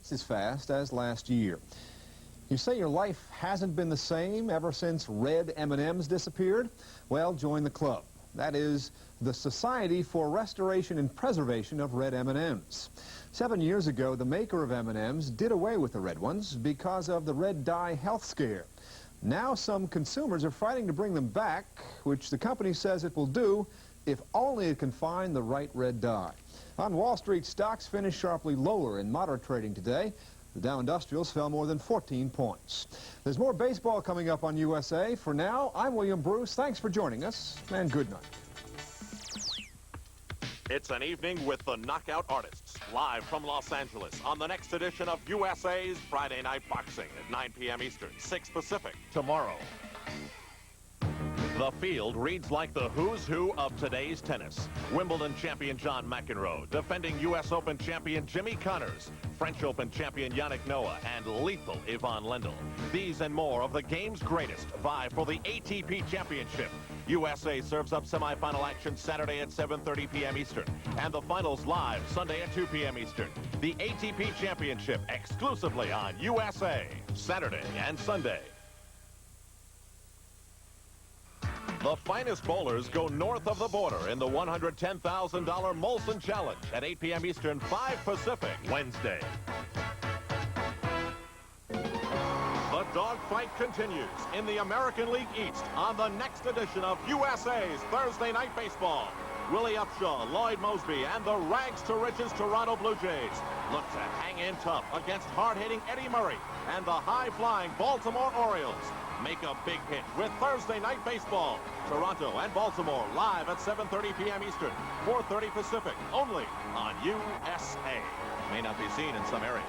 twice as fast as last year. You say your life hasn't been the same ever since red M&Ms disappeared? Well, join the club. That is the Society for Restoration and Preservation of Red M&Ms. 7 years ago, the maker of M&Ms did away with the red ones because of the red dye health scare. Now some consumers are fighting to bring them back, which the company says it will do if only it can find the right red dye. On Wall Street, stocks finished sharply lower in moderate trading today. The Dow Industrials fell more than 14 points. There's more baseball coming up on USA. For now, I'm William Bruce. Thanks for joining us, and good night. It's an evening with the Knockout Artists, live from Los Angeles on the next edition of USA's Friday Night Boxing at 9 p.m. Eastern, 6 Pacific, tomorrow. The field reads like the who's who of today's tennis. Wimbledon champion John McEnroe, defending U.S. Open champion Jimmy Connors, French Open champion Yannick Noah, and lethal Yvonne Lendl. These and more of the game's greatest vie for the ATP Championship. USA serves up semifinal action Saturday at 7:30 p.m. Eastern, and the finals live Sunday at 2 p.m. Eastern. The ATP Championship exclusively on USA, Saturday and Sunday. The finest bowlers go north of the border in the $110,000 Molson Challenge at 8 p.m. Eastern, 5 Pacific, Wednesday. The dogfight continues in the American League East on the next edition of USA's Thursday Night Baseball. Willie Upshaw, Lloyd Mosby, and the rags-to-riches Toronto Blue Jays look to hang in tough against hard-hitting Eddie Murray and the high-flying Baltimore Orioles. Make a big hit with Thursday Night Baseball. Toronto and Baltimore live at 7:30 p.m. Eastern, 4:30 Pacific, only on USA. May not be seen in some areas.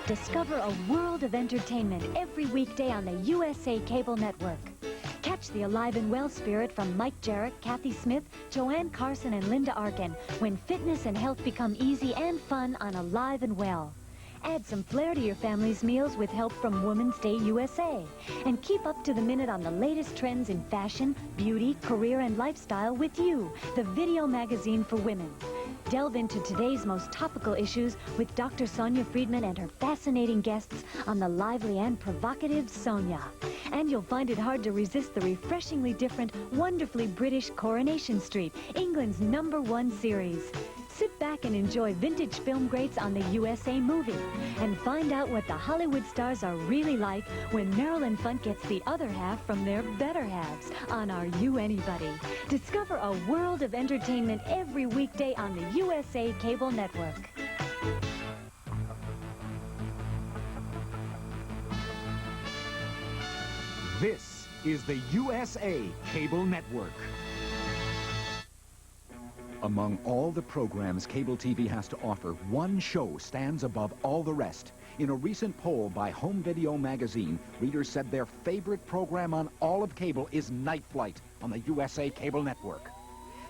Discover a world of entertainment every weekday on the USA Cable Network. Catch the alive and well spirit from Mike Jarrett, Kathy Smith, Joanne Carson, and Linda Arkin when fitness and health become easy and fun on Alive and Well. Add some flair to your family's meals with help from Women's Day USA. And keep up to the minute on the latest trends in fashion, beauty, career, and lifestyle with You, the video magazine for women. Delve into today's most topical issues with Dr. Sonia Friedman and her fascinating guests on the lively and provocative Sonia. And you'll find it hard to resist the refreshingly different, wonderfully British Coronation Street, England's #1 series. Sit back and enjoy vintage film greats on the USA Movie. And find out what the Hollywood stars are really like when Marilyn Funt gets the other half from their better halves on Are You Anybody? Discover a world of entertainment every weekday on the USA Cable Network. This is the USA Cable Network. Among all the programs cable TV has to offer, one show stands above all the rest. In a recent poll by Home Video Magazine, readers said their favorite program on all of cable is Night Flight on the USA Cable Network.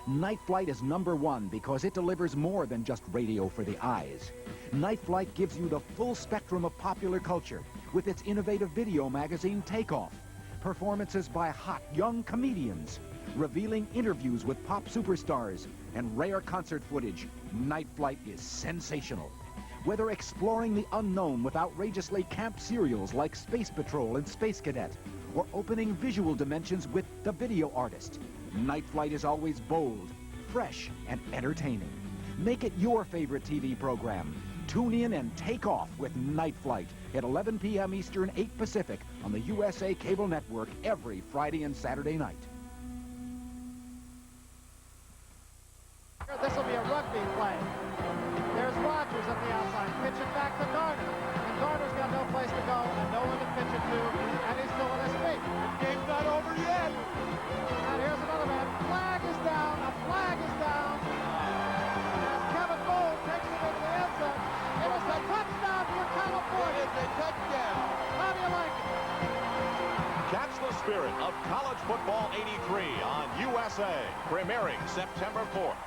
Night Flight is #1 because it delivers more than just radio for the eyes. Night Flight gives you the full spectrum of popular culture with its innovative video magazine Takeoff. Performances by hot young comedians, revealing interviews with pop superstars, and rare concert footage. Night Flight is sensational. Whether exploring the unknown with outrageously camp serials like Space Patrol and Space Cadet, or opening visual dimensions with The Video Artist, Night Flight is always bold, fresh, and entertaining. Make it your favorite TV program. Tune in and take off with Night Flight at 11 p.m. Eastern, 8 Pacific on the USA Cable Network every Friday and Saturday night. This will be a rugby play. There's Rogers at the outside. Pitch it back to Garner. And Garner's got no place to go and no one to pitch it to. And he's still on his feet. The game's not over yet. And here's another man. Flag is down. A flag is down. And Kevin Boone takes it into the end zone. It is a touchdown for California. It's a touchdown. How do you like it? Catch the spirit of college football '83 on USA, premiering September 4th.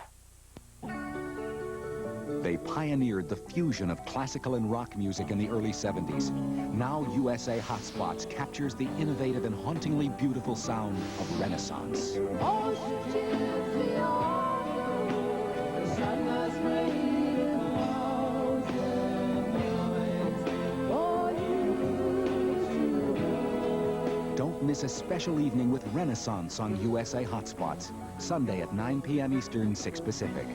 They pioneered the fusion of classical and rock music in the early 70s. Now USA Hotspots captures the innovative and hauntingly beautiful sound of Renaissance. miss a special evening with Renaissance on USA Hotspots. Sunday at 9 p.m. Eastern, 6 Pacific.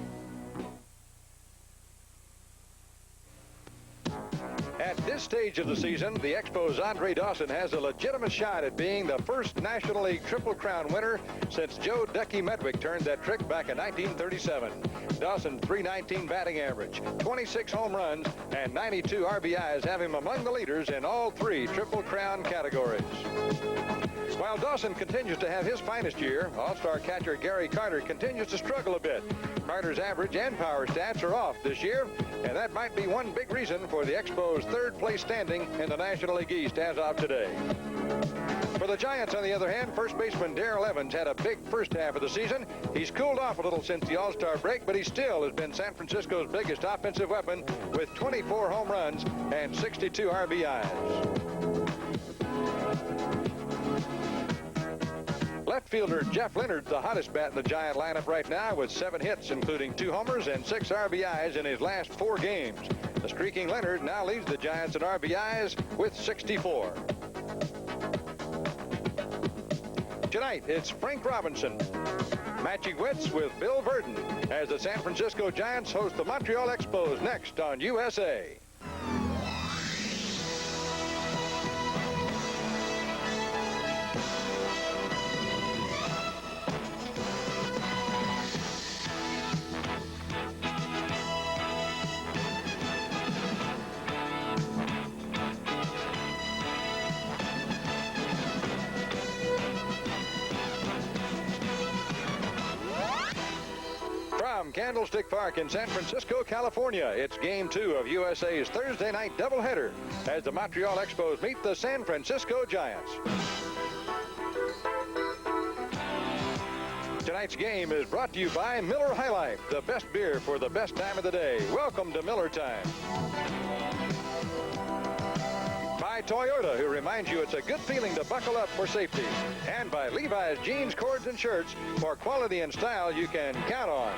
At this stage of the season, the Expos' Andre Dawson has a legitimate shot at being the first National League Triple Crown winner since Joe Ducky Medwick turned that trick back in 1937. Dawson's .319 batting average, 26 home runs, and 92 RBIs have him among the leaders in all 3 Triple Crown categories. While Dawson continues to have his finest year, All-Star catcher Gary Carter continues to struggle a bit. Carter's average and power stats are off this year, and that might be one big reason for the Expos' third-place standing in the National League East as of today. For the Giants, on the other hand, first baseman Darrell Evans had a big first half of the season. He's cooled off a little since the All-Star break, but he still has been San Francisco's biggest offensive weapon with 24 home runs and 62 RBIs. Left fielder Jeff Leonard's the hottest bat in the Giant lineup right now with 7 hits, including 2 homers and 6 RBIs in his last 4 games. The streaking Leonard now leads the Giants in RBIs with 64. Tonight, it's Frank Robinson matching wits with Bill Verdon as the San Francisco Giants host the Montreal Expos next on USA. From Candlestick Park in San Francisco, California, it's Game 2 of USA's Thursday night doubleheader as the Montreal Expos meet the San Francisco Giants. Tonight's game is brought to you by Miller High Life, the best beer for the best time of the day. Welcome to Miller Time. By Toyota, who reminds you it's a good feeling to buckle up for safety. And by Levi's jeans, cords, and shirts for quality and style you can count on.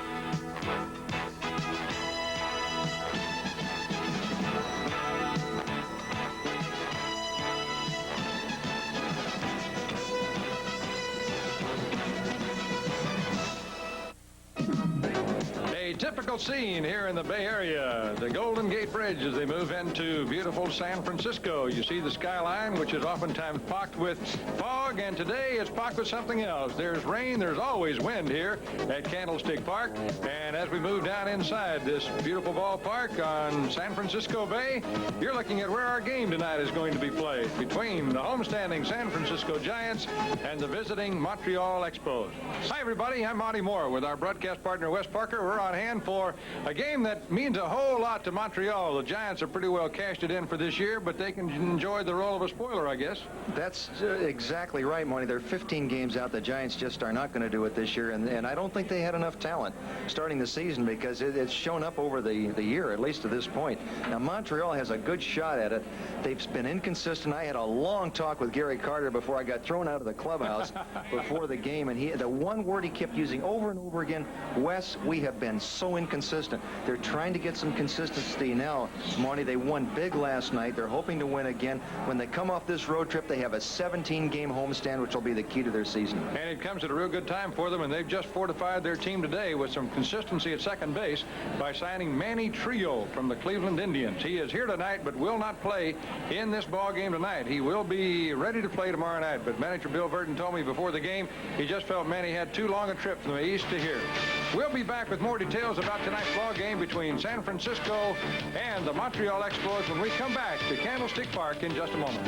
A typical scene here in the Bay Area, the Golden Gate Bridge as they move into beautiful San Francisco. You see the skyline, which is oftentimes pocked with fog, and today it's pocked with something else. There's rain, there's always wind here at Candlestick Park, and as we move down inside this beautiful ballpark on San Francisco Bay, you're looking at where our game tonight is going to be played between the homestanding San Francisco Giants and the visiting Montreal Expos. Hi everybody, I'm Monty Moore with our broadcast partner Wes Parker. We're on hand for a game that means a whole lot to Montreal. The Giants have pretty well cashed it in for this year, but they can enjoy the role of a spoiler, I guess. That's exactly right, Monty. They're 15 games out. The Giants just are not going to do it this year, and I don't think they had enough talent starting the season because it's shown up over the year, at least to this point. Now, Montreal has a good shot at it. They've been inconsistent. I had a long talk with Gary Carter before I got thrown out of the clubhouse before the game, and the one word he kept using over and over again, Wes, we have been so inconsistent. They're trying to get some consistency now. Monty, they won big last night. They're hoping to win again. When they come off this road trip, they have a 17-game homestand, which will be the key to their season. And it comes at a real good time for them, and they've just fortified their team today with some consistency at second base by signing Manny Trillo from the Cleveland Indians. He is here tonight, but will not play in this ball game tonight. He will be ready to play tomorrow night, but manager Bill Verdon told me before the game he just felt Manny had too long a trip from the east to here. We'll be back with more details about tonight's ball game between San Francisco and the Montreal Expos when we come back to Candlestick Park in just a moment.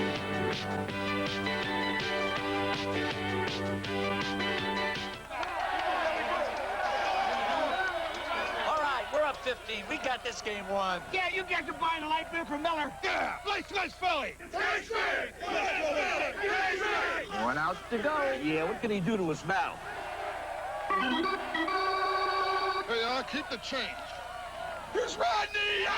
All right, we're up 15. We got this game won. Yeah, you guys are buying a light beer from Miller. Yeah, slice Philly. One out to go. Yeah, what can he do to us now? Hey, I'll keep the change. Here's Rodney!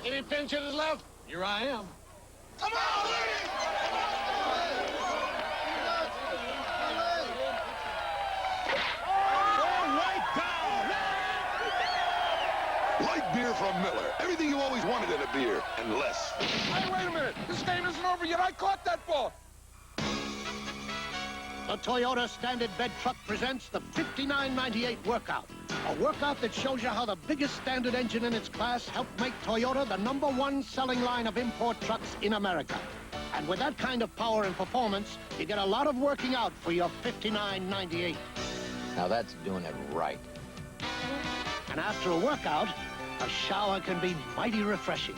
Any pinch hitters left? Here I am. Come on! Light beer from Miller. Everything you always wanted in a beer, and less. Hey, wait a minute. This game isn't over yet. I caught that ball. The Toyota Standard Bed Truck presents the 5998 workout. A workout that shows you how the biggest Standard engine in its class helped make Toyota the #1 selling line of import trucks in America. And with that kind of power and performance, you get a lot of working out for your 5998. Now that's doing it right. And after a workout, a shower can be mighty refreshing.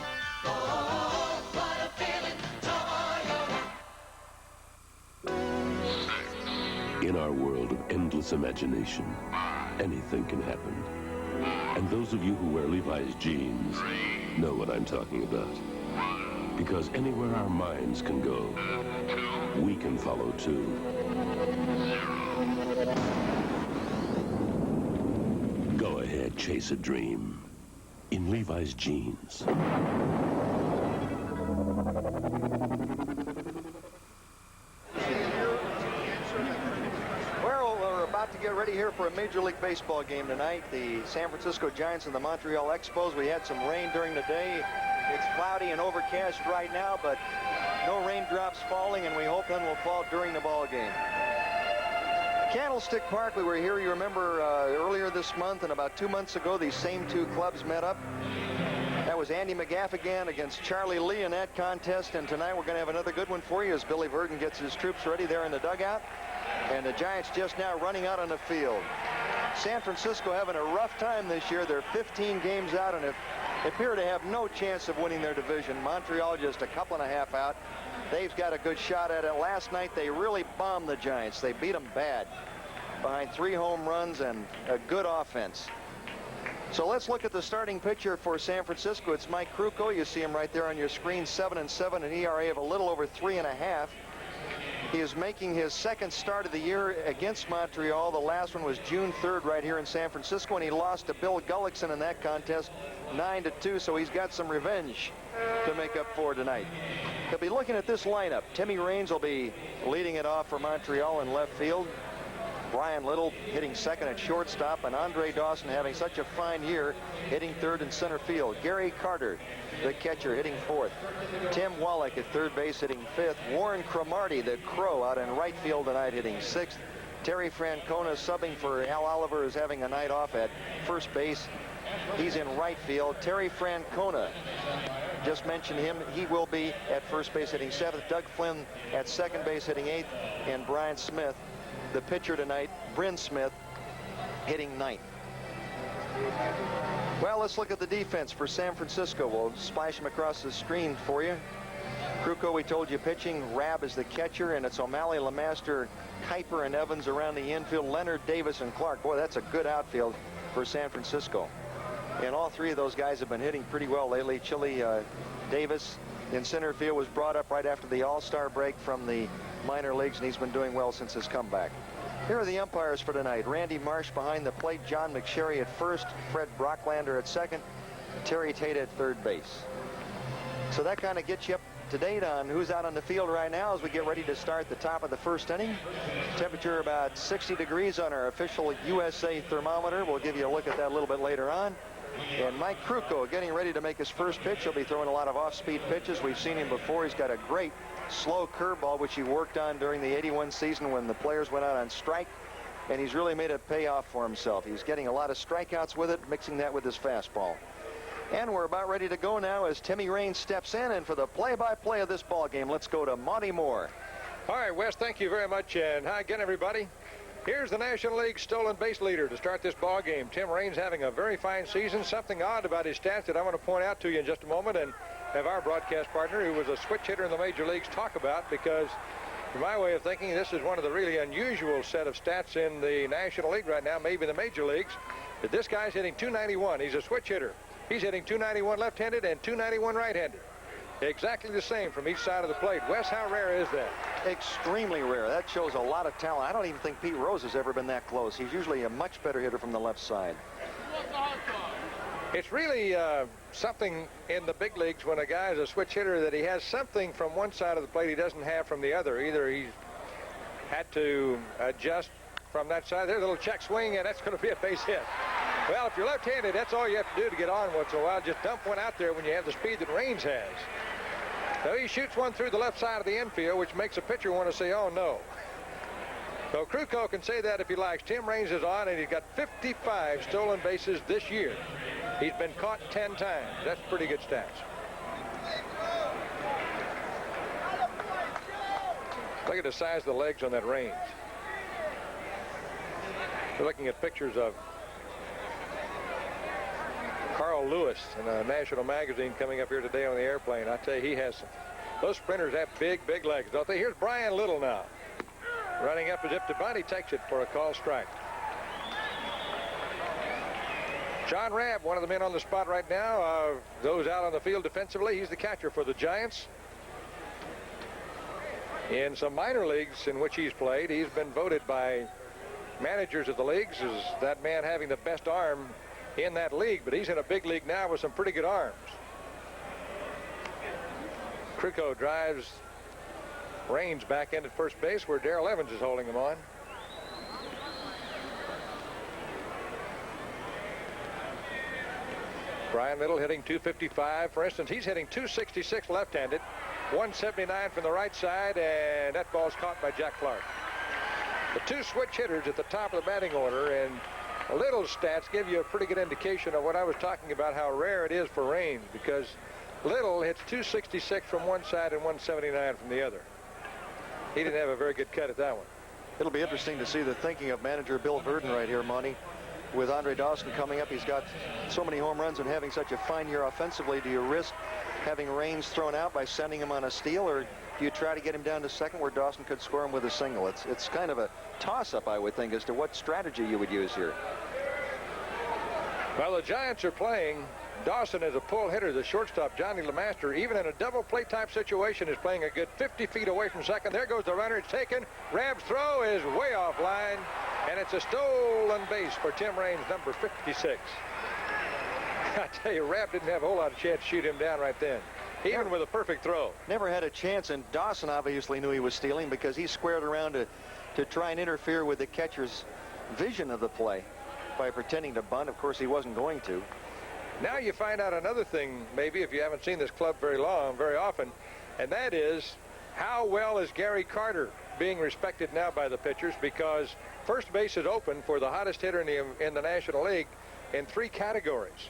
In our world of endless imagination, anything can happen. And those of you who wear Levi's jeans know what I'm talking about. Because anywhere our minds can go, we can follow too. Go ahead, chase a dream in Levi's jeans. Well, we're about to get ready here for a Major League Baseball game tonight. The San Francisco Giants and the Montreal Expos. We had some rain during the day. It's cloudy and overcast right now, but no raindrops falling, and we hope none will fall during the ball game. Candlestick Park, we were here, you remember, earlier this month, and about 2 months ago, these same two clubs met up. That was Andy McGaffigan against Charlie Lee in that contest, and tonight we're going to have another good one for you as Billy Verdon gets his troops ready there in the dugout. And the Giants just now running out on the field. San Francisco having a rough time this year. They're 15 games out and appear to have no chance of winning their division. Montreal just a couple and a half out. They've got a good shot at it. Last night they really bombed the Giants. They beat them bad behind 3 home runs and a good offense. So let's look at the starting pitcher for San Francisco. It's Mike Krukow. You see him right there on your screen, 7-7, an ERA of a little over 3.5. He is making his second start of the year against Montreal. The last one was June 3rd right here in San Francisco, and he lost to Bill Gullickson in that contest 9-2, so he's got some revenge to make up for tonight. He'll be looking at this lineup. Timmy Raines will be leading it off for Montreal in left field. Brian Little hitting second at shortstop, and Andre Dawson having such a fine year hitting third and center field. Gary Carter, the catcher, hitting fourth. Tim Wallach at third base hitting fifth. Warren Cromartie, the Crow, out in right field tonight hitting sixth. Terry Francona subbing for Al Oliver, is having a night off at first base. He's in right field. Terry Francona, just mentioned him. He will be at first base hitting seventh. Doug Flynn at second base hitting eighth. And Brian Smith, the pitcher tonight, Bryn Smith, hitting ninth. Well, let's look at the defense for San Francisco. We'll splash them across the screen for you. Krukow, we told you, pitching. Rabb is the catcher, and it's O'Malley, LeMaster, Kuiper, and Evans around the infield. Leonard, Davis, and Clark. Boy, that's a good outfield for San Francisco. And all three of those guys have been hitting pretty well lately. Chili Davis in center field was brought up right after the All-Star break from the minor leagues, and he's been doing well since his comeback. Here are the umpires for tonight. Randy Marsh behind the plate, John McSherry at first, Fred Brocklander at second, Terry Tate at third base. So that kind of gets you up to date on who's out on the field right now as we get ready to start the top of the first inning. Temperature about 60 degrees on our official USA thermometer. We'll give you a look at that a little bit later on. And Mike Krukow getting ready to make his first pitch. He'll be throwing a lot of off-speed pitches. We've seen him before. He's got a great slow curveball, which he worked on during the '81 season when the players went out on strike, and he's really made it pay off for himself. He's getting a lot of strikeouts with it, mixing that with his fastball. And we're about ready to go now as Timmy Raines steps in, and for the play-by-play of this ball game, let's go to Monty Moore. All right, Wes, thank you very much, and hi again, everybody. Here's the National League stolen base leader to start this ball game. Tim Raines having a very fine season. Something odd about his stats that I want to point out to you in just a moment and have our broadcast partner, who was a switch hitter in the major leagues, talk about, because from my way of thinking, this is one of the really unusual set of stats in the National League right now, maybe the major leagues, that this guy's hitting .291. He's a switch hitter. He's hitting .291 left-handed and .291 right-handed. Exactly the same from each side of the plate. Wes, how rare is that? Extremely rare. That shows a lot of talent. I don't even think Pete Rose has ever been that close. He's usually a much better hitter from the left side. It's really something in the big leagues when a guy is a switch hitter that he has something from one side of the plate he doesn't have from the other. Either he's had to adjust from that side. There's a little check swing, and that's going to be a base hit. Well, if you're left-handed, that's all you have to do to get on once in a while. Just dump one out there when you have the speed that Raines has. So he shoots one through the left side of the infield, which makes a pitcher want to say, oh, no. So Krukow can say that if he likes. Tim Raines is on, and he's got 55 stolen bases this year. He's been caught 10 times. That's pretty good stats. Look at the size of the legs on that Raines. We're looking at pictures of Carl Lewis in a national magazine coming up here today on the airplane. I tell you, he has some. Those sprinters have big, big legs, don't they? Here's Brian Little now. Running up as if to bunt, he takes it for a call strike. John Rabb, one of the men on the spot right now, those out on the field defensively. He's the catcher for the Giants. In some minor leagues in which he's played, he's been voted by managers of the leagues as that man having the best arm in that league, but he's in a big league now with some pretty good arms. Krukow drives Raines back in at first base where Darrell Evans is holding him on. Brian Little hitting 255. For instance, he's hitting 266 left-handed, 179 from the right side, and that ball's caught by Jack Clark. The two switch hitters at the top of the batting order, and Little's stats give you a pretty good indication of what I was talking about, how rare it is for Raines, because Little hits 266 from one side and 179 from the other. He didn't have a very good cut at that one. It'll be interesting to see the thinking of manager Bill Burden right here, Monty. With Andre Dawson coming up, he's got so many home runs and having such a fine year offensively. Do you risk having Raines thrown out by sending him on a steal, or do you try to get him down to second where Dawson could score him with a single? It's kind of a toss-up, I would think, as to what strategy you would use here. Well, the Giants are playing Dawson as a pull hitter. The shortstop, Johnny LeMaster, even in a double play type situation, is playing a good 50 feet away from second. There goes the runner. It's taken. Rabb's throw is way off line, and it's a stolen base for Tim Raines, number 56. I tell you, Rabb didn't have a whole lot of chance to shoot him down right then, even with a perfect throw. Never had a chance, and Dawson obviously knew he was stealing because he squared around to try and interfere with the catcher's vision of the play by pretending to bunt. Of course, he wasn't going to. Now you find out another thing, maybe, if you haven't seen this club very often, and that is how well is Gary Carter being respected now by the pitchers, because first base is open for the hottest hitter in the National League in 3 categories.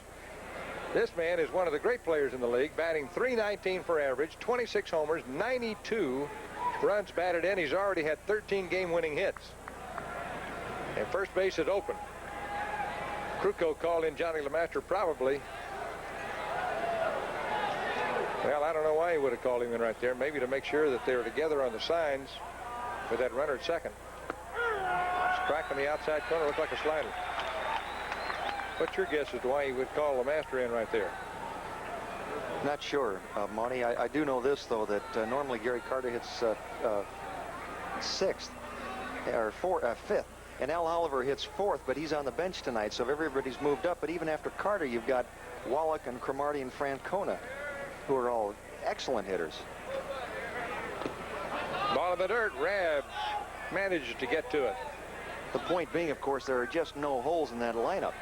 This man is one of the great players in the league, batting .319 for average, 26 homers, 92 runs batted in. He's already had 13 game-winning hits. And first base is open. Krukow called in Johnny LeMaster probably. Well, I don't know why he would have called him in right there. Maybe to make sure that they were together on the signs with that runner at second. Strike on the outside corner, looked like a slider. What's your guess as to why he would call LeMaster in right there? Not sure, Monty. I do know this, though, that normally Gary Carter hits sixth or fifth. And Al Oliver hits fourth, but he's on the bench tonight, so everybody's moved up. But even after Carter, you've got Wallach and Cromartie and Francona, who are all excellent hitters. Ball in the dirt. Rabb managed to get to it. The point being, of course, there are just no holes in that lineup.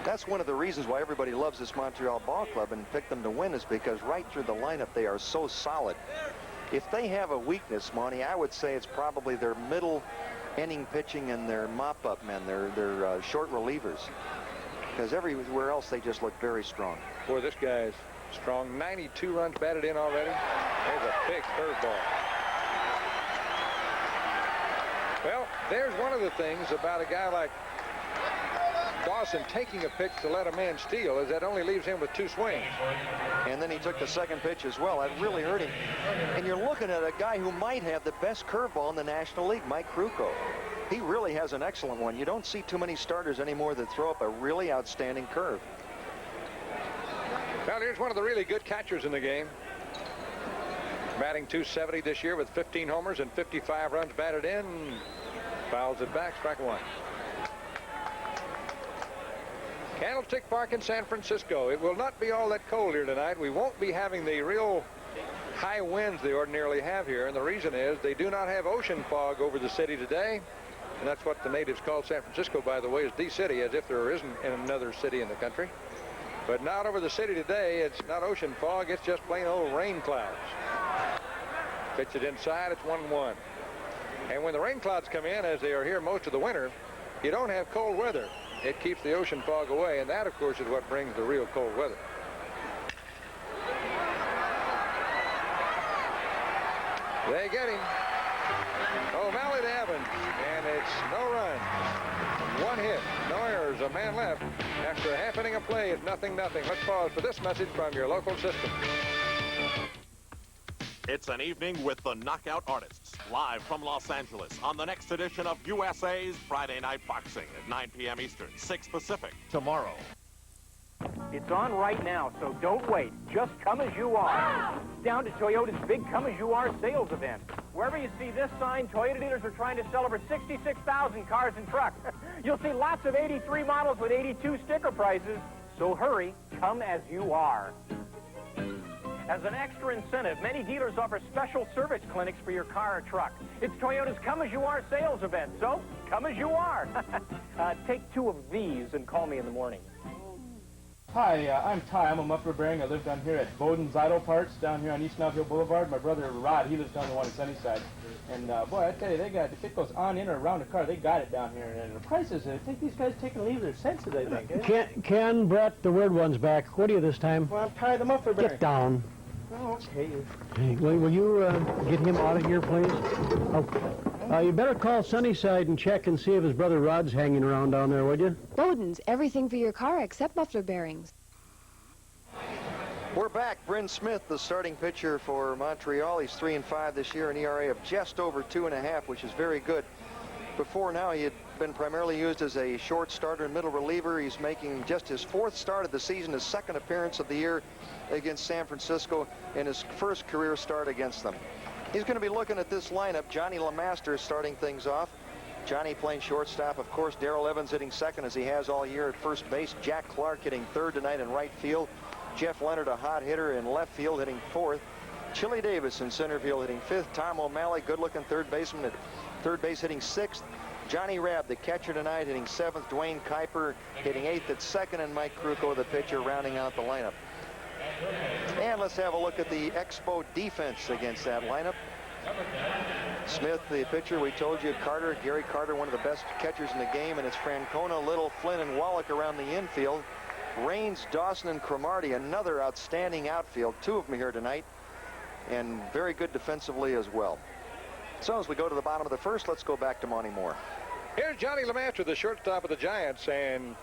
That's one of the reasons why everybody loves this Montreal ball club and picked them to win, is because right through the lineup they are so solid. If they have a weakness, Monty, I would say it's probably their middle inning pitching and their mop-up men, their short relievers. Because everywhere else they just look very strong. Boy, this guy's strong. 92 runs batted in already. There's a big curveball. Well, there's one of the things about a guy like Dawson taking a pitch to let a man steal, is that only leaves him with 2 swings. And then he took the second pitch as well. That really hurt him. And you're looking at a guy who might have the best curveball in the National League, Mike Krukow. He really has an excellent one. You don't see too many starters anymore that throw up a really outstanding curve. Well, here's one of the really good catchers in the game. Batting .270 this year with 15 homers and 55 runs batted in. Fouls it back, strike 1. Candlestick Park in San Francisco. It will not be all that cold here tonight. We won't be having the real high winds they ordinarily have here, and the reason is they do not have ocean fog over the city today, and that's what the natives call San Francisco, by the way, is the city, as if there isn't another city in the country. But not over the city today. It's not ocean fog, it's just plain old rain clouds. Pitch it inside, it's 1-1. And when the rain clouds come in, as they are here most of the winter, you don't have cold weather. It keeps the ocean fog away, and that, of course, is what brings the real cold weather. They get him. O'Malley to Evans, and it's no run. One hit, no errors, a man left. After a half inning of play, it's 0-0. Let's pause for this message from your local system. It's an evening with the Knockout Artists, live from Los Angeles on the next edition of USA's Friday Night Boxing at 9 p.m. Eastern, 6 Pacific, tomorrow. It's on right now, so don't wait. Just come as you are. Down to Toyota's big Come As You Are sales event. Wherever you see this sign, Toyota dealers are trying to sell over 66,000 cars and trucks. You'll see lots of 83 models with 82 sticker prices. So hurry, come as you are. As an extra incentive, many dealers offer special service clinics for your car or truck. It's Toyota's Come As You Are sales event, so come as you are. Take 2 of these and call me in the morning. Hi, I'm Ty. I'm a muffler bearing. I live down here at Bowden's Idle Parts down here on East Snowfield Boulevard. My brother Rod, he lives down the one in Sunnyside. And boy, I tell you, they got, if it goes on in or around the car, they got it down here. And the prices, I think these guys take and leave their senses, I think. Eh? Ken, Brett, the weird one's back. What are you this time? Well, I'm Ty, the muffler bearing. Get down. Oh, okay. Hey, will you get him out of here, please? Oh, you better call Sunnyside and check and see if his brother Rod's hanging around down there, would you? Bowden's, everything for your car except muffler bearings. We're back. Bryn Smith, the starting pitcher for Montreal. He's 3-5 this year, an ERA of just over 2.5, which is very good. Before now, he had been primarily used as a short starter and middle reliever. He's making just his 4th start of the season, his 2nd appearance of the year against San Francisco, and his 1st career start against them. He's going to be looking at this lineup. Johnny LeMaster starting things off. Johnny playing shortstop. Of course, Darrell Evans hitting second, as he has all year at first base. Jack Clark hitting third tonight in right field. Jeff Leonard, a hot hitter in left field, hitting 4th. Chili Davis in center field hitting 5th. Tom O'Malley, good-looking third baseman at third base, hitting 6th. Johnny Rabb, the catcher tonight, hitting 7th. Dwayne Kuiper hitting 8th at second, and Mike Krukow, the pitcher, rounding out the lineup. And let's have a look at the Expo defense against that lineup. Smith, the pitcher, we told you. Carter, Gary Carter, one of the best catchers in the game, and it's Francona, Little, Flynn, and Wallach around the infield. Raines, Dawson, and Cromartie, another outstanding outfield. 2 of them here tonight, and very good defensively as well. So as we go to the bottom of the 1st, let's go back to Monty Moore. Here's Johnny LeMaster, the shortstop of the Giants, and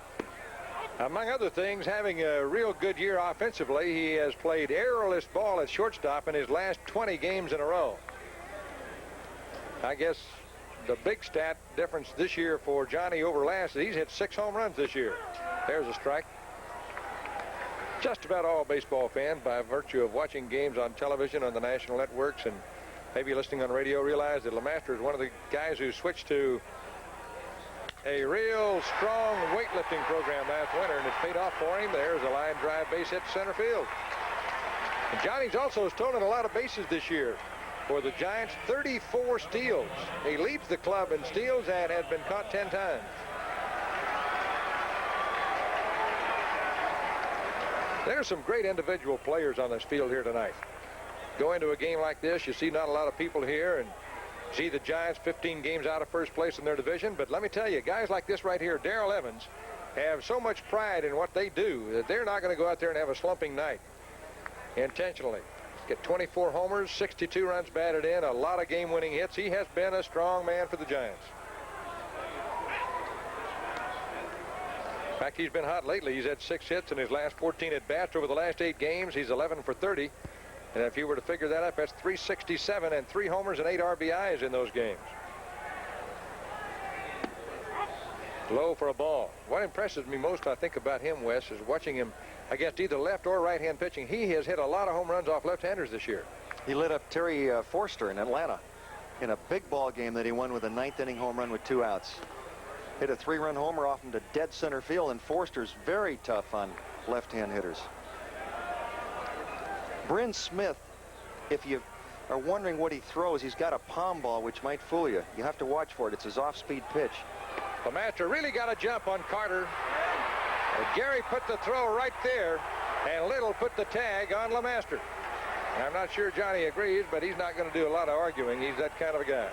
among other things, having a real good year offensively. He has played errorless ball at shortstop in his last 20 games in a row. I guess the big stat difference this year for Johnny over last is he's hit 6 home runs this year. There's a strike. Just about all baseball fans, by virtue of watching games on television on the national networks and maybe listening on radio, realize that LeMaster is one of the guys who switched to a real strong weightlifting program last winter, and it's paid off for him. There's a line drive base hit to center field. And Johnny's also stolen a lot of bases this year for the Giants, 34 steals. He leads the club in steals and has been caught 10 times. There's some great individual players on this field here tonight. Go into a game like this, you see not a lot of people here, and see the Giants 15 games out of first place in their division. But let me tell you, guys like this right here, Darrell Evans, have so much pride in what they do that they're not going to go out there and have a slumping night intentionally. Get 24 homers, 62 runs batted in, a lot of game-winning hits. He has been a strong man for the Giants. In fact, he's been hot lately. He's had 6 hits in his last 14 at-bats over the last 8 games. He's 11 for 30. And if you were to figure that up, that's 367 and 3 homers and 8 RBIs in those games. Low for a ball. What impresses me most, I think, about him, Wes, is watching him against either left or right-hand pitching. He has hit a lot of home runs off left-handers this year. He lit up Terry Forster in Atlanta in a big ball game that he won with a 9th inning home run with 2 outs. Hit a 3-run homer off him to dead center field, and Forster's very tough on left-hand hitters. Bryn Smith, if you are wondering what he throws, he's got a palm ball which might fool you. You have to watch for it. It's his off-speed pitch. LeMaster really got a jump on Carter. Gary put the throw right there, and Little put the tag on LeMaster. I'm not sure Johnny agrees, but he's not going to do a lot of arguing. He's that kind of a guy.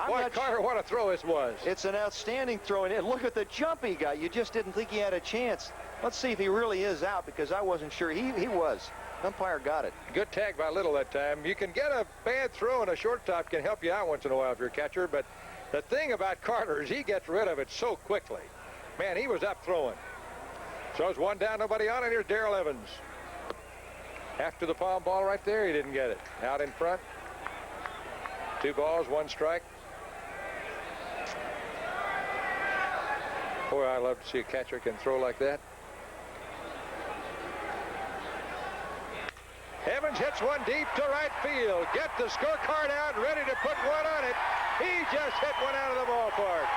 Boy, Carter, what a throw this was. It's an outstanding throw, and look at the jump he got. You just didn't think he had a chance. Let's see if he really is out, because I wasn't sure. He was. Umpire got it. Good tag by Little that time. You can get a bad throw, and a shortstop can help you out once in a while if you're a catcher, but the thing about Carter is he gets rid of it so quickly. Man, he was up throwing. So it's one down, nobody on, and here's Darrell Evans. After the palm ball right there, he didn't get it. Out in front. 2 balls, 1 strike. Boy, I love to see a catcher can throw like that. Evans hits one deep to right field. Get the scorecard out, ready to put one on it. He just hit one out of the ballpark.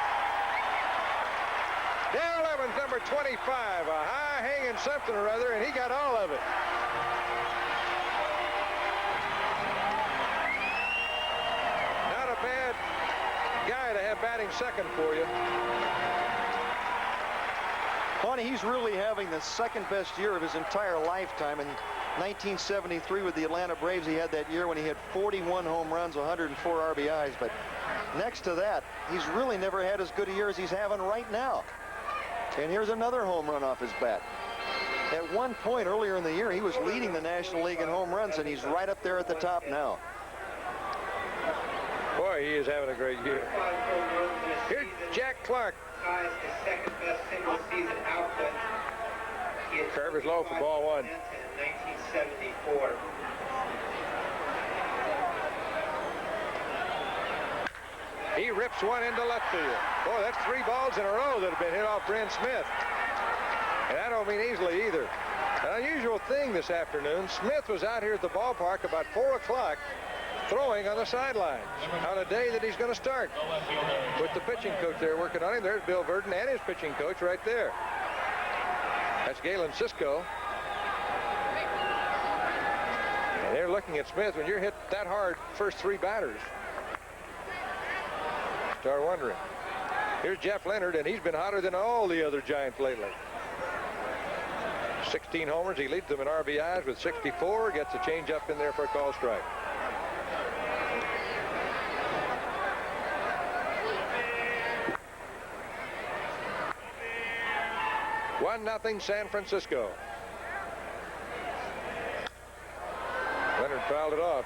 Darrell Evans, number 25, a high-hanging something or other, and he got all of it. Not a bad guy to have batting second for you. Bonnie, he's really having the second best year of his entire lifetime. In 1973 with the Atlanta Braves, he had that year when he had 41 home runs, 104 RBIs. But next to that, he's really never had as good a year as he's having right now. And here's another home run off his bat. At one point earlier in the year, he was leading the National League in home runs, and he's right up there at the top now. Boy, he is having a great year. Here's Jack Clark. The second best single season output. Curve is low for ball 1. In 1974. He rips one into left field. Boy, that's 3 balls in a row that have been hit off Bryn Smith. And I don't mean easily either. An unusual thing this afternoon. Smith was out here at the ballpark about 4 o'clock throwing on the sidelines on a day that he's going to start with the pitching coach there working on him. There's Bill Verdon and his pitching coach right there. That's Galen Cisco. And they're looking at Smith. When you're hit that hard first 3 batters, start wondering. Here's Jeff Leonard, and he's been hotter than all the other Giants lately. 16 homers. He leads them in RBIs with 64. Gets a changeup in there for a call strike. 1-0 San Francisco. Leonard fouled it off.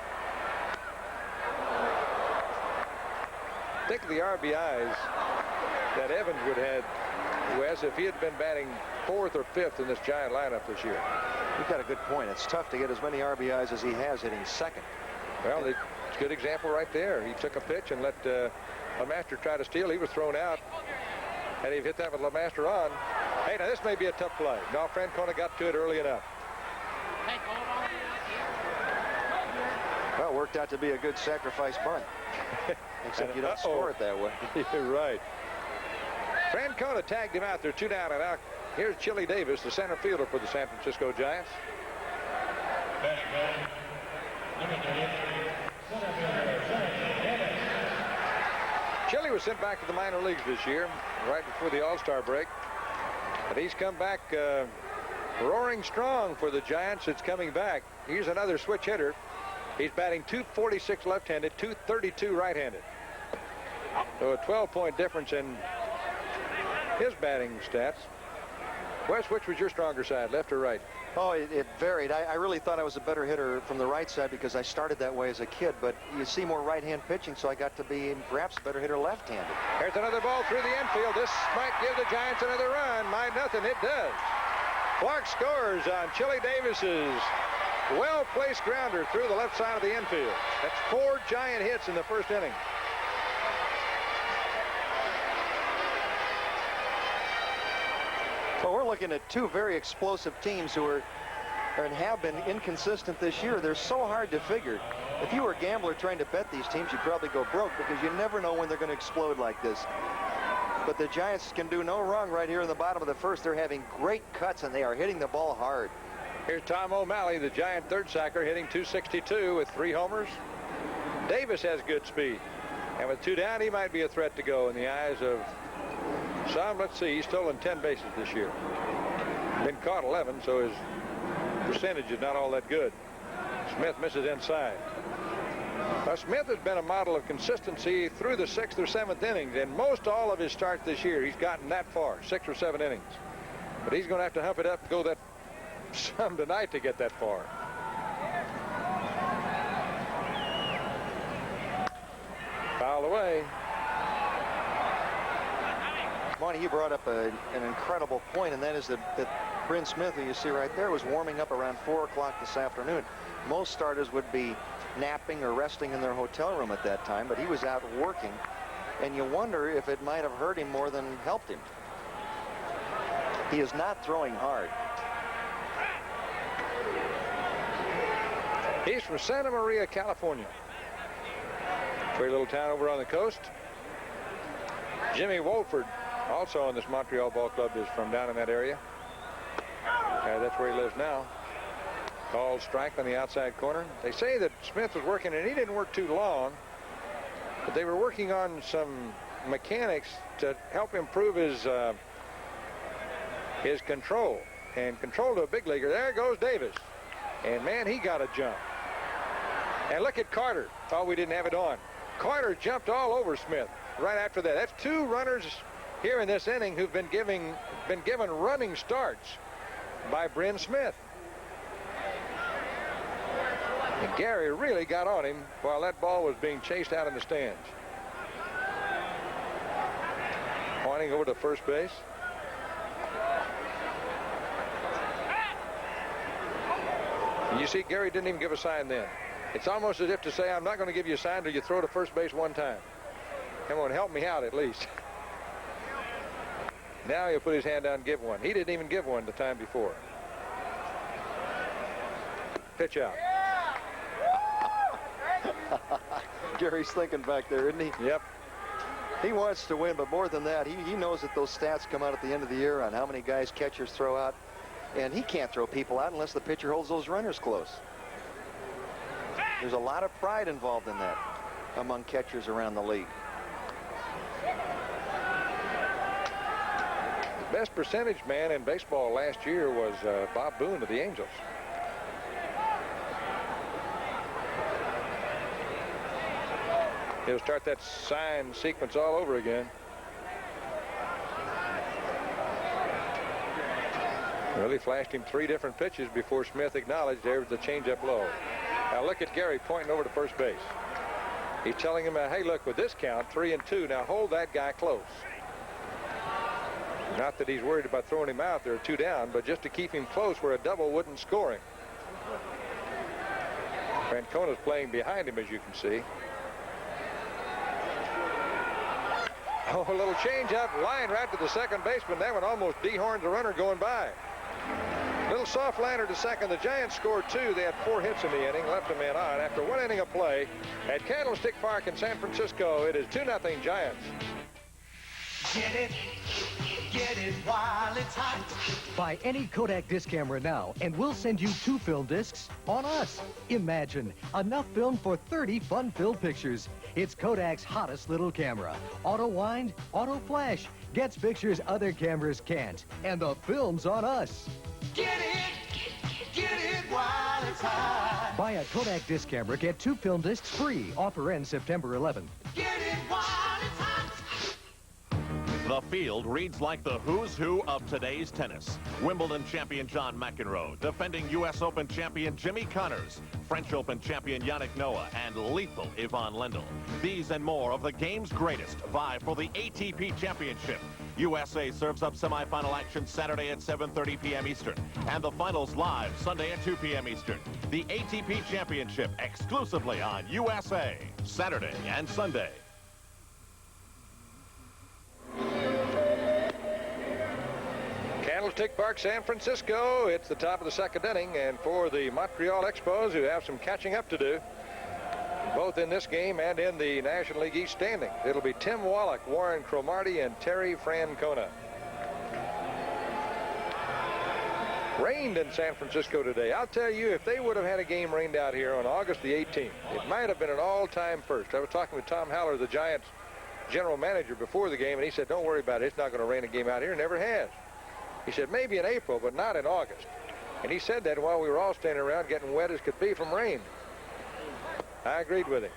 Think of the RBIs that Evans would have had, Wes, if he had been batting 4th or 5th in this Giant lineup this year. You've got a good point. It's tough to get as many RBIs as he has hitting second. Well, it's a good example right there. He took a pitch and let LeMaster try to steal. He was thrown out. Had he hit that with LeMaster on. Hey, now this may be a tough play. No, Francona got to it early enough. Well, it worked out to be a good sacrifice bunt. Except you don't score it that way. You're right. Francona tagged him out there, 2 down and out. Here's Chili Davis, the center fielder for the San Francisco Giants. Chili was sent back to the minor leagues this year, right before the All-Star break. But he's come back roaring strong for the Giants. It's coming back. Here's another switch hitter. He's batting .246 left-handed, .232 right-handed. So a 12-point difference in his batting stats. Wes, which was your stronger side, left or right? Oh, it varied. I really thought I was a better hitter from the right side because I started that way as a kid, but you see more right-hand pitching, so I got to be perhaps a better hitter left-handed. Here's another ball through the infield. This might give the Giants another run. Might nothing. It does. Clark scores on Chili Davis's well-placed grounder through the left side of the infield. That's 4 Giant hits in the first inning. Well, we're looking at 2 very explosive teams who are and have been inconsistent this year. They're so hard to figure. If you were a gambler trying to bet these teams, you'd probably go broke because you never know when they're going to explode like this. But the Giants can do no wrong right here in the bottom of the first. They're having great cuts, and they are hitting the ball hard. Here's Tom O'Malley, the Giant third sacker, hitting .262 with 3 homers. Davis has good speed. And with 2 down, he might be a threat to go in the eyes of some. Let's see, he's stolen 10 bases this year. Been caught 11, so his percentage is not all that good. Smith misses inside. Smith has been a model of consistency through the 6th or 7th innings. In most all of his starts this year, he's gotten that far, 6 or 7 innings. But he's going to have to hump it up and go that some tonight to get that far. Fouled away. Monty, you brought up an incredible point, and that is that Bryn Smith, who you see right there, was warming up around 4 o'clock this afternoon. Most starters would be napping or resting in their hotel room at that time, but he was out working, and you wonder if it might have hurt him more than helped him. He is not throwing hard. He's from Santa Maria, California. Pretty little town over on the coast. Jimmy Wolford, also on this Montreal Ball Club, is from down in that area. That's where he lives now. Called strike on the outside corner. They say that Smith was working, and he didn't work too long, but they were working on some mechanics to help improve his control. And control to a big leaguer. There goes Davis. And, man, he got a jump. And look at Carter. Oh, we didn't have it on. Carter jumped all over Smith right after that. That's 2 runners here in this inning who've been given running starts by Bryn Smith. And Gary really got on him while that ball was being chased out in the stands. Pointing over to first base. And you see, Gary didn't even give a sign then. It's almost as if to say, I'm not going to give you a sign till you throw to first base one time. Come on, help me out at least. Now he'll put his hand down and give one. He didn't even give one the time before. Pitch out. Gary's thinking back there, isn't he? Yep. He wants to win, but more than that, he knows that those stats come out at the end of the year on how many guys catchers throw out. And he can't throw people out unless the pitcher holds those runners close. There's a lot of pride involved in that among catchers around the league. The best percentage man in baseball last year was Bob Boone of the Angels. He'll start that sign sequence all over again. Well, he flashed him 3 different pitches before Smith acknowledged there was the changeup low. Now look at Gary pointing over to first base. He's telling him, hey, look, with this count, 3-2, now hold that guy close. Not that he's worried about throwing him out. There are 2 down, but just to keep him close where a double wouldn't score him. Francona's playing behind him, as you can see. Oh, a little change-up, line right to the second baseman. That one almost dehorned the runner going by. Little soft liner to second. The Giants scored 2. They had 4 hits in the inning, left a man on. After 1 inning of play at Candlestick Park in San Francisco, it is 2-0 Giants. Get it while it's hot. Buy any Kodak disc camera now, and we'll send you 2 film discs on us. Imagine, enough film for 30 fun-filled pictures. It's Kodak's hottest little camera. Auto wind, auto flash. Gets pictures other cameras can't. And the film's on us. Get it while it's hot. Buy a Kodak disc camera, get 2 film discs free. Offer ends September 11th. Get it while it's hot. The field reads like the who's who of today's tennis. Wimbledon champion John McEnroe, defending U.S. Open champion Jimmy Connors, French Open champion Yannick Noah, and lethal Yvonne Lendl. These and more of the game's greatest vie for the ATP Championship. USA serves up semifinal action Saturday at 7:30 p.m. Eastern, and the finals live Sunday at 2 p.m. Eastern. The ATP Championship exclusively on USA, Saturday and Sunday. Candlestick Park, San Francisco. It's the top of the second inning, and for the Montreal Expos, who have some catching up to do, both in this game and in the National League East standings. It'll be Tim Wallach, Warren Cromartie, and Terry Francona. Rained in San Francisco today. I'll tell you, if they would have had a game rained out here on August the 18th, it might have been an all-time first. I was talking with Tom Haller, the Giants general manager, before the game, and he said, don't worry about it. It's not going to rain a game out here. It never has. He said, maybe in April, but not in August. And he said that while we were all standing around getting wet as could be from rain. I agreed with him.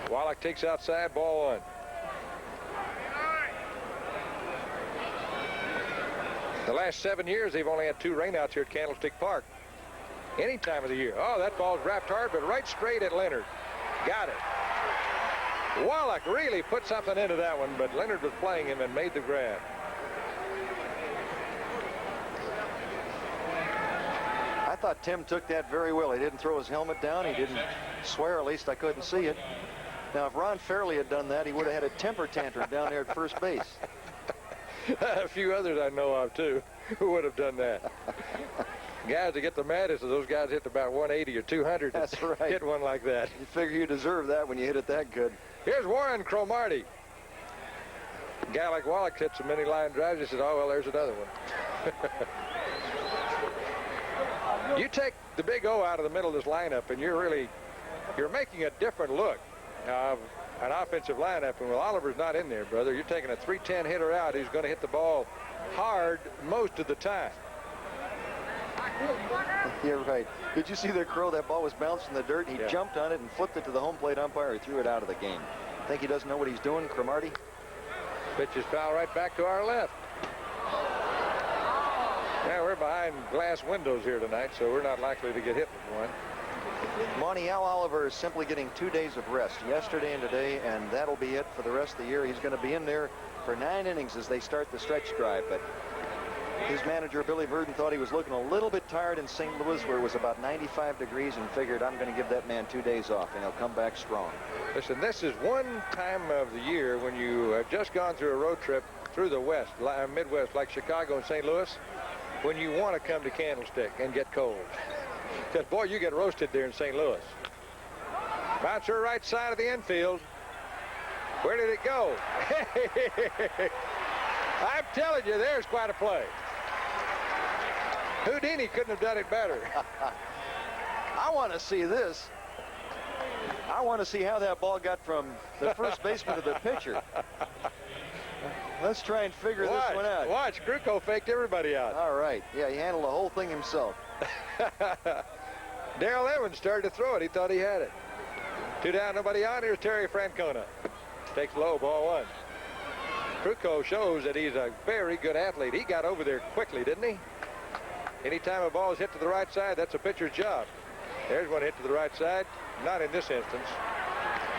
Wallach takes outside, ball 1. The last 7 years, they've only had 2 rainouts here at Candlestick Park. Any time of the year. Oh, that ball's wrapped hard, but right straight at Leonard. Got it. Wallach really put something into that one, but Leonard was playing him and made the grab. I thought Tim took that very well. He didn't throw his helmet down. He didn't swear. At least I couldn't see it. Now, if Ron Fairley had done that, he would have had a temper tantrum down there at first base. A few others I know of, too, who would have done that. Guys that get the maddest of those guys hit about 180 or 200. That's right. Hit one like that. You figure you deserve that when you hit it that good. Here's Warren Cromartie. A guy like Wallach hits so many line drives, he says, oh, well, there's another one. You take the big O out of the middle of this lineup, and you're making a different look of an offensive lineup. And when Oliver's not in there, brother, you're taking a 310 hitter out who's going to hit the ball hard most of the time. You're right. Did you see the crow? That ball was bounced in the dirt. He jumped on it and flipped it to the home plate umpire. He threw it out of the game. Think he doesn't know what he's doing, Cromartie? Pitch is foul right back to our left. Yeah, we're behind glass windows here tonight, so we're not likely to get hit with one. Monty, Al Oliver is simply getting 2 days of rest, yesterday and today, and that'll be it for the rest of the year. He's going to be in there for 9 innings as they start the stretch drive, but his manager, Billy Burden, thought he was looking a little bit tired in St. Louis, where it was about 95 degrees, and figured, I'm going to give that man 2 days off, and he'll come back strong. Listen, this is one time of the year when you have just gone through a road trip through the West, Midwest, like Chicago and St. Louis, when you want to come to Candlestick and get cold. Because, boy, you get roasted there in St. Louis. Bouncer right side of the infield. Where did it go? I'm telling you, there's quite a play. Houdini couldn't have done it better. I want to see this. I want to see how that ball got from the first baseman to the pitcher. Let's try and figure this one out. Watch, Krukow faked everybody out. All right. Yeah, he handled the whole thing himself. Darrell Evans started to throw it. He thought he had it. 2 down, nobody on. Here's Terry Francona. Takes low, ball 1. Krukow shows that he's a very good athlete. He got over there quickly, didn't he? Anytime a ball is hit to the right side, that's a pitcher's job. There's one hit to the right side. Not in this instance.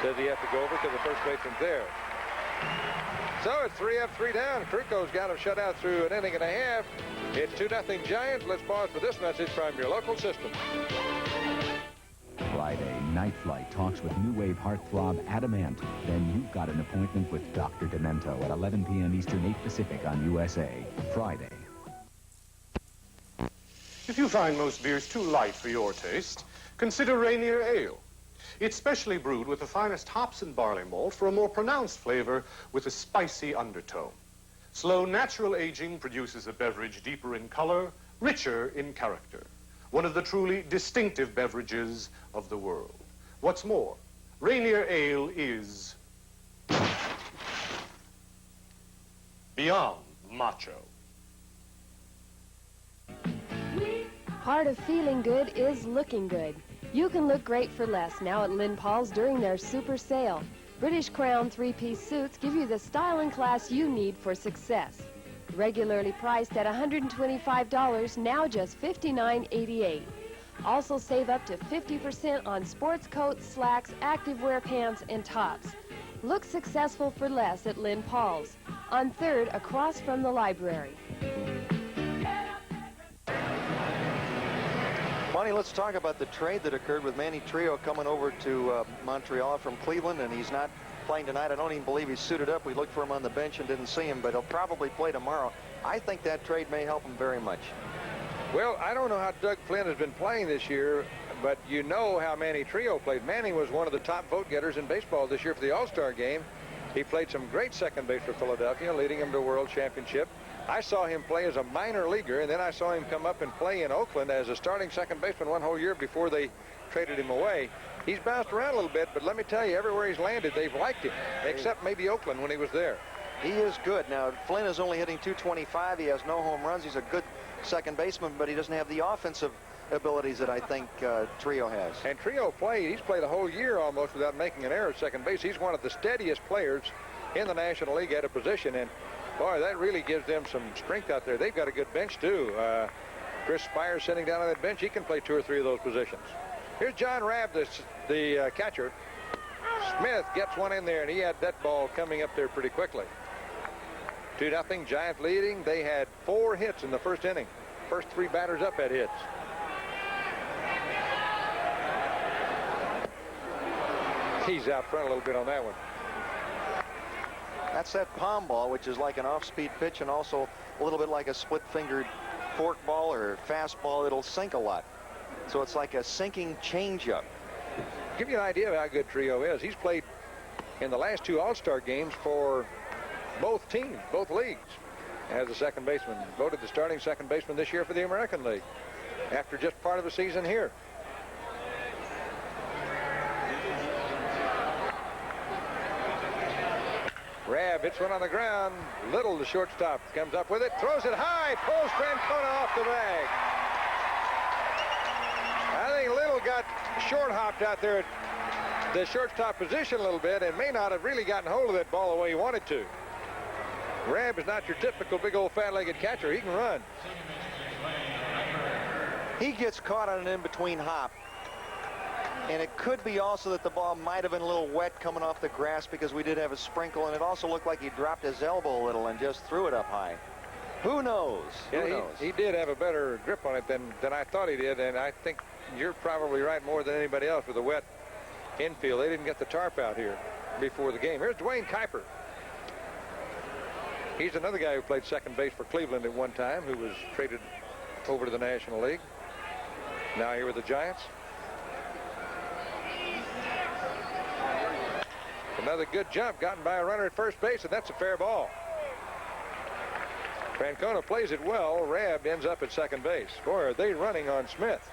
Says he has to go over because the first baseman's there. So it's 3 up, 3 down. Krukow's got him shut out through an inning and a half. It's 2-0 Giants. Let's pause for this message from your local system. Friday, Night Flight talks with new wave heartthrob Adamant. Then you've got an appointment with Dr. Demento at 11 p.m. Eastern, 8 Pacific on USA. Friday. If you find most beers too light for your taste, consider Rainier Ale. It's specially brewed with the finest hops and barley malt for a more pronounced flavor with a spicy undertone. Slow natural aging produces a beverage deeper in color, richer in character. One of the truly distinctive beverages of the world. What's more, Rainier Ale is beyond macho. Part of feeling good is looking good. You can look great for less now at Lynn Paul's during their super sale. British Crown 3-piece suits give you the style and class you need for success. Regularly priced at $125, now just $59.88. Also save up to 50% on sports coats, slacks, activewear pants, and tops. Look successful for less at Lynn Paul's, on 3rd across from the library. Monty, let's talk about the trade that occurred with Manny Trio coming over to Montreal from Cleveland, and he's not playing tonight. I don't even believe he's suited up. We looked for him on the bench and didn't see him, but he'll probably play tomorrow. I think that trade may help him very much. Well, I don't know how Doug Flynn has been playing this year, but you know how Manny Trio played. Manny was one of the top vote getters in baseball this year for the All-Star game. He played some great second base for Philadelphia, leading him to a world championship. I saw him play as a minor leaguer, and then I saw him come up and play in Oakland as a starting second baseman one whole year before they traded him away. He's bounced around a little bit, but let me tell you, everywhere he's landed, they've liked him, except maybe Oakland when he was there. He is good. Now, Flynn is only hitting .225. He has no home runs. He's a good second baseman, but he doesn't have the offensive abilities that I think Trio has. And Trio he's played a whole year almost without making an error at second base. He's one of the steadiest players in the National League at a position, and boy, that really gives them some strength out there. They've got a good bench too. Chris Spires sitting down on that bench. He can play 2 or 3 of those positions. Here's John Rabb, the catcher. Smith gets one in there, and he had that ball coming up there pretty quickly. 2-0, Giants leading. They had 4 hits in the first inning. First 3 batters up had hits. He's out front a little bit on that one. That's that palm ball, which is like an off-speed pitch and also a little bit like a split-fingered fork ball or fastball. It'll sink a lot. So it's like a sinking changeup. Give you an idea of how good Trio is. He's played in the last 2 All-Star games for both teams, both leagues, as a second baseman. Voted the starting second baseman this year for the American League after just part of the season here. Rabb hits one on the ground. Little, the shortstop, comes up with it, throws it high, pulls Francona off the bag. I think Little got short-hopped out there at the shortstop position a little bit and may not have really gotten hold of that ball the way he wanted to. Rabb is not your typical big old fat-legged catcher. He can run. He gets caught on an in-between hop. And it could be also that the ball might have been a little wet coming off the grass because we did have a sprinkle, and it also looked like he dropped his elbow a little and just threw it up high. Who knows? Yeah, Who knows? He did have a better grip on it than I thought he did, and I think you're probably right more than anybody else with the wet infield. They didn't get the tarp out here before the game. Here's Dwayne Kuiper. He's another guy who played second base for Cleveland at one time, who was traded over to the National League. Now here with the Giants. Another good jump gotten by a runner at first base, and that's a fair ball. Francona plays it well. Rabb ends up at second base. Boy, are they running on Smith.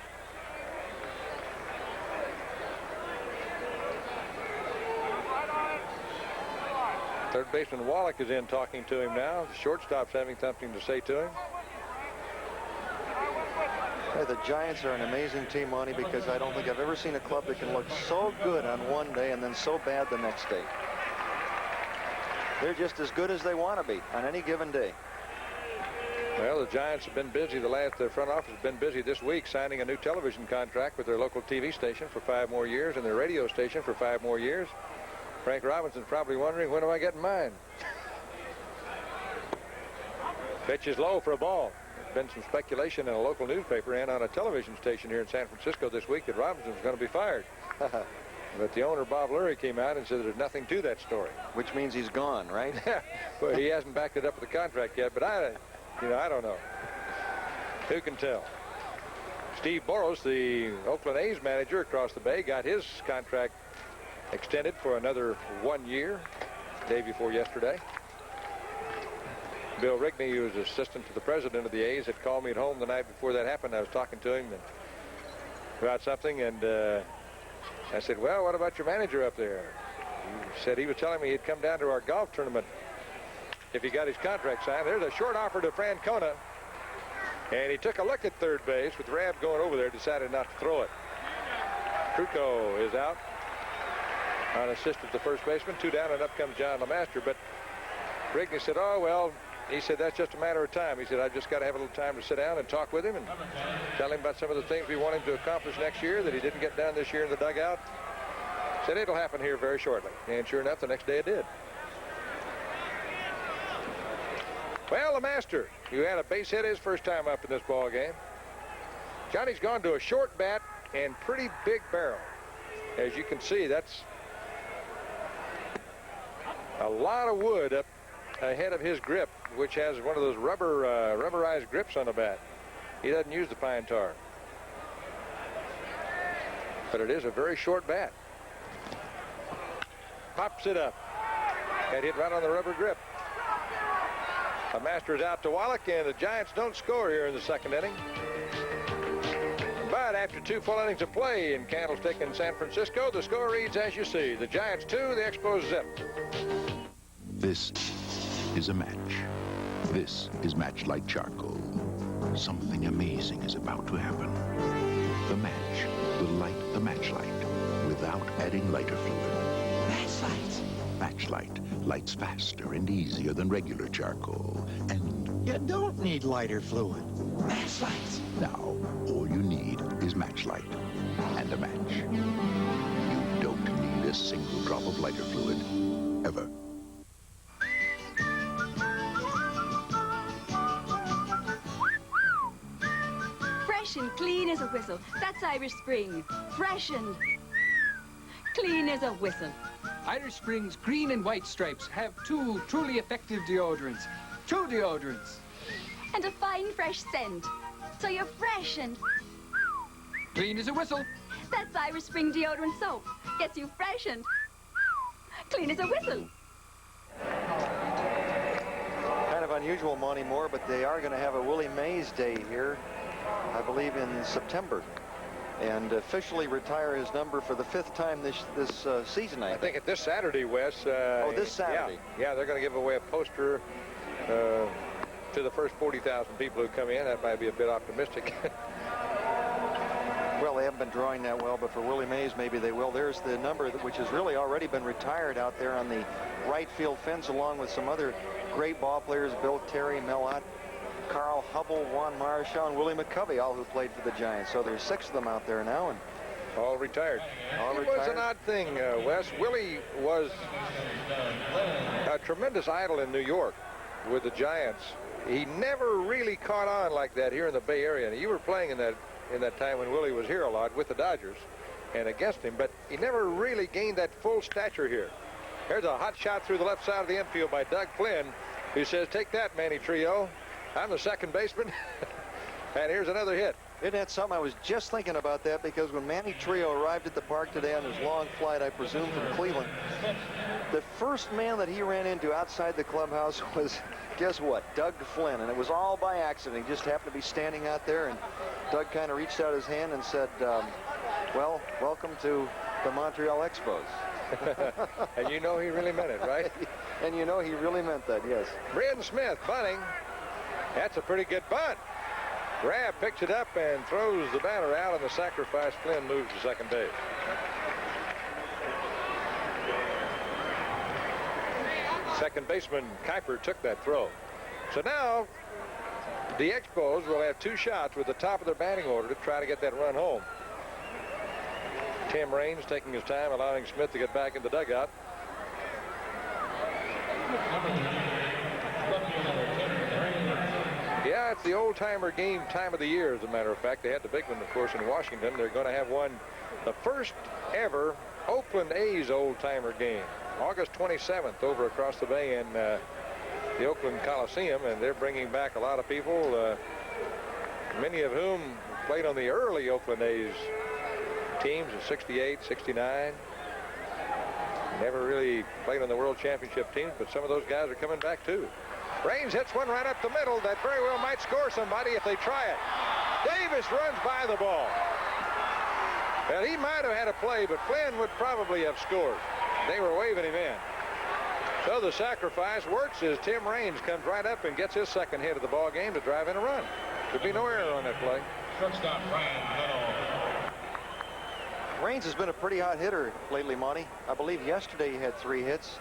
Third baseman Wallach is in talking to him now. The shortstop's having something to say to him. Hey, the Giants are an amazing team, Monty, because I don't think I've ever seen a club that can look so good on one day and then so bad the next day. They're just as good as they want to be on any given day. Well, the Giants have been busy. The front office has been busy this week signing a new television contract with their local TV station for 5 more years and their radio station for 5 more years. Frank Robinson's probably wondering, when do I get mine? Pitch is low for a ball. Been some speculation in a local newspaper and on a television station here in San Francisco this week that Robinson's going to be fired. But the owner, Bob Lurie, came out and said there's nothing to that story. Which means he's gone, right? Well, he hasn't backed it up with the contract yet, but I don't know. Who can tell? Steve Boros, the Oakland A's manager across the bay, got his contract extended for another 1 year, day before yesterday. Bill Rigney, who was assistant to the president of the A's, had called me at home the night before that happened. I was talking to him about something, and I said, well, what about your manager up there? He said he was telling me he'd come down to our golf tournament if he got his contract signed. There's a short offer to Francona, and he took a look at third base with Rabb going over there, decided not to throw it. Trucco is out on assist at the first baseman. 2 down, and up comes John LeMaster. But Rigney said, oh, well, he said, that's just a matter of time. He said, I've just got to have a little time to sit down and talk with him and tell him about some of the things we want him to accomplish next year that he didn't get done this year in the dugout. Said it'll happen here very shortly. And sure enough, the next day it did. Well, LeMaster, who had a base hit his first time up in this ball game. Johnny's gone to a short bat and pretty big barrel. As you can see, that's a lot of wood up ahead of his grip, which has one of those rubberized grips on the bat. He doesn't use the pine tar. But it is a very short bat. Pops it up. Got hit right on the rubber grip. The Masters out to Wallach, and the Giants don't score here in the second inning. But after 2 full innings of play in Candlestick in San Francisco, the score reads as you see. The Giants 2, the Expos 0. This is a match. This is Matchlight Charcoal. Something amazing is about to happen. The match will light the matchlight without adding lighter fluid. Matchlight. Matchlight lights faster and easier than regular charcoal. And you don't need lighter fluid. Matchlight. Now, all you need is Matchlight and a match. You don't need a single drop of lighter fluid, ever. Fresh and clean as a whistle. That's Irish Spring. Fresh and clean as a whistle. Irish Spring's green and white stripes have 2 truly effective deodorants. True deodorants. And a fine, fresh scent. So you're fresh and clean as a whistle. That's Irish Spring deodorant soap. Gets you fresh and clean as a whistle. Kind of unusual, Monty Moore, but they are going to have a Willie Mays Day here, I believe in September, and officially retire his number for the 5th time this season. I think this Saturday, Wes. Oh, this Saturday. Yeah, they're going to give away a poster to the first 40,000 people who come in. That might be a bit optimistic. Well, they haven't been drawing that well, but for Willie Mays, maybe they will. There's the number which has really already been retired out there on the right field fence, along with some other great ball players, Bill Terry, Mel Ott, Carl Hubble, Juan Marshall, and Willie McCovey, all who played for the Giants. So there's 6 of them out there now, and all retired. It was an odd thing, Wes. Willie was a tremendous idol in New York with the Giants. He never really caught on like that here in the Bay Area. And you were playing in that time when Willie was here a lot with the Dodgers and against him, but he never really gained that full stature here. There's a hot shot through the left side of the infield by Doug Flynn, who says, "Take that, Manny Trio. I'm the second baseman." And here's another hit. Isn't that something? I was just thinking about that, because when Manny Trio arrived at the park today on his long flight, I presume from Cleveland, the first man that he ran into outside the clubhouse was, guess what, Doug Flynn. And it was all by accident. He just happened to be standing out there, and Doug kind of reached out his hand and said, well, welcome to the Montreal Expos. And you know he really meant it, right? And you know he really meant that, yes. Brian Smith bunting. That's a pretty good bunt. Grab picks it up and throws the batter out, and the sacrifice. Flynn moves to second base. Second baseman Kuiper took that throw. So now the Expos will have 2 shots with the top of their batting order to try to get that run home. Tim Raines taking his time, allowing Smith to get back in the dugout. Yeah, it's the old-timer game time of the year, as a matter of fact. They had the big one, of course, in Washington. They're going to have one, the first ever Oakland A's old-timer game, August 27th, over across the bay in the Oakland Coliseum, and they're bringing back a lot of people, many of whom played on the early Oakland A's teams in 68, 69. Never really played on the World Championship teams, but some of those guys are coming back, too. Raines hits one right up the middle that very well might score somebody if they try it. Davis runs by the ball. Well, he might have had a play, but Flynn would probably have scored. They were waving him in. So the sacrifice works as Tim Raines comes right up and gets his second hit of the ball game to drive in a run. Could be no error on that play. Shortstop Brian Little. Raines has been a pretty hot hitter lately, Monty. I believe yesterday he had 3 hits.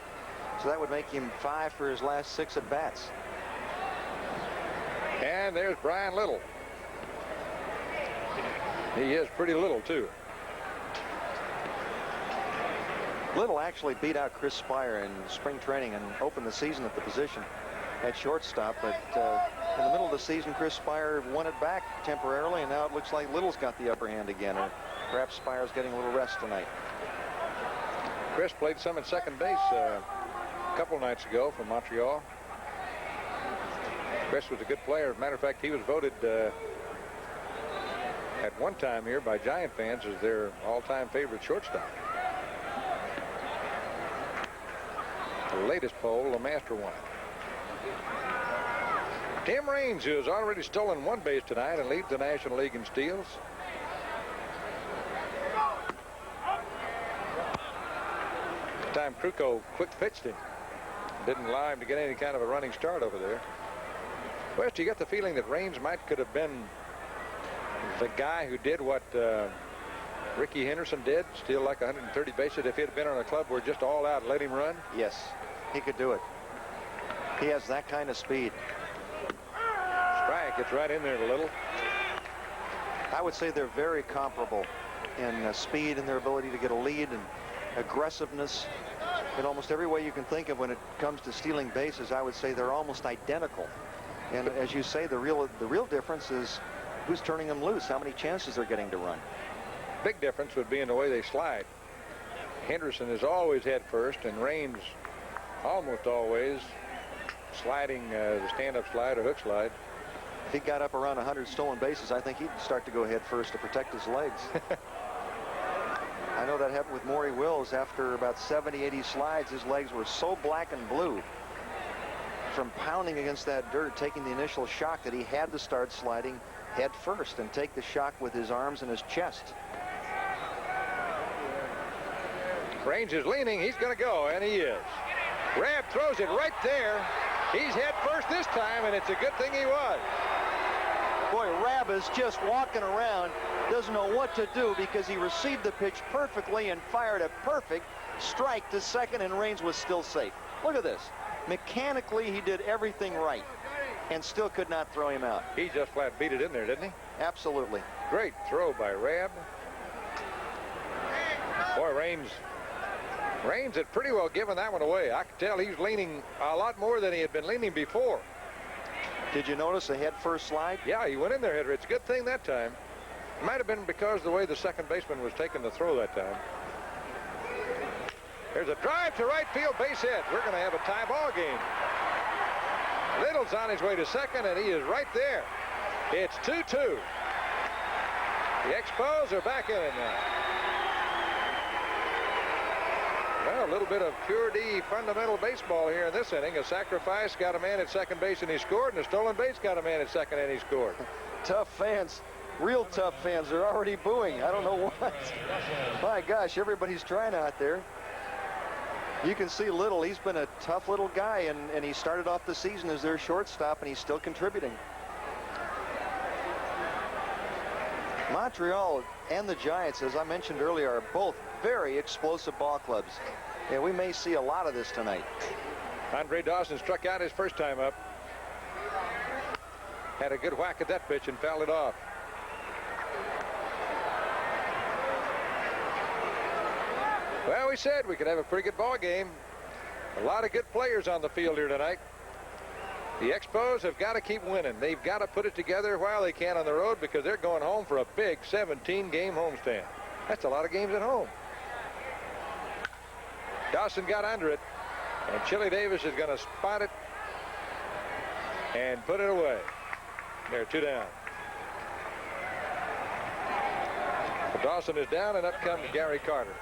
So that would make him 5 for his last 6 at-bats. And there's Brian Little. He is pretty little, too. Little actually beat out Chris Spire in spring training and opened the season at the position at shortstop. But in the middle of the season, Chris Spire won it back temporarily, and now it looks like Little's got the upper hand again. Or perhaps Spire's getting a little rest tonight. Chris played some at second base a couple nights ago for Montreal. Chris was a good player. As a matter of fact, he was voted at one time here by Giant fans as their all-time favorite shortstop. The latest poll, the Master won it. Tim Raines, who has already stolen one base tonight and leads the National League in steals. This time Krukow quick pitched him. Didn't allow him to get any kind of a running start over there. West, you get the feeling that Raines could have been the guy who did what Ricky Henderson did, steal like 130 bases, if he had been on a club where just all out let him run? Yes, he could do it. He has that kind of speed. Strike gets right in there a little. I would say they're very comparable in speed and their ability to get a lead and aggressiveness. In almost every way you can think of when it comes to stealing bases, I would say they're almost identical. And as you say, the real difference is who's turning them loose, how many chances they're getting to run. Big difference would be in the way they slide. Henderson is always head first, and Raines almost always sliding the stand-up slide or hook slide. If he got up around 100 stolen bases, I think he'd start to go head first to protect his legs. I know that happened with Maury Wills. After about 70, 80 slides, his legs were so black and blue from pounding against that dirt, taking the initial shock, that he had to start sliding head first and take the shock with his arms and his chest. Raines is leaning. He's going to go, and he is. Rabb throws it right there. He's head first this time, and it's a good thing he was. Boy, Rabb is just walking around, doesn't know what to do because he received the pitch perfectly and fired a perfect strike to second, and Raines was still safe. Look at this. Mechanically, he did everything right and still could not throw him out. He just flat beat it in there, didn't he? Absolutely. Great throw by Rabb. Boy, Raines had pretty well given that one away. I could tell he's leaning a lot more than he had been leaning before. Did you notice a head first slide? Yeah, he went in there head. It's a good thing that time. It might have been because the way the second baseman was taking the throw that time. There's a drive to right field, base hit. We're going to have a tie ball game. Little's on his way to second, and he is right there. It's 2-2. The Expos are back in it now. Well, a little bit of pure D fundamental baseball here in this inning. A sacrifice got a man at second base and he scored, and a stolen base got a man at second and he scored. Tough fans, real tough fans. They're already booing. I don't know what. My gosh, everybody's trying out there. You can see Little, he's been a tough little guy, and he started off the season as their shortstop, and he's still contributing. Montreal and the Giants, as I mentioned earlier, are both very explosive ball clubs. And we may see a lot of this tonight. Andre Dawson struck out his first time up. Had a good whack at that pitch and fouled it off. Well, we said we could have a pretty good ball game. A lot of good players on the field here tonight. The Expos have got to keep winning. They've got to put it together while they can on the road because they're going home for a big 17-game homestand. That's a lot of games at home. Dawson got under it, and Chili Davis is going to spot it and put it away. They're 2 down. But Dawson is down, and up comes Gary Carter.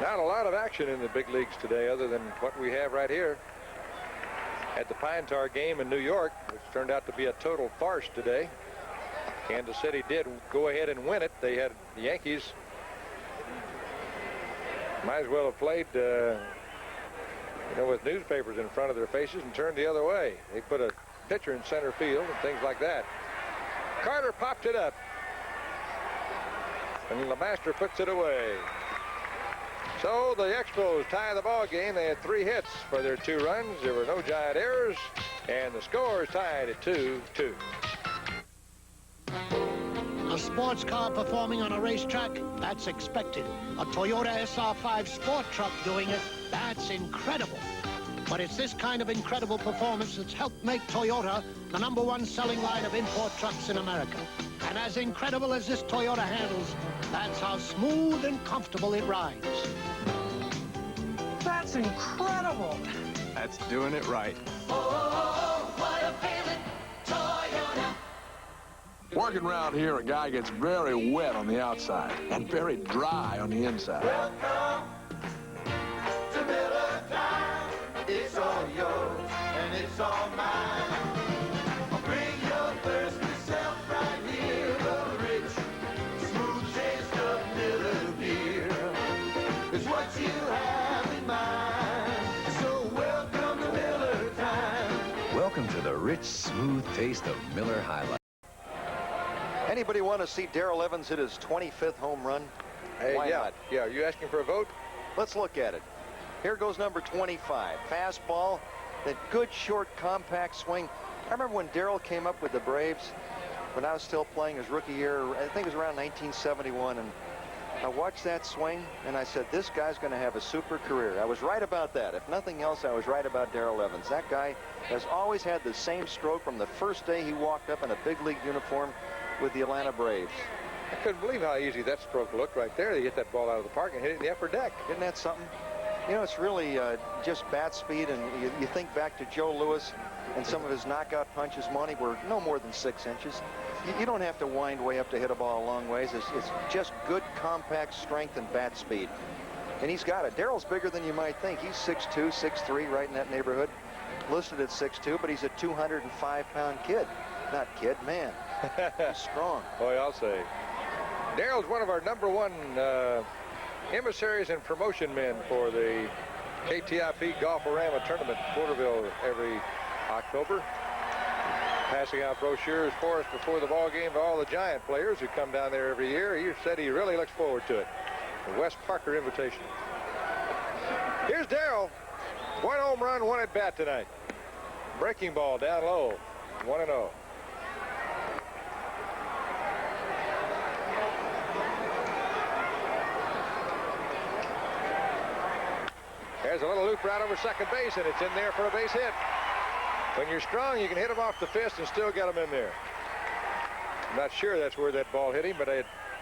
Not a lot of action in the big leagues today other than what we have right here at the Pine Tar game in New York, which turned out to be a total farce today. Kansas City did go ahead and win it. They had the Yankees might as well have played with newspapers in front of their faces and turned the other way. They put a pitcher in center field and things like that. Carter popped it up, and LeMaster puts it away. So the Expos tie the ball game. They had 3 hits for their 2 runs. There were no Giant errors, and the score is tied at 2-2. A sports car performing on a racetrack, that's expected. A Toyota SR5 sport truck doing it, that's incredible. But it's this kind of incredible performance that's helped make Toyota the #1 selling line of import trucks in America. And as incredible as this Toyota handles, that's how smooth and comfortable it rides. That's incredible. That's doing it right. Oh, what a feeling, Toyota. Working around here, a guy gets very wet on the outside and very dry on the inside. Welcome to Miller Time. It's all yours and it's all mine. Bring your thirsty self right here. The rich, smooth taste of Miller beer is what you have in mind. So welcome to Miller Time. Welcome to the rich, smooth taste of Miller High Life. Anybody want to see Darrell Evans hit his 25th home run? Hey, Why not? Yeah, are you asking for a vote? Let's look at it. Here goes number 25. Fastball, that good short compact swing. I remember when Darrell came up with the Braves, when I was still playing his rookie year, I think it was around 1971, and I watched that swing, and I said, this guy's going to have a super career. I was right about that. If nothing else, I was right about Darrell Evans. That guy has always had the same stroke from the first day he walked up in a big league uniform with the Atlanta Braves. I couldn't believe how easy that stroke looked right there. They hit that ball out of the park and hit it in the upper deck. Isn't that something? You know, it's really just bat speed, and you think back to Joe Louis and some of his knockout punches, Monty, were no more than 6 inches. You don't have to wind way up to hit a ball a long ways. It's just good compact strength and bat speed. And he's got it. Darrell's bigger than you might think. He's 6'2", 6'3", right in that neighborhood. Listed at 6'2", but he's a 205-pound kid. Not kid, man. He's strong. Boy, I'll say. Darrell's one of our #1 emissaries and promotion men for the KTIP Golf-A-Rama tournament in Porterville every October. Passing out brochures for us before the ball game to all the Giant players who come down there every year. He said he really looks forward to it. The Wes Parker invitation. Here's Darrell. 1 home run, 1 at bat tonight. Breaking ball down low. 1-0. There's a little loop right over second base, and it's in there for a base hit. When you're strong, you can hit them off the fist and still get them in there. I'm not sure that's where that ball hit him, but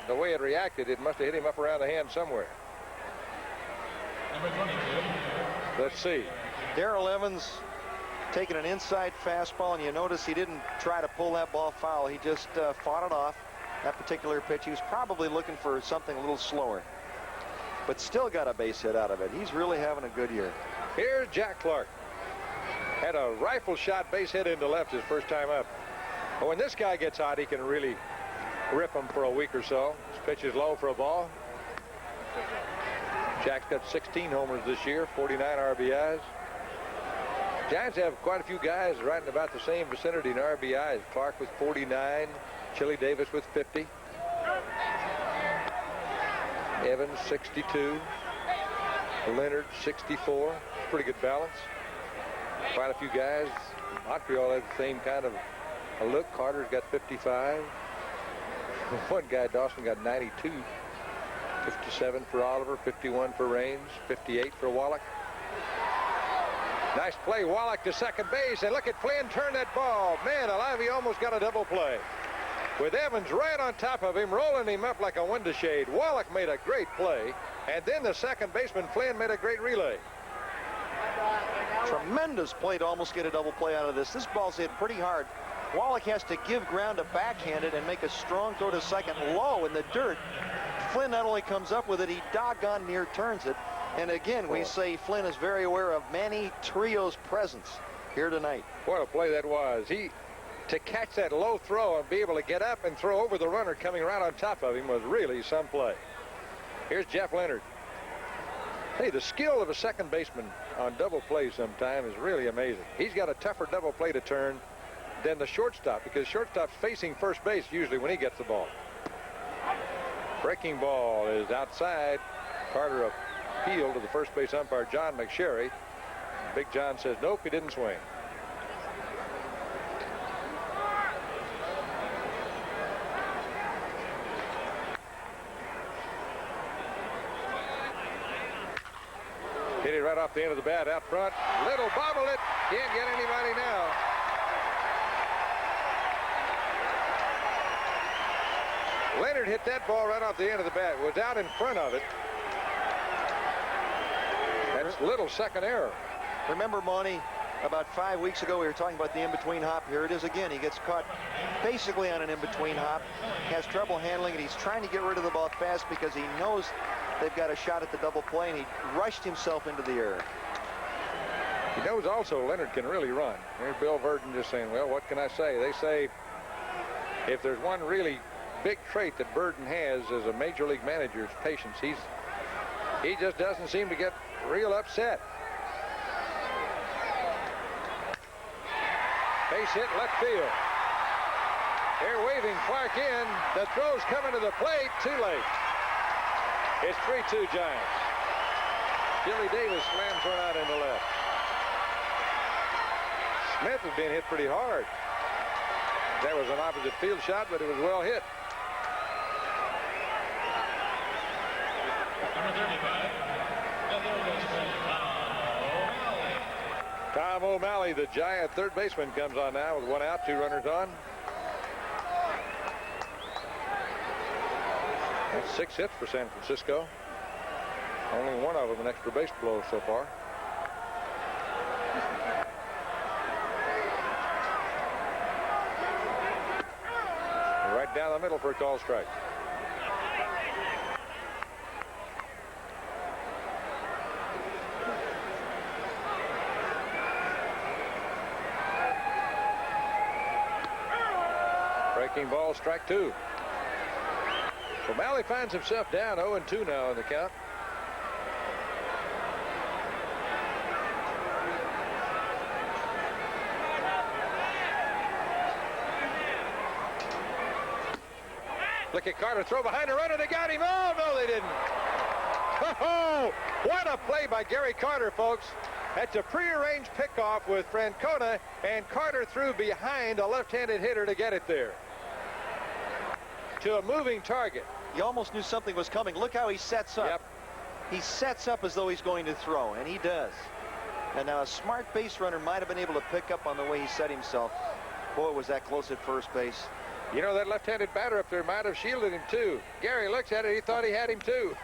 the way it reacted, it must have hit him up around the hand somewhere. Let's see. Darrell Evans taking an inside fastball, and you notice he didn't try to pull that ball foul. He just fought it off. That particular pitch, he was probably looking for something a little slower, but still got a base hit out of it. He's really having a good year. Here's Jack Clark. Had a rifle shot base hit into left his first time up. But when this guy gets hot, he can really rip him for a week or so. His pitch is low for a ball. Jack's got 16 homers this year, 49 RBIs. Giants have quite a few guys right in about the same vicinity in RBIs. Clark with 49, Chili Davis with 50. Evans 62, Leonard 64. Pretty good balance. Quite a few guys. Montreal has the same kind of a look. Carter's got 55. One guy, Dawson, got 92. 57 for Oliver, 51 for Raines, 58 for Wallach. Nice play, Wallach to second base, and look at Flynn turn that ball. Man alive, he almost got a double play. With Evans right on top of him, rolling him up like a window shade. Wallach made a great play, and then the second baseman, Flynn, made a great relay. Tremendous play to almost get a double play out of this. This ball's hit pretty hard. Wallach has to give ground to backhand it and make a strong throw to second low in the dirt. Flynn not only comes up with it, he doggone near turns it. And again, we say Flynn is very aware of Manny Trio's presence here tonight. What a play that was. To catch that low throw and be able to get up and throw over the runner coming right on top of him was really some play. Here's Jeff Leonard. Hey, the skill of a second baseman on double play sometimes is really amazing. He's got a tougher double play to turn than the shortstop, because shortstop's facing first base usually when he gets the ball. Breaking ball is outside. Carter appealed to the first base umpire, John McSherry. Big John says, nope, he didn't swing. Hit it right off the end of the bat out front. Little bobbled it. Can't get anybody now. Leonard hit that ball right off the end of the bat. Was out in front of it. That's Little's second error. Remember, Monty, about 5 weeks ago we were talking about the in-between hop. Here it is again. He gets caught basically on an in-between hop. Has trouble handling it. He's trying to get rid of the ball fast because he knows they've got a shot at the double play, and he rushed himself into the error. He knows also Leonard can really run. There's Bill Verdon just saying, well, what can I say? They say if there's one really big trait that Verdon has as a major league manager, it's patience. He just doesn't seem to get real upset. Base hit left field. They're waving Clark in. The throw's coming to the plate. Too late. It's 3-2 Giants. Billy Davis slams one out into left. Smith has been hit pretty hard. That was an opposite field shot, but it was well hit. Tom O'Malley, the Giant third baseman, comes on now with 1 out, 2 runners on. That's 6 hits for San Francisco. Only one of them an extra base blow so far. Right down the middle for a call strike. Breaking ball, strike 2. O'Malley finds himself down 0-2 now in the count. Look at Carter, throw behind the runner. They got him. Oh, no, they didn't. Oh, what a play by Gary Carter, folks. That's a prearranged pickoff with Francona, and Carter threw behind a left-handed hitter to get it there. To a moving target. You almost knew something was coming. Look how he sets up. Yep. He sets up as though he's going to throw, and he does. And now a smart base runner might have been able to pick up on the way he set himself. Boy, was that close at first base. You know, that left-handed batter up there might have shielded him, too. Gary looks at it. He thought he had him, too.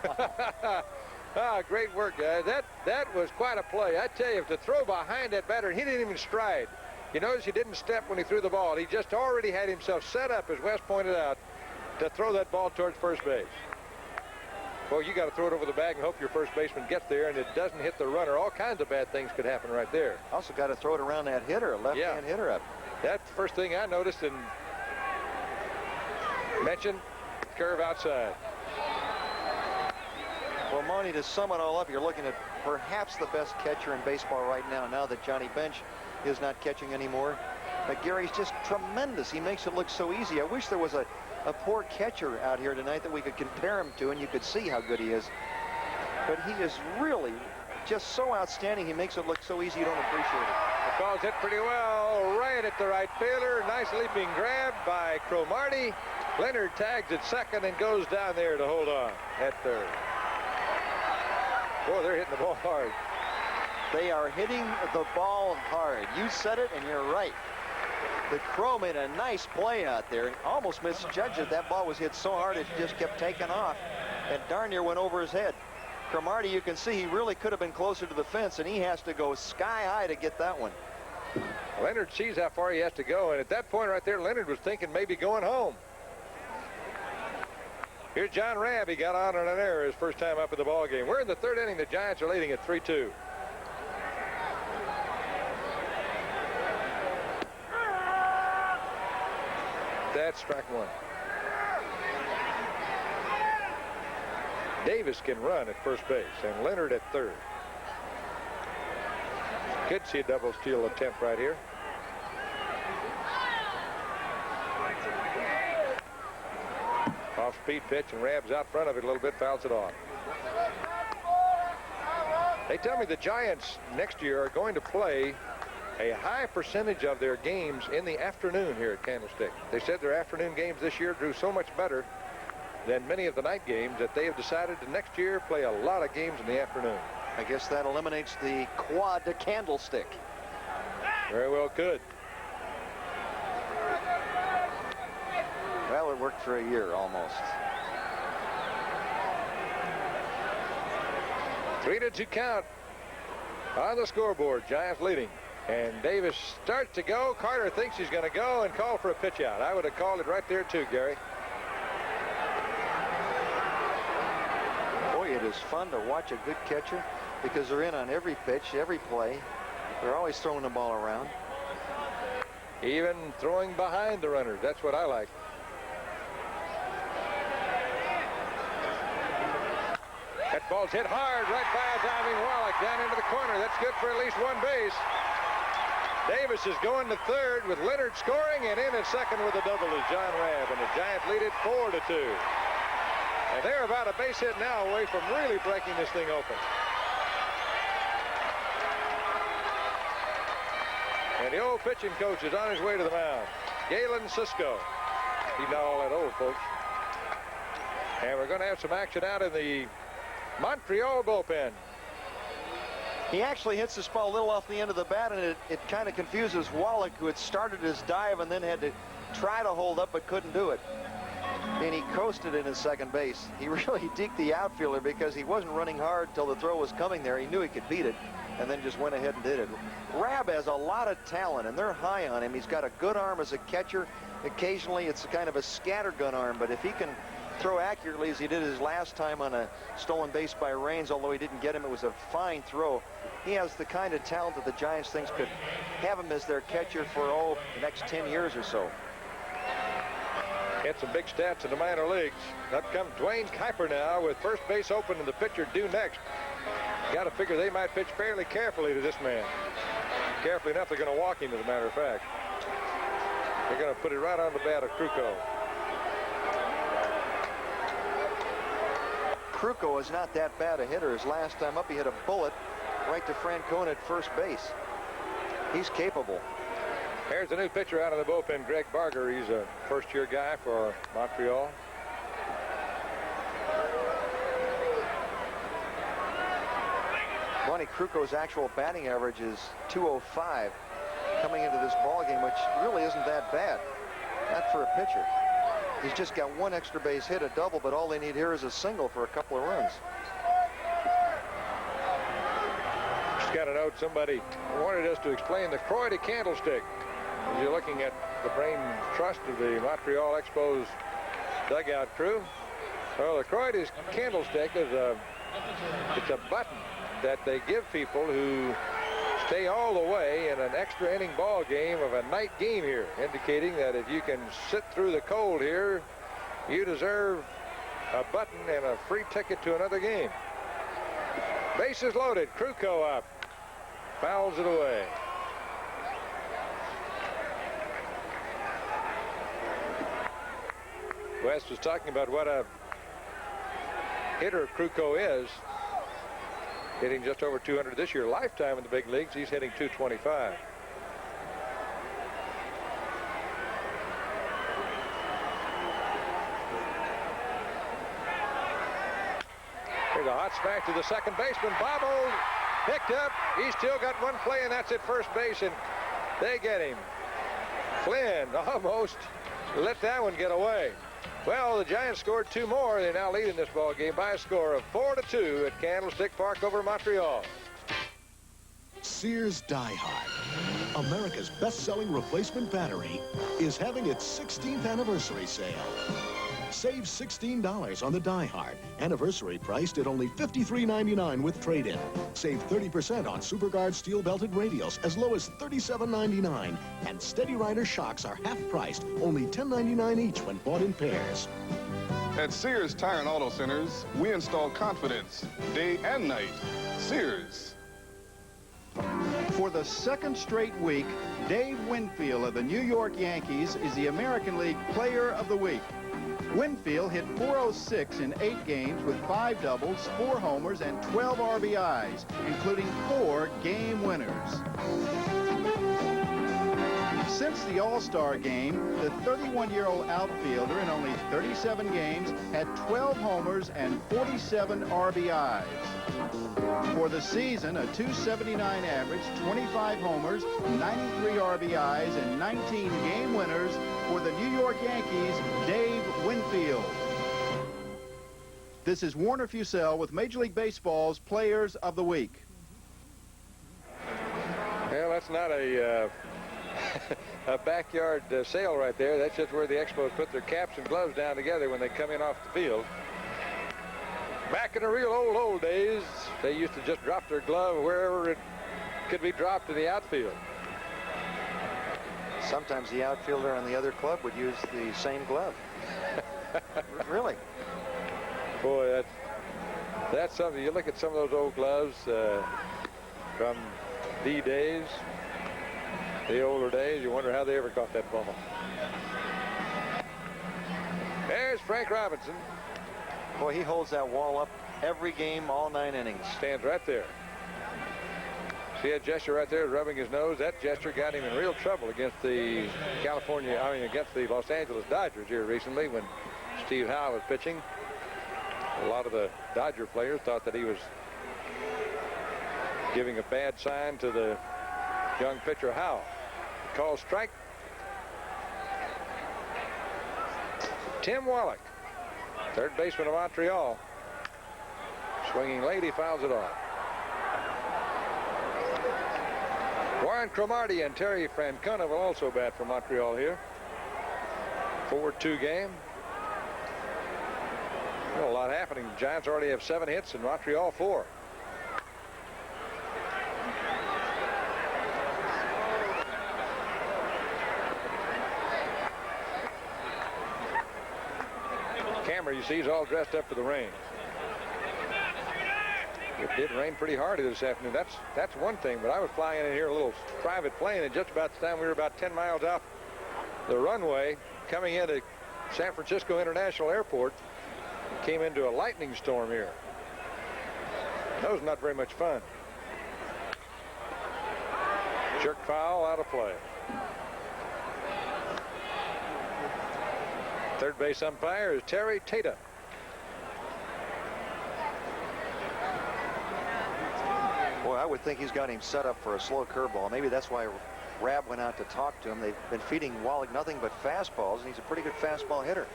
Great work, guys. That was quite a play. I tell you, to throw behind that batter, and he didn't even stride. You notice he didn't step when he threw the ball. He just already had himself set up, as Wes pointed out, to throw that ball towards first base. Well, you got to throw it over the bag and hope your first baseman gets there, and it doesn't hit the runner. All kinds of bad things could happen right there. Also got to throw it around that hitter, a left-hand hitter up. That's the first thing I noticed, and mentioned curve outside. Well, Monty, to sum it all up, you're looking at perhaps the best catcher in baseball right now that Johnny Bench is not catching anymore. But Gary's just tremendous. He makes it look so easy. I wish there was a poor catcher out here tonight that we could compare him to, and you could see how good he is. But he is really just so outstanding. He makes it look so easy you don't appreciate it. The ball's hit pretty well, right at the right fielder. Nice leaping grab by Cromartie. Leonard tags at second and goes down there to hold on at third. Boy, they're hitting the ball hard. They are hitting the ball hard. You said it, and you're right. The Crow made a nice play out there. Almost misjudged it. That ball was hit so hard it just kept taking off. And darn near went over his head. Cromartie, you can see he really could have been closer to the fence, and he has to go sky high to get that one. Leonard sees how far he has to go, and at that point right there, Leonard was thinking maybe going home. Here's John Rabb. He got on an error his first time up in the ball game. We're in the third inning. The Giants are leading at 3-2. That's strike 1. Davis can run at first base, and Leonard at third. Could see a double steal attempt right here. Off-speed pitch, and Rabb's out front of it a little bit, fouls it off. They tell me the Giants next year are going to play a high percentage of their games in the afternoon here at Candlestick. They said their afternoon games this year drew so much better than many of the night games that they have decided to next year play a lot of games in the afternoon. I guess that eliminates the quad to candlestick. Very well could. Well, it worked for a year almost. 3-2 count on the scoreboard. Giants leading. And Davis starts to go. Carter thinks he's going to go and call for a pitch out. I would have called it right there too, Gary. Boy, it is fun to watch a good catcher because they're in on every pitch, every play. They're always throwing the ball around. Even throwing behind the runners. That's what I like. That ball's hit hard right by a diving Wallach down into the corner. That's good for at least one base. Davis is going to third with Leonard scoring, and in at second with a double is John Rabb, and the Giants lead it 4-2. And they're about a base hit now away from really breaking this thing open. And the old pitching coach is on his way to the mound. Galen Cisco. He's not all that old, folks. And we're going to have some action out in the Montreal bullpen. He actually hits this ball a little off the end of the bat, and it kind of confuses Wallach, who had started his dive and then had to try to hold up but couldn't do it. And he coasted in his second base. He really deked the outfielder because he wasn't running hard till the throw was coming there. He knew he could beat it and then just went ahead and did it. Rabb has a lot of talent, and they're high on him. He's got a good arm as a catcher. Occasionally it's kind of a scattergun arm, but if he can throw accurately as he did his last time on a stolen base by Raines, although he didn't get him, it was a fine throw. He has the kind of talent that the Giants thinks could have him as their catcher for, the next 10 years or so. Had some big stats in the minor leagues. Up comes Dwayne Kuiper now with first base open and the pitcher due next. Got to figure they might pitch fairly carefully to this man. Carefully enough, they're going to walk him, as a matter of fact. They're going to put it right on the bat of Krukow. Krukow is not that bad a hitter. His last time up, he hit a bullet right to Francona at first base. He's capable. Here's a new pitcher out of the bullpen, Greg Barger. He's a first-year guy for Montreal. Ronnie Krukow's actual batting average is .205 coming into this ballgame, which really isn't that bad. Not for a pitcher. He's just got one extra base hit, a double, but all they need here is a single for a couple of runs. Just got a note, somebody wanted us to explain the Croix de Candlestick. As you're looking at the brain trust of the Montreal Expos dugout crew. Well, the Croix de Candlestick is it's a button that they give people who stay all the way in an extra inning ball game of a night game here, indicating that if you can sit through the cold here, you deserve a button and a free ticket to another game. Bases loaded. Krukow up. Fouls it away. West was talking about what a hitter Krukow is. Hitting just over 200 this year. Lifetime in the big leagues, he's hitting 225. Here's a hot smash to the second baseman. Bobbled, picked up. He's still got one play, and that's at first base, and they get him. Flynn almost let that one get away. Well, the Giants scored two more. They now lead in this ball game by a score of 4-2 at Candlestick Park over Montreal. Sears Die Hard, America's best-selling replacement battery, is having its 16th anniversary sale. Save $16 on the Die Hard, anniversary priced at only $53.99 with trade-in. Save 30% on SuperGuard steel-belted radials as low as $37.99. And Steady Rider shocks are half-priced, only $10.99 each when bought in pairs. At Sears Tire and Auto Centers, we install confidence day and night. Sears. For the second straight week, Dave Winfield of the New York Yankees is the American League Player of the Week. Winfield hit .406 in 8 games with 5 doubles, 4 homers, and 12 RBIs, including 4 game winners. Since the All-Star game, the 31-year-old outfielder in only 37 games had 12 homers and 47 RBIs. For the season, a .279 average, 25 homers, 93 RBIs, and 19 game winners for the New York Yankees, Dave Winfield. This is Warner Fussell with Major League Baseball's Players of the Week. Well, that's not a a backyard sale right there. That's just where the Expos put their caps and gloves down together when they come in off the field. Back in the real old days, they used to just drop their glove wherever it could be dropped in the outfield. Sometimes the outfielder on the other club would use the same glove. Really? Boy, that's something. You look at some of those old gloves from the days, the older days, you wonder how they ever caught that ball. There's Frank Robinson. Boy, he holds that wall up every game, all 9 innings. Stands right there. See that gesture right there, rubbing his nose? That gesture got him in real trouble against the against the Los Angeles Dodgers here recently when Steve Howe was pitching. A lot of the Dodger players thought that he was giving a bad sign to the young pitcher Howe. Called strike. Tim Wallach, third baseman of Montreal. Swinging late, he fouls it off. Warren Cromartie and Terry Francona will also bat for Montreal here. 4-2 game. Well, a lot happening. The Giants already have 7 hits and Montreal 4. Camera, you see, is all dressed up for the rain. It did rain pretty hard this afternoon. That's one thing, but I was flying in here a little private plane, and just about the time we were about 10 miles off the runway coming into San Francisco International Airport, came into a lightning storm here. That was not very much fun. Jerk foul, out of play. Third base umpire is Terry Tata. Boy, I would think he's got him set up for a slow curveball. Maybe that's why Rab went out to talk to him. They've been feeding Wallach nothing but fastballs, and he's a pretty good fastball hitter.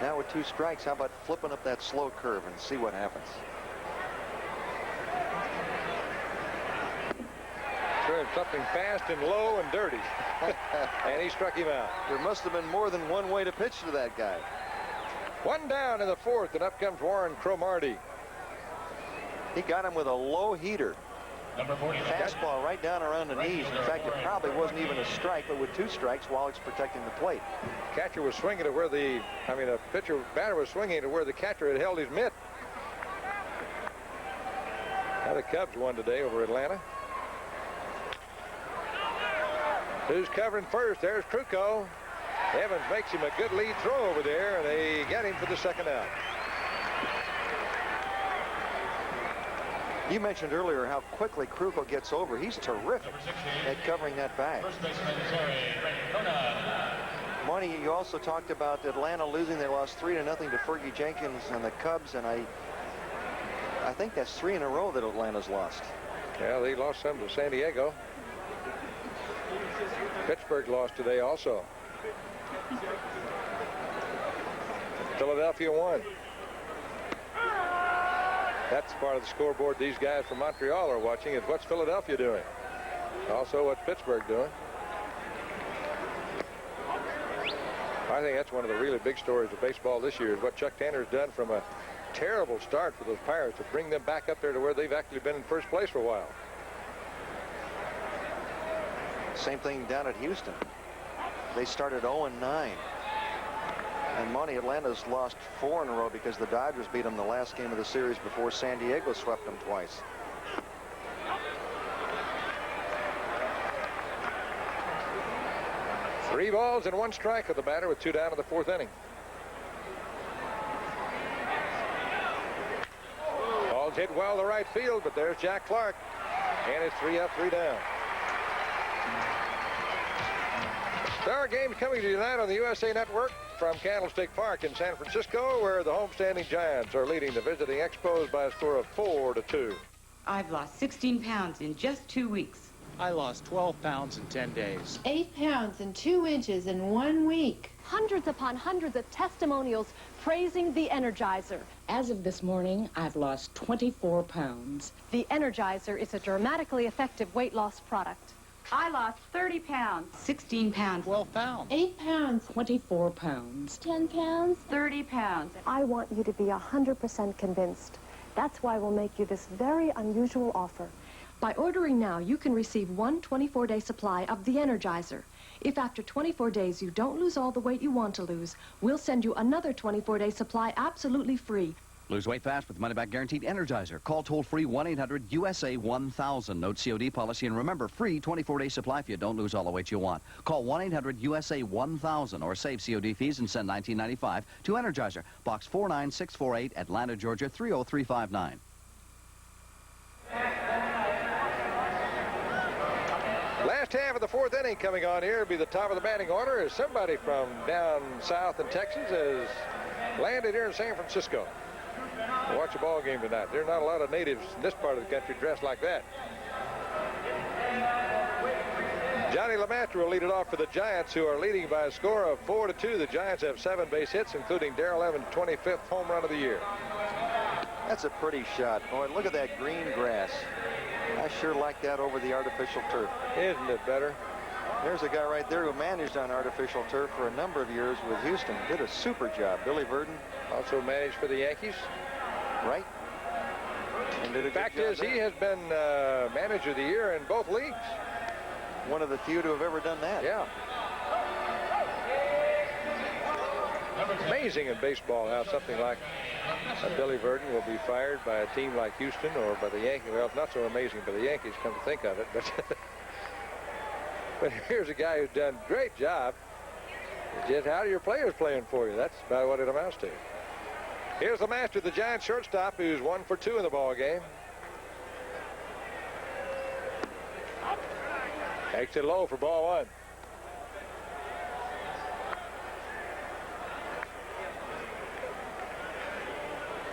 Now with 2 strikes, how about flipping up that slow curve and see what happens? Throwing something fast and low and dirty. And he struck him out. There must have been more than one way to pitch to that guy. 1 down in the 4th, and up comes Warren Cromartie. He got him with a low heater. Fastball right down around the knees. In fact, it probably wasn't even a strike, but with 2 strikes, Wallach's protecting the plate. Catcher was swinging to where the batter was swinging to where the catcher had held his mitt. Now the Cubs won today over Atlanta. Who's covering first? There's Krukow. Evans makes him a good lead throw over there, and they get him for the 2nd out. You mentioned earlier how quickly Krukow gets over. He's terrific at covering that bag. Monty, you also talked about Atlanta losing. They lost 3-0 to Fergie Jenkins and the Cubs, and I think that's 3 in a row that Atlanta's lost. Yeah, they lost some to San Diego. Pittsburgh lost today also. Philadelphia won. That's part of the scoreboard these guys from Montreal are watching, is what's Philadelphia doing. Also what's Pittsburgh doing. I think that's one of the really big stories of baseball this year is what Chuck Tanner's done from a terrible start for those Pirates to bring them back up there to where they've actually been in first place for a while. Same thing down at Houston. They started 0-9. And Monty, Atlanta's lost 4 in a row because the Dodgers beat them the last game of the series before San Diego swept them twice. Three balls and 1 strike with the batter with 2 down in the 4th inning. Ball's hit well to right field, but there's Jack Clark. And it's 3 up, 3 down. There are games coming to you tonight on the USA Network from Candlestick Park in San Francisco, where the homestanding Giants are leading the visiting Expos by a score of 4-2. I've lost 16 pounds in just 2 weeks. I lost 12 pounds in 10 days. 8 pounds and 2 inches in 1 week. Hundreds upon hundreds of testimonials praising the Energizer. As of this morning, I've lost 24 pounds. The Energizer is a dramatically effective weight loss product. I lost 30 pounds. 16 pounds. 12 pounds. 8 pounds. 24 pounds. 10 pounds. 30 pounds. I want you to be 100% convinced. That's why we'll make you this very unusual offer. By ordering now, you can receive one 24-day supply of the Energizer. If after 24 days you don't lose all the weight you want to lose, we'll send you another 24-day supply absolutely free. Lose weight fast with money-back guaranteed Energizer. Call toll-free 1-800-USA-1000. Note COD policy, and remember, free 24-day supply if you don't lose all the weight you want. Call 1-800-USA-1000 or save COD fees and send $19.95 to Energizer. Box 49648, Atlanta, Georgia 30359. Last half of the fourth inning coming on here will be the top of the batting order as somebody from down south in Texas has landed here in San Francisco. Watch a ball game tonight. There are not a lot of natives in this part of the country dressed like that. Johnny LeMaster will lead it off for the Giants, who are leading by a score of 4-2. The Giants have 7 base hits, including Darrell Evans' 25th home run of the year. That's a pretty shot. Boy, look at that green grass. I sure like that over the artificial turf. Isn't it better? There's a guy right there who managed on artificial turf for a number of years with Houston. Did a super job. Billy Verdon. Also managed for the Yankees. Right. And did a The fact good job is, there. he has been manager of the year in both leagues. One of the few to have ever done that. Yeah. Amazing in baseball how something like Billy Verdon will be fired by a team like Houston or by the Yankees. Well, it's not so amazing by the Yankees, come to think of it, but but here's a guy who's done a great job. Just how are your players playing for you? That's about what it amounts to. Here's the master, the Giants shortstop, who's 1 for 2 in the ball game. Takes it low for ball 1.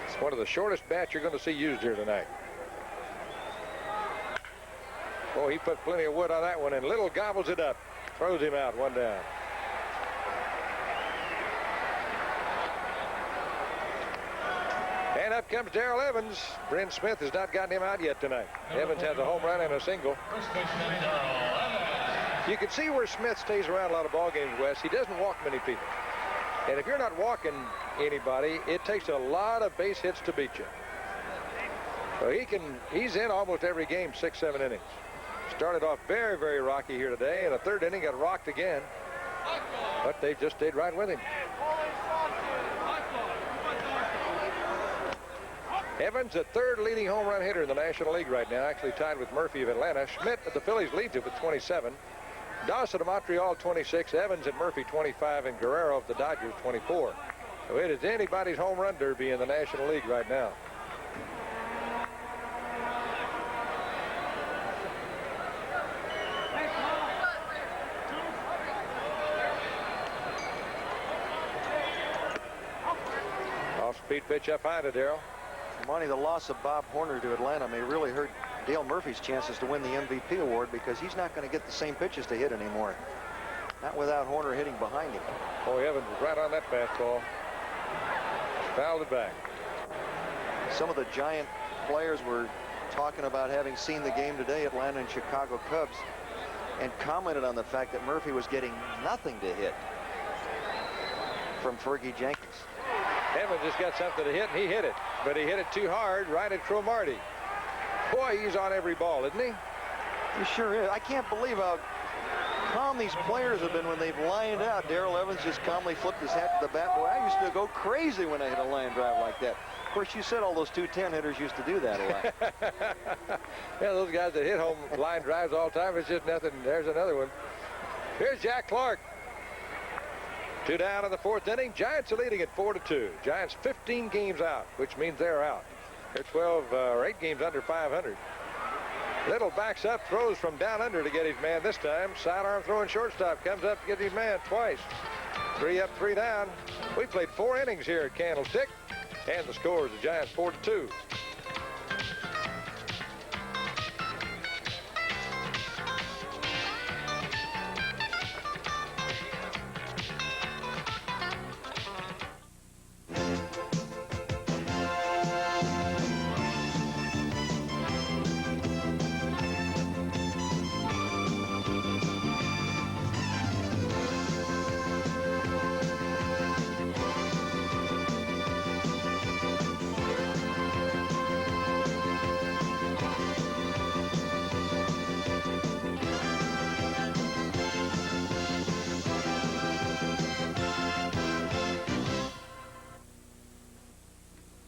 It's one of the shortest bats you're going to see used here tonight. Oh, he put plenty of wood on that one, and Little gobbles it up. Throws him out, 1 down. And up comes Darrell Evans. Bryn Smith has not gotten him out yet tonight. Evans has a home run and a single. You can see where Smith stays around a lot of ball games, Wes. He doesn't walk many people. And if you're not walking anybody, it takes a lot of base hits to beat you. So he's in almost every game, 6-7 innings. Started off very, very rocky here today. In the third inning, got rocked again. But they just stayed right with him. Evans, the third leading home run hitter in the National League right now, actually tied with Murphy of Atlanta. Schmidt of the Phillies leads it with 27. Dawson of Montreal, 26. Evans and Murphy, 25. And Guerrero of the Dodgers, 24. So it is anybody's home run derby in the National League right now. Off-speed pitch up high to Darrell. Monty, the loss of Bob Horner to Atlanta may really hurt Dale Murphy's chances to win the MVP award, because he's not going to get the same pitches to hit anymore. Not without Horner hitting behind him. Oh, Evans was right on that fastball. Fouled it back. Some of the Giant players were talking about having seen the game today, Atlanta and Chicago Cubs, and commented on the fact that Murphy was getting nothing to hit from Fergie Jenkins. Evans just got something to hit, and he hit it. But he hit it too hard right at Cromartie. Boy, he's on every ball, isn't he? He sure is. I can't believe how calm these players have been when they've lined out. Darrell Evans just calmly flipped his hat to the bat. Boy, I used to go crazy when I hit a line drive like that. Of course, you said all those 210 hitters used to do that a lot. Yeah, those guys that hit home line drives all the time, it's just nothing. There's another one. Here's Jack Clark. 2 down in the fourth inning. Giants are leading at 4-2. Giants 15 games out, which means they're out. They're 12 or 8 games under 500. Little backs up, throws from down under to get his man this time. Sidearm throwing shortstop, comes up to get his man twice. 3 up, 3 down. We played 4 innings here at Candlestick, and the score is the Giants 4-2.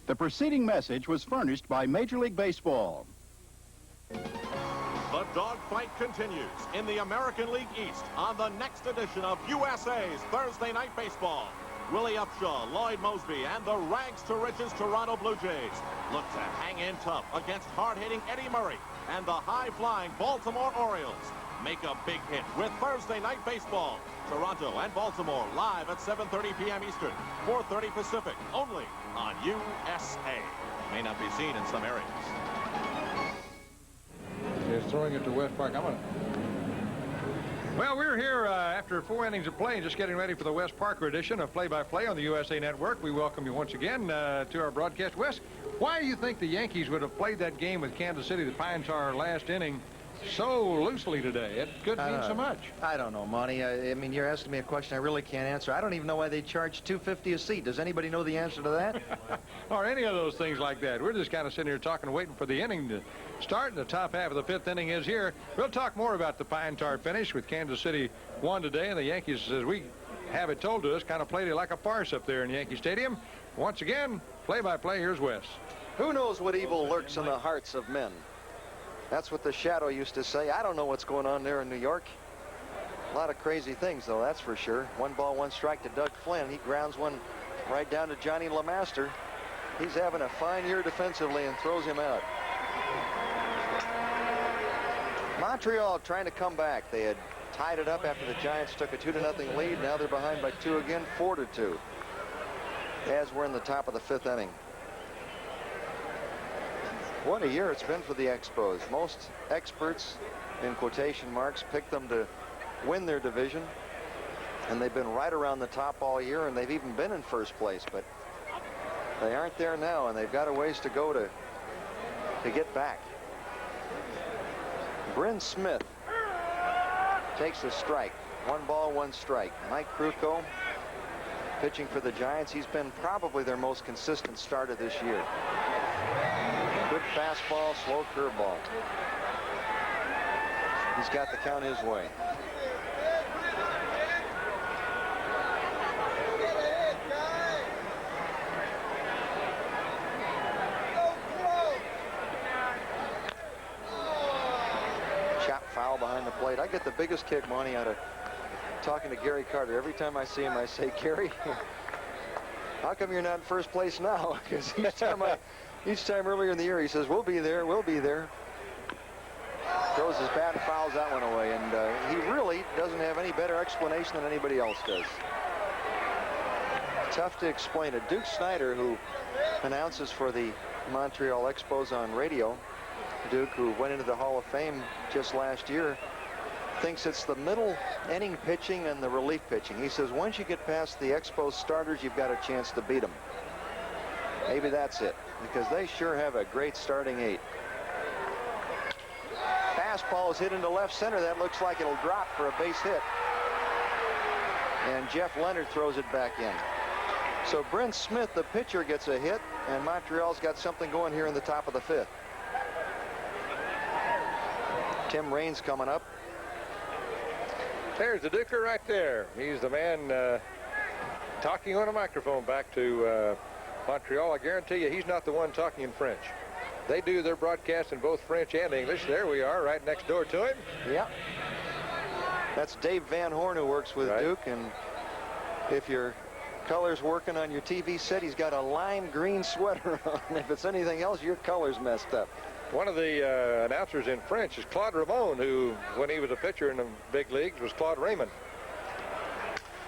The preceding message was furnished by Major League Baseball. The dogfight continues in the American League East on the next edition of USA's Thursday Night Baseball. Willie Upshaw, Lloyd Mosby, and the rags-to-riches Toronto Blue Jays look to hang in tough against hard-hitting Eddie Murray and the high-flying Baltimore Orioles. Make a big hit with Thursday Night Baseball. Toronto and Baltimore live at 7:30 p.m. Eastern, 4:30 Pacific, only on USA. May not be seen in some areas. Is throwing it to West Park. Well, we're here after 4 innings of play, just getting ready for the West Parker edition of Play-by-Play on the USA Network. We welcome you once again to our broadcast. Wes, why do you think the Yankees would have played that game with Kansas City, the Pine Tar, last inning, so loosely today? It could mean so much. I don't know, Monty. I mean, you're asking me a question I really can't answer. I don't even know why they charge $2.50 a seat. Does anybody know the answer to that? Or any of those things like that. We're just kind of sitting here talking, waiting for the inning to start. The top half of the 5th inning is here. We'll talk more about the Pine Tar finish with Kansas City won today, and the Yankees, as we have it told to us, kind of played it like a farce up there in Yankee Stadium. Once again, play-by-play, here's Wes. Who knows what evil lurks in the hearts of men? That's what the Shadow used to say. I don't know what's going on there in New York. A lot of crazy things, though, that's for sure. 1 ball, 1 strike to Doug Flynn. He grounds one right down to Johnny LeMaster. He's having a fine year defensively and throws him out. Montreal trying to come back. They had tied it up after the Giants took a 2-0 lead. Now they're behind by 2 again, 4-2. As we're in the top of the 5th inning. What a year it's been for the Expos. Most experts, in quotation marks, picked them to win their division. And they've been right around the top all year, and they've even been in first place. But they aren't there now, and they've got a ways to go to get back. Bryn Smith takes a strike. 1 ball, 1 strike. Mike Krukow pitching for the Giants. He's been probably their most consistent starter this year. Good fastball, slow curveball. He's got the count his way. Chop foul behind the plate. I get the biggest kick, Monty, out of talking to Gary Carter. Every time I see him, I say, Gary, how come you're not in first place now? Because each time earlier in the year, he says, we'll be there, we'll be there. Throws his bat and fouls that one away, and he really doesn't have any better explanation than anybody else does. Tough to explain it. Duke Snyder, who announces for the Montreal Expos on radio, Duke, who went into the Hall of Fame just last year, thinks it's the middle inning pitching and the relief pitching. He says once you get past the Expos starters, you've got a chance to beat them. Maybe that's it, because they sure have a great starting 8. Fastball is hit into left center. That looks like it'll drop for a base hit. And Jeff Leonard throws it back in. So Bryn Smith, the pitcher, gets a hit, and Montreal's got something going here in the top of the 5th. Tim Raines coming up. There's the Duker right there. He's the man talking on a microphone back to Montreal. I guarantee you he's not the one talking in French. They do their broadcast in both French and English. There we are, right next door to him. Yep. That's Dave Van Horn, who works with Duke. And if your color's working on your TV set, he's got a lime green sweater on. If it's anything else, your color's messed up. One of the announcers in French is Claude Ramon, who, when he was a pitcher in the big leagues, was Claude Raymond.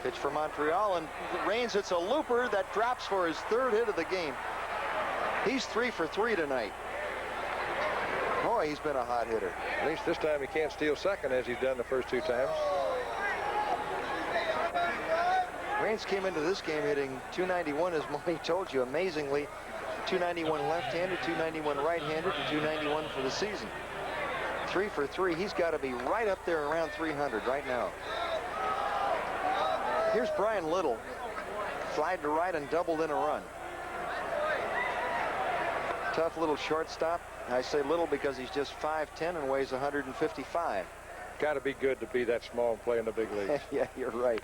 Pitch for Montreal, and Raines hits a looper that drops for his 3rd hit of the game. He's 3 for 3 tonight. Boy, he's been a hot hitter. At least this time he can't steal second as he's done the first 2 times. Raines came into this game hitting .291, as Monty told you, amazingly. 291 left-handed, 291 right-handed, and 291 for the season. 3 for 3. He's got to be right up there around 300 right now. Here's Brian Little. Slide to right and doubled in a run. Tough little shortstop. I say little because he's just 5'10" and weighs 155. Got to be good to be that small and play in the big leagues. Yeah, you're right.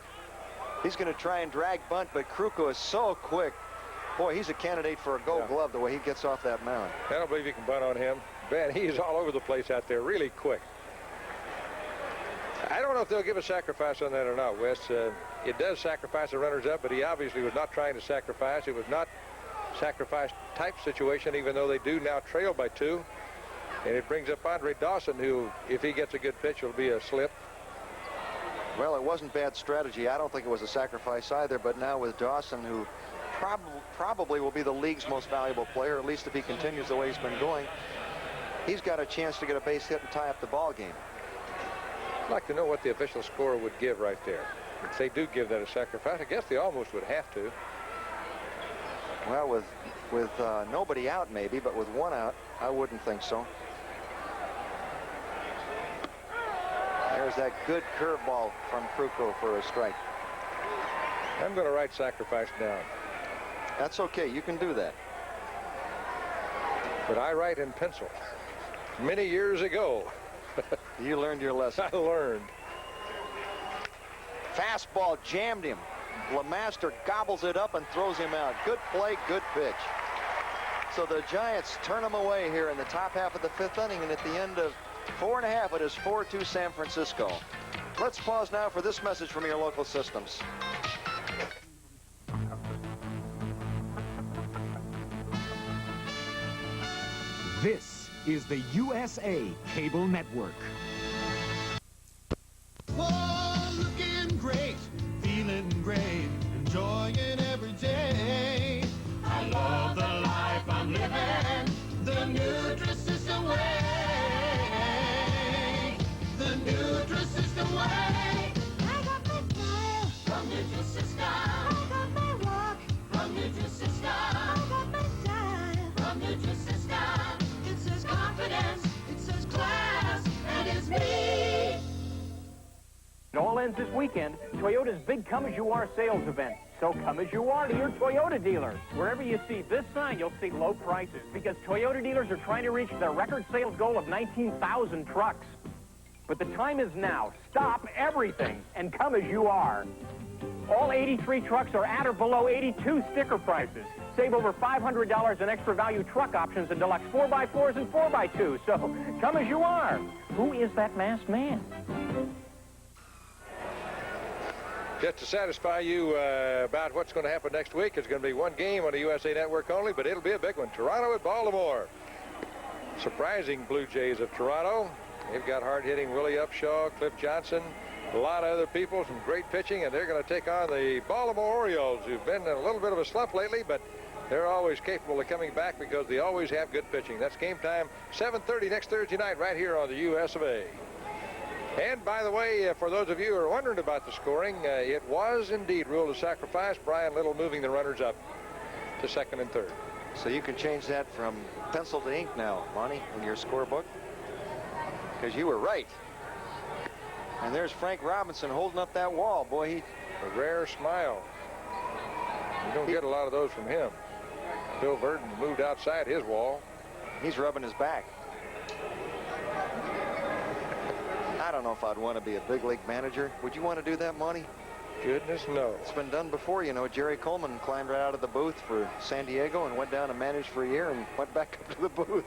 He's going to try and drag bunt, but Kruko is so quick. Boy, he's a candidate for a gold glove the way he gets off that mound. I don't believe you can bunt on him. Ben, he's all over the place out there, really quick. I don't know if they'll give a sacrifice on that or not, Wes. It does sacrifice the runners up, but he obviously was not trying to sacrifice. It was not sacrifice type situation, even though they do now trail by 2. And it brings up Andre Dawson, who, if he gets a good pitch, will be a slip. Well, it wasn't bad strategy. I don't think it was a sacrifice either, but now with Dawson, who probably will be the league's most valuable player, at least if he continues the way he's been going, he's got a chance to get a base hit and tie up the ball game. I'd like to know what the official score would give right there. If they do give that a sacrifice, I guess they almost would have to. Well, with nobody out maybe, but with 1 out, I wouldn't think so. There's that good curveball from Kruko for a strike. I'm going to write sacrifice down. That's okay. You can do that. But I write in pencil. Many years ago. You learned your lesson. I learned. Fastball jammed him. LeMaster gobbles it up and throws him out. Good play, good pitch. So the Giants turn them away here in the top half of the 5th inning, and at the end of 4 1/2, it is 4-2 San Francisco. Let's pause now for this message from your local systems. This is the USA Cable Network. Oh, looking great, feeling great, enjoying every day. I love the life I'm living, the Nutrisystem way. The Nutrisystem way. I got my style from Nutrisystem. I got my walk from Nutrisystem. I got my style from Nutrisystem. It says confidence, it says class, and it's me. It all ends this weekend. Toyota's big Come As You Are sales event. So come as you are to your Toyota dealer. Wherever you see this sign, you'll see low prices because Toyota dealers are trying to reach their record sales goal of 19,000 trucks. But the time is now. Stop everything and come as you are. All 83 trucks are at or below 82 sticker prices. Save over $500 in extra value truck options and deluxe 4x4s and 4x2s. So come as you are. Who is that masked man? Just to satisfy you about what's going to happen next week, it's going to be one game on the USA Network only, but it'll be a big one. Toronto at Baltimore. Surprising Blue Jays of Toronto. They've got hard-hitting Willie Upshaw, Cliff Johnson, a lot of other people, some great pitching, and they're going to take on the Baltimore Orioles, who've been in a little bit of a slump lately, but they're always capable of coming back because they always have good pitching. That's game time, 7:30 next Thursday night right here on the US of A. And by the way, for those of you who are wondering about the scoring, it was indeed ruled a sacrifice. Brian Little moving the runners up to 2nd and 3rd. So you can change that from pencil to ink now, Monty, in your scorebook. Because you were right. And there's Frank Robinson holding up that wall. Boy, he... A rare smile. You don't get a lot of those from him. Bill Verdon moved outside his wall. He's rubbing his back. I don't know if I'd want to be a big league manager. Would you want to do that, Monty? Goodness, no. It's been done before, you know. Jerry Coleman climbed right out of the booth for San Diego and went down and managed for a year and went back up to the booth.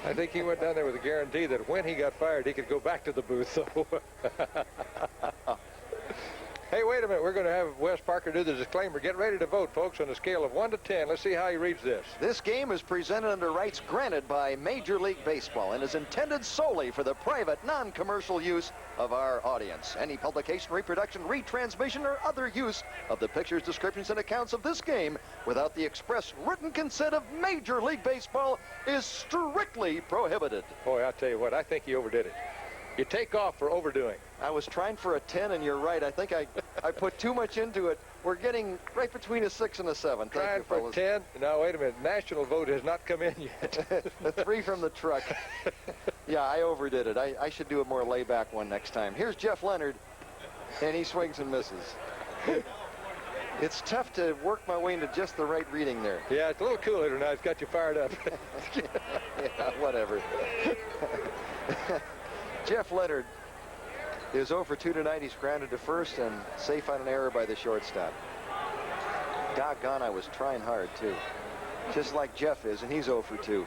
I think he went down there with a guarantee that when he got fired, he could go back to the booth. So. Hey, wait a minute. We're going to have Wes Parker do the disclaimer. Get ready to vote, folks, on a scale of 1 to 10. Let's see how he reads this. This game is presented under rights granted by Major League Baseball and is intended solely for the private, non-commercial use of our audience. Any publication, reproduction, retransmission, or other use of the pictures, descriptions, and accounts of this game without the express written consent of Major League Baseball is strictly prohibited. Boy, I'll tell you what, I think he overdid it. You take off for overdoing. I was trying for a 10, and you're right. I think I put too much into it. We're getting right between a 6 and a 7. Thank Trying you, for fellas. 10. Now, wait a minute. National vote has not come in yet. The 3 from the truck. Yeah, I overdid it. I should do a more layback one next time. Here's Jeff Leonard, and he swings and misses. It's tough to work my way into just the right reading there. Yeah, it's a little cool here now. It's got you fired up. Yeah, whatever. Jeff Leonard is 0 for 2 tonight. He's grounded to first and safe on an error by the shortstop. Doggone, I was trying hard, too. Just like Jeff is, and he's 0 for 2.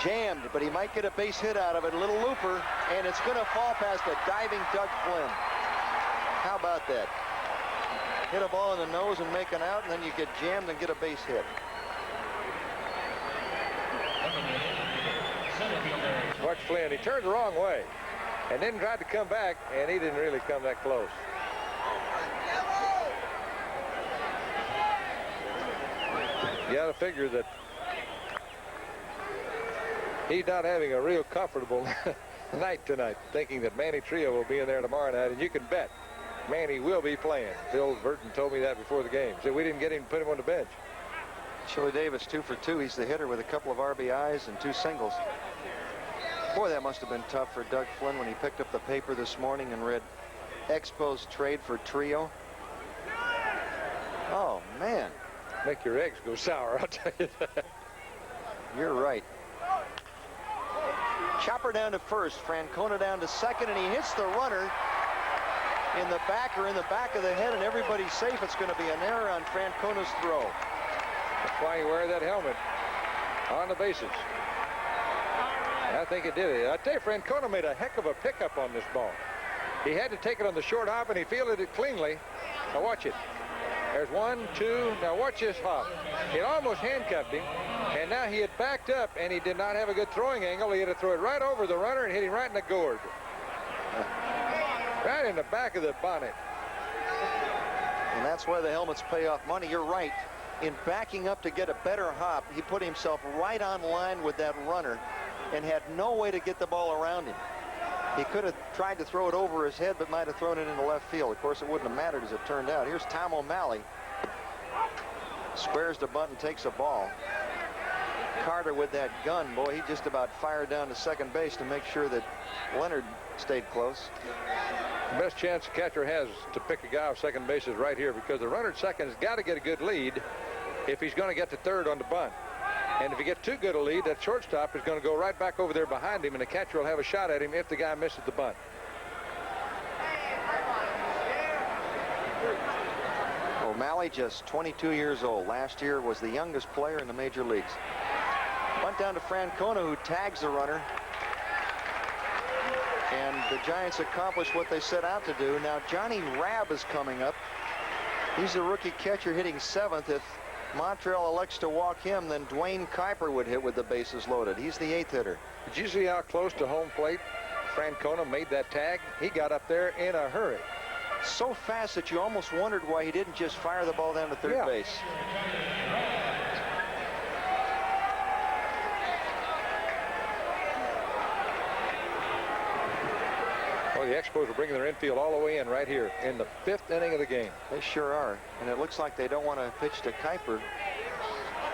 Jammed, but he might get a base hit out of it. A little looper, and it's going to fall past a diving Doug Flynn. How about that? Hit a ball in the nose and make an out, and then you get jammed and get a base hit. Watch Flynn. He turned the wrong way and then tried to come back, and he didn't really come that close. You got to figure that he's not having a real comfortable night tonight, thinking that Manny Trio will be in there tomorrow night, and you can bet Manny will be playing. Phil Burton told me that before the game. So we didn't get him to put him on the bench. Chili Davis 2 for 2. He's the hitter with a couple of RBIs and 2 singles. Boy, that must have been tough for Doug Flynn when he picked up the paper this morning and read Expos trade for Trio. Oh, man. Make your eggs go sour, I'll tell you that. You're right. Chopper down to first, Francona down to second, and he hits the runner in the back or in the back of the head, and everybody's safe. It's going to be an error on Francona's throw. That's why you wear that helmet on the bases. I think it did it. I tell you, Francona made a heck of a pickup on this ball. He had to take it on the short hop, and he fielded it cleanly. Now watch it. There's 1, 2. Now watch this hop. It almost handcuffed him, and now he had backed up, and he did not have a good throwing angle. He had to throw it right over the runner and hit him right in the gourd. Right in the back of the bonnet. And that's why the helmets pay off money. You're right. In backing up to get a better hop, he put himself right on line with that runner and had no way to get the ball around him. He could have tried to throw it over his head, but might have thrown it into left field. Of course, it wouldn't have mattered as it turned out. Here's Tom O'Malley. Squares the bunt and takes a ball. Carter with that gun, boy, he just about fired down to second base to make sure that Leonard stayed close. The best chance the catcher has to pick a guy off second base is right here, because the runner at second has got to get a good lead if he's going to get to third on the bunt. And if he gets too good a lead, that shortstop is going to go right back over there behind him, and the catcher will have a shot at him if the guy misses the bunt. O'Malley, just 22 years old. Last year was the youngest player in the major leagues. Bunt down to Francona, who tags the runner. And the Giants accomplished what they set out to do. Now Johnny Rabb is coming up. He's a rookie catcher hitting 7th. If Montreal elects to walk him, then Dwayne Kuiper would hit with the bases loaded. He's the 8th hitter. Did you see how close to home plate Francona made that tag? He got up there in a hurry. So fast that you almost wondered why he didn't just fire the ball down to third base. Well, the Expos are bringing their infield all the way in right here in the 5th inning of the game. They sure are. And it looks like they don't want to pitch to Kuiper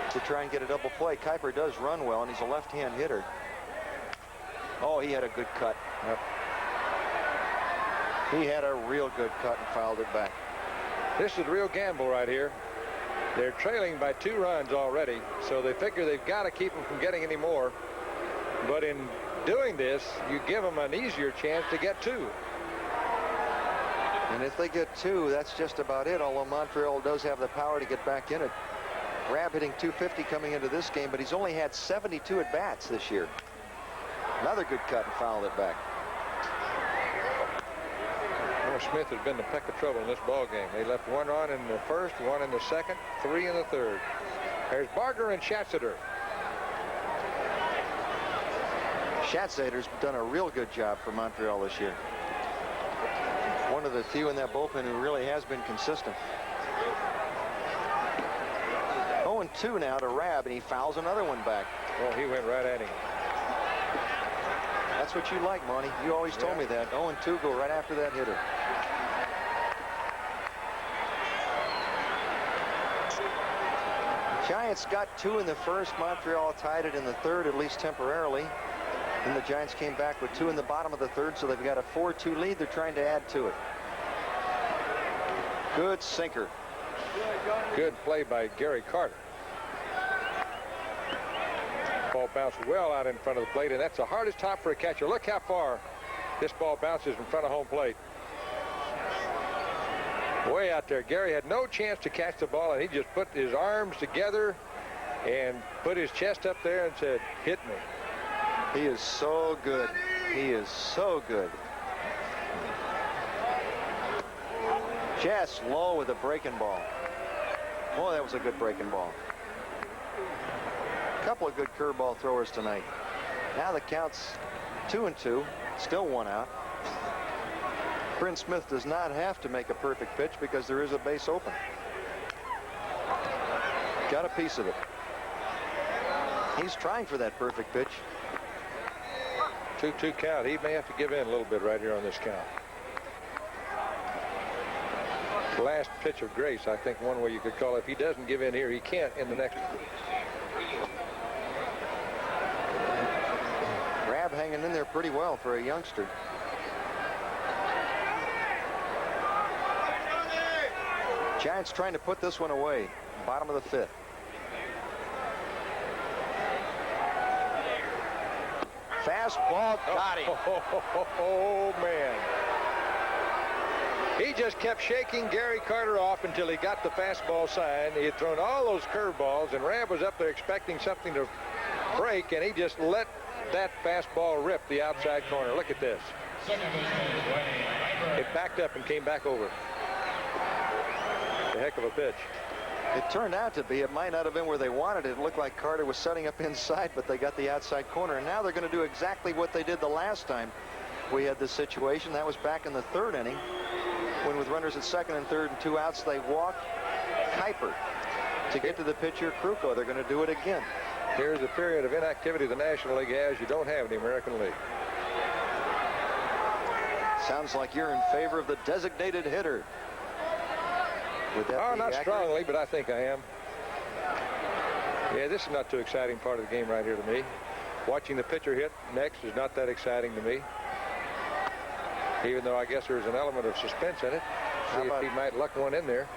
to try and get a double play. Kuiper does run well, and he's a left-hand hitter. Oh, he had a good cut. Yep. He had a real good cut and fouled it back. This is a real gamble right here. They're trailing by 2 runs already, so they figure they've got to keep them from getting any more. But in doing this, you give them an easier chance to get 2. And if they get 2, that's just about it, although Montreal does have the power to get back in it. Rabb hitting .250 coming into this game, but he's only had 72 at-bats this year. Another good cut and fouled it back. Well, Smith has been the peck of trouble in this ball game. They left one on in the first, one in the second, three in the third. There's Barger and Schatzeder. Schatzeder's done a real good job for Montreal this year. One of the few in that bullpen who really has been consistent. 0-2 now to Rabb, and he fouls another one back. Well, he went right at him. That's what you like, Monty. You always told me that. 0-2, go right after that hitter. Giants got 2 in the first. Montreal tied it in the third, at least temporarily. Then the Giants came back with 2 in the bottom of the third, so they've got a 4-2 lead. They're trying to add to it. Good sinker. Good play by Gary Carter. Ball bounced well out in front of the plate, and that's the hardest top for a catcher. Look how far this ball bounces in front of home plate. Way out there. Gary had no chance to catch the ball, and he just put his arms together and put his chest up there and said, hit me. He is so good. He is so good. Just low with a breaking ball. Oh, that was a good breaking ball. A couple of good curveball throwers tonight. Now the count's 2-2. Still 1 out. Bryn Smith does not have to make a perfect pitch because there is a base open. Got a piece of it. He's trying for that perfect pitch. 2-2 count. He may have to give in a little bit right here on this count. Last pitch of grace, I think one way you could call it. If he doesn't give in here, he can't in the next one. Rabb hanging in there pretty well for a youngster. Giants trying to put this one away. Bottom of the 5th. Fastball, got him. Oh, man. He just kept shaking Gary Carter off until he got the fastball sign. He had thrown all those curveballs, and Rabb was up there expecting something to break, and he just let that fastball rip the outside corner. Look at this. It backed up and came back over. A heck of a pitch. It turned out to be. It might not have been where they wanted it. It looked like Carter was setting up inside, but they got the outside corner. And now they're going to do exactly what they did the last time we had this situation. That was back in the 3rd inning, when with runners at 2nd and 3rd and 2 outs, they walked Kuiper to get to the pitcher, Kruko. They're going to do it again. Here's a period of inactivity the National League has you don't have in the American League. Sounds like you're in favor of the designated hitter. Would that be not accurate? strongly, but I think I am. Yeah, this is not too exciting part of the game right here to me. Watching the pitcher hit next is not that exciting to me. Even though I guess there's an element of suspense in it. See if he might luck one in there.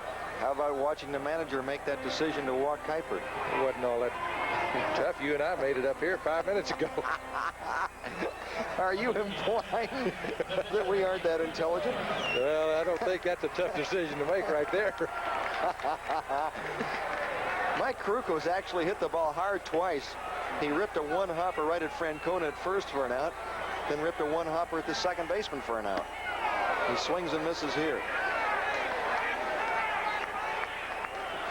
How about watching the manager make that decision to walk Kuiper? It wasn't all that tough. You and I made it up here 5 minutes ago. Are you implying that we aren't that intelligent? Well, I don't think that's a tough decision to make right there. Mike Kruko's actually hit the ball hard twice. He ripped a one-hopper right at Francona at first for an out, then ripped a one-hopper at the second baseman for an out. He swings and misses here.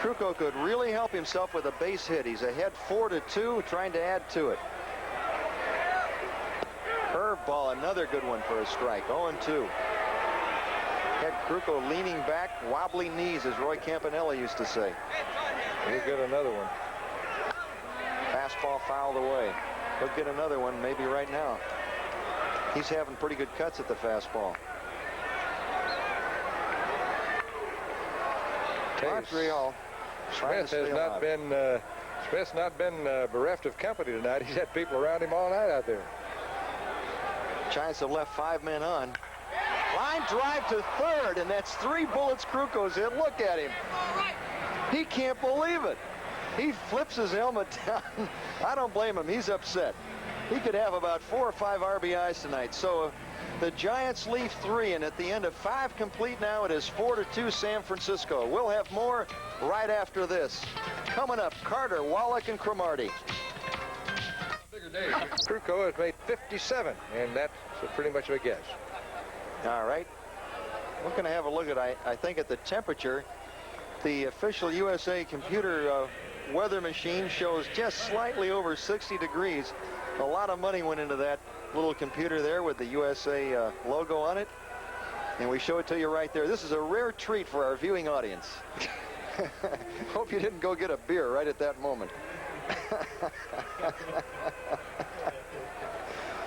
Kruko could really help himself with a base hit. He's ahead 4-2, trying to add to it. Curveball, another good one for a strike. 0-2. Had Kruko leaning back, wobbly knees, as Roy Campanella used to say. He'll get another one. Fastball fouled away. He'll get another one maybe right now. He's having pretty good cuts at the fastball. Montreal. Smith has not been Smith's not been bereft of company tonight. He's had people around him all night out there. Giants have left 5 men on. Line drive to 3rd, and that's 3 bullets Kruko's hit. Look at him. He can't believe it. He flips his helmet down. I don't blame him. He's upset. He could have about 4 or 5 RBIs tonight. So the Giants leave 3, and at the end of 5 complete now, it is 4-2 San Francisco. We'll have more right after this. Coming up, Carter, Wallach, and Cromartie. Kruko has made 57, and that's pretty much of a guess. All right. We're going to have a look at, I think, at the temperature. The official USA computer weather machine shows just slightly over 60 degrees. A lot of money went into that little computer there with the USA logo on it. And we show it to you right there. This is a rare treat for our viewing audience. Hope you didn't go get a beer right at that moment.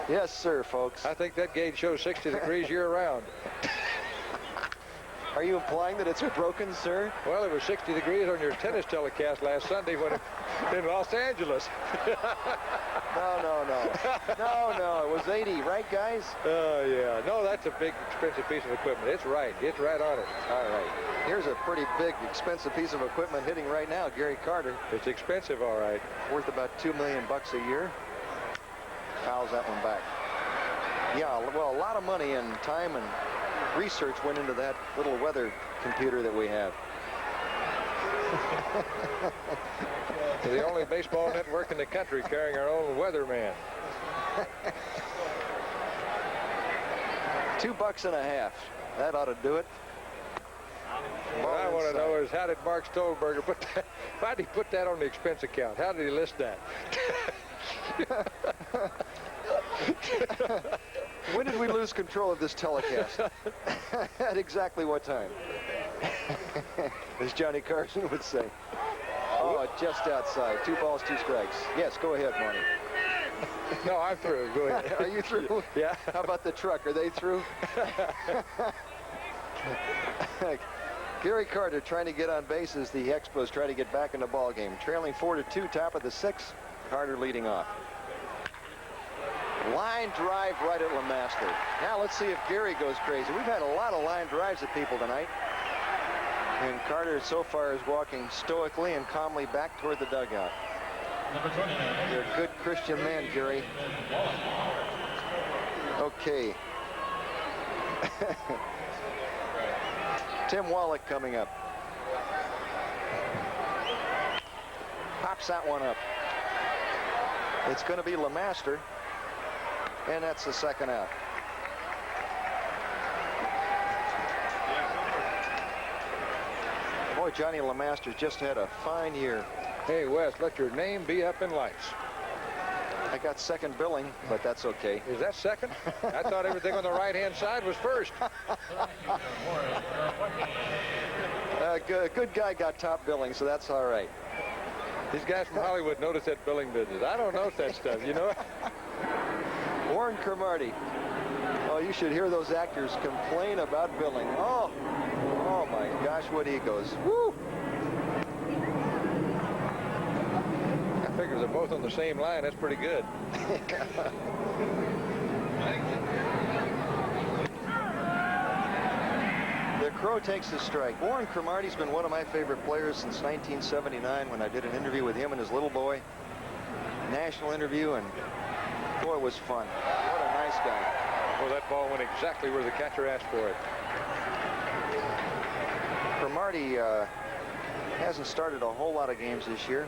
Yes, sir, folks. I think that gauge shows 60 degrees year-round. Are you implying that it's broken, sir? Well, it was 60 degrees on your tennis telecast last Sunday when in Los Angeles. No, it was 80, right, guys? Oh, yeah. No, that's a big, expensive piece of equipment. It's right. It's right on it. All right. Here's a pretty big, expensive piece of equipment hitting right now, Gary Carter. It's expensive, all right. Worth about $2 million a year. Fouls that one back. Yeah, well, a lot of money and time and research went into that little weather computer that we have. The only baseball network in the country carrying our own weatherman. $2.50. That ought to do it. What I want to know is, how did Mark Stolberger put that? Why did he put that on the expense account? How did he list that? When did we lose control of this telecast? At exactly what time? As Johnny Carson would say. Oh, just outside. 2 balls, 2 strikes. Yes, go ahead, Monty. No, I'm through. Go ahead. Are you through? Yeah. How about the truck? Are they through? Gary Carter trying to get on base as the Expos try to get back in the ball game. Trailing 4-2, top of the 6th. Carter leading off. Line drive right at LeMaster. Now let's see if Gary goes crazy. We've had a lot of line drives at people tonight. And Carter so far is walking stoically and calmly back toward the dugout. You're a good Christian man, Gary. Okay. Tim Wallach coming up. Pops that one up. It's going to be LeMaster. And that's the second out. Boy, Johnny LeMaster just had a fine year. Hey, Wes, let your name be up in lights. I got second billing, but that's okay. Is that second? I thought everything on the right-hand side was first. Good guy got top billing, so that's all right. These guys from Hollywood notice that billing business. I don't know that stuff, you know? Warren Cromartie. Oh, you should hear those actors complain about billing. Oh my gosh, what egos. Woo! I figure they're both on the same line. That's pretty good. The Crow takes the strike. Warren Cromartie's been one of my favorite players since 1979 when I did an interview with him and his little boy. National interview, and boy, it was fun. What a nice guy. Well, that ball went exactly where the catcher asked for it. Cromartie hasn't started a whole lot of games this year.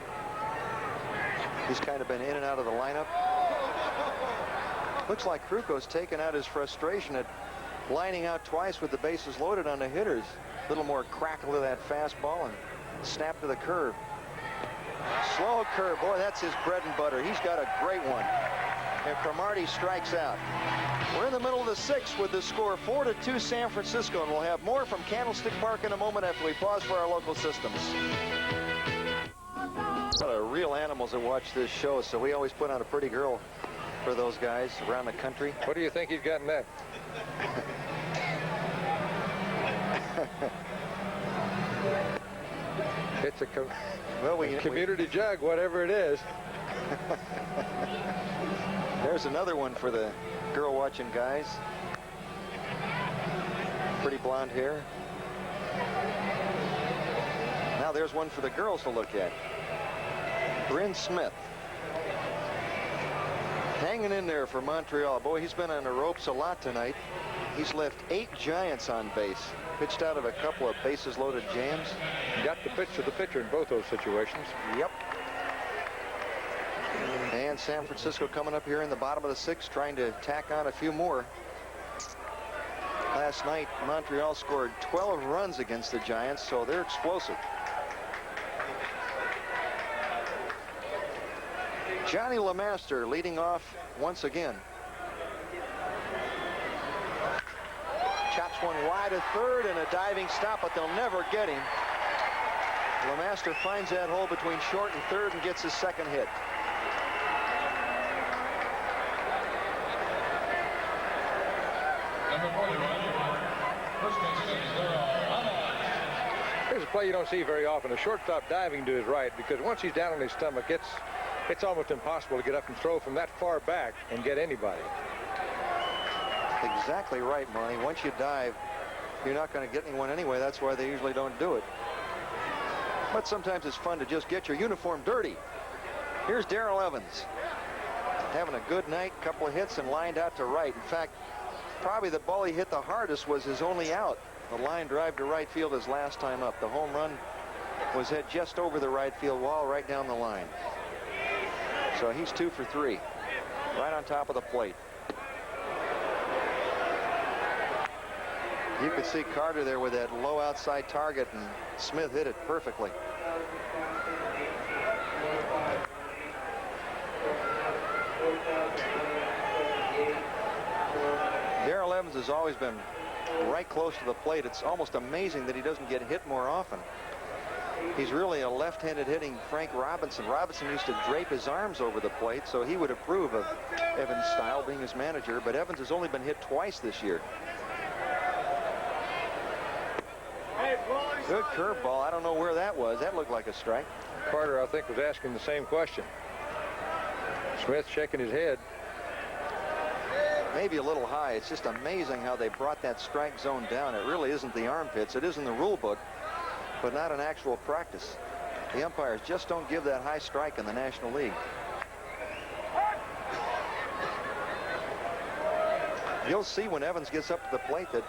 He's kind of been in and out of the lineup. Looks like Kruko's taken out his frustration at lining out twice with the bases loaded on the hitters. A little more crackle to that fastball and snap to the curve. Slow curve. Boy, that's his bread and butter. He's got a great one. And Cromartie strikes out. We're in the middle of the 6th with the score 4-2 San Francisco, and we'll have more from Candlestick Park in a moment after we pause for our local systems. What a real animals that watch this show, so we always put on a pretty girl for those guys around the country. What do you think he's got in that? It's a community jug, whatever it is. There's another one for the girl watching guys. Pretty blonde hair. Now there's one for the girls to look at. Bryn Smith. Hanging in there for Montreal. Boy, he's been on the ropes a lot tonight. He's left 8 Giants on base. Pitched out of a couple of bases loaded jams. Got the pitch to the pitcher in both those situations. Yep. And San Francisco coming up here in the bottom of the 6th, trying to tack on a few more. last night, Montreal scored 12 runs against the Giants, so they're explosive. Johnny LeMaster leading off once again. Chops one wide at third and a diving stop, but they'll never get him. LeMaster finds that hole between short and third and gets his second hit. Here's a play you don't see very often. A shortstop diving to his right, because once he's down on his stomach, it's almost impossible to get up and throw from that far back and get anybody. Exactly right, Monty. Once you dive, you're not going to get anyone anyway. That's why they usually don't do it. But sometimes it's fun to just get your uniform dirty. Here's Darrell Evans. Having a good night, couple of hits, and lined out to right. In fact, probably the ball he hit the hardest was his only out. The line drive to right field his last time up. The home run was hit just over the right field wall, right down the line. So he's 2 for 3, right on top of the plate. You could see Carter there with that low outside target, and Smith hit it perfectly. Darrell Evans has always been right close to the plate. It's almost amazing that he doesn't get hit more often. He's really a left-handed hitting Frank Robinson. Robinson used to drape his arms over the plate, so he would approve of Evans' style being his manager, but Evans has only been hit twice this year. Good curveball. I don't know where that was. That looked like a strike. Carter, I think, was asking the same question. Smith shaking his head. Maybe a little high. It's just amazing how they brought that strike zone down. It really isn't the armpits. It is in the rule book, but not in actual practice. The umpires just don't give that high strike in the National League. You'll see when Evans gets up to the plate that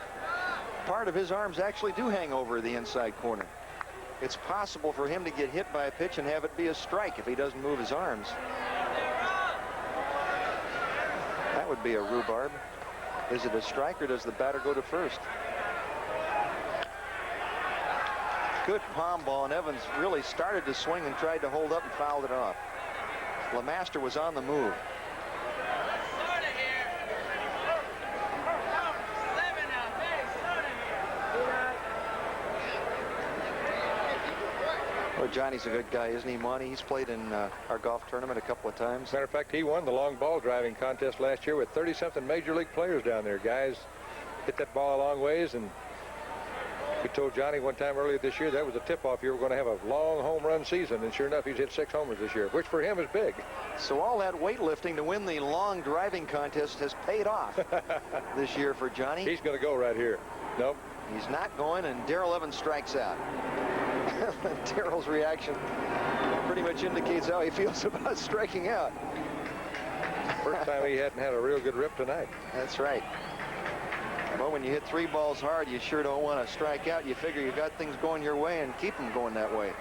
part of his arms actually do hang over the inside corner. It's possible for him to get hit by a pitch and have it be a strike if he doesn't move his arms. That would be a rhubarb. Is it a strike, or does the batter go to first? Good palm ball, and Evans really started to swing and tried to hold up and fouled it off. LeMaster was on the move. Well, Johnny's a good guy, isn't he, Monty? He's played in our golf tournament a couple of times. Matter of fact, he won the long ball driving contest last year with 30-something major league players down there. Guys hit that ball a long ways, and we told Johnny one time earlier this year that was a tip-off. You were going to have a long home run season, and sure enough, he's hit 6 homers this year, which for him is big. So all that weightlifting to win the long driving contest has paid off this year for Johnny. He's going to go right here. Nope. He's not going, and Darrell Evans strikes out. Darrell's reaction pretty much indicates how he feels about striking out. First time he hadn't had a real good rip tonight. That's right. Well, when you hit 3 balls hard, you sure don't want to strike out. You figure you got things going your way and keep them going that way.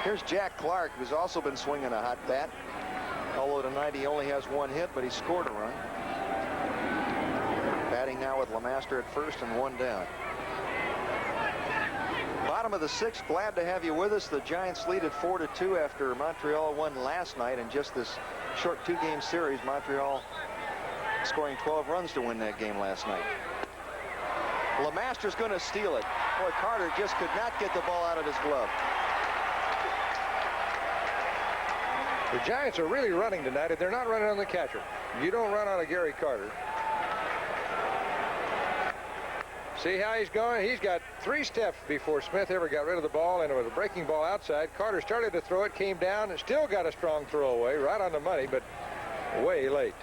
Here's Jack Clark, who's also been swinging a hot bat. Although tonight he only has 1 hit, but he scored a run. Batting now with LeMaster at first and 1 down. Bottom of the 6th, glad to have you with us. The Giants lead at 4-2 after Montreal won last night in just this short 2-game series. Montreal scoring 12 runs to win that game last night. LeMaster's going to steal it. Boy, Carter just could not get the ball out of his glove. The Giants are really running tonight, and they're not running on the catcher. You don't run on a Gary Carter. See how he's going? He's got 3 steps before Smith ever got rid of the ball, and it was a breaking ball outside. Carter started to throw it, came down, and still got a strong throw away, right on the money, but way late.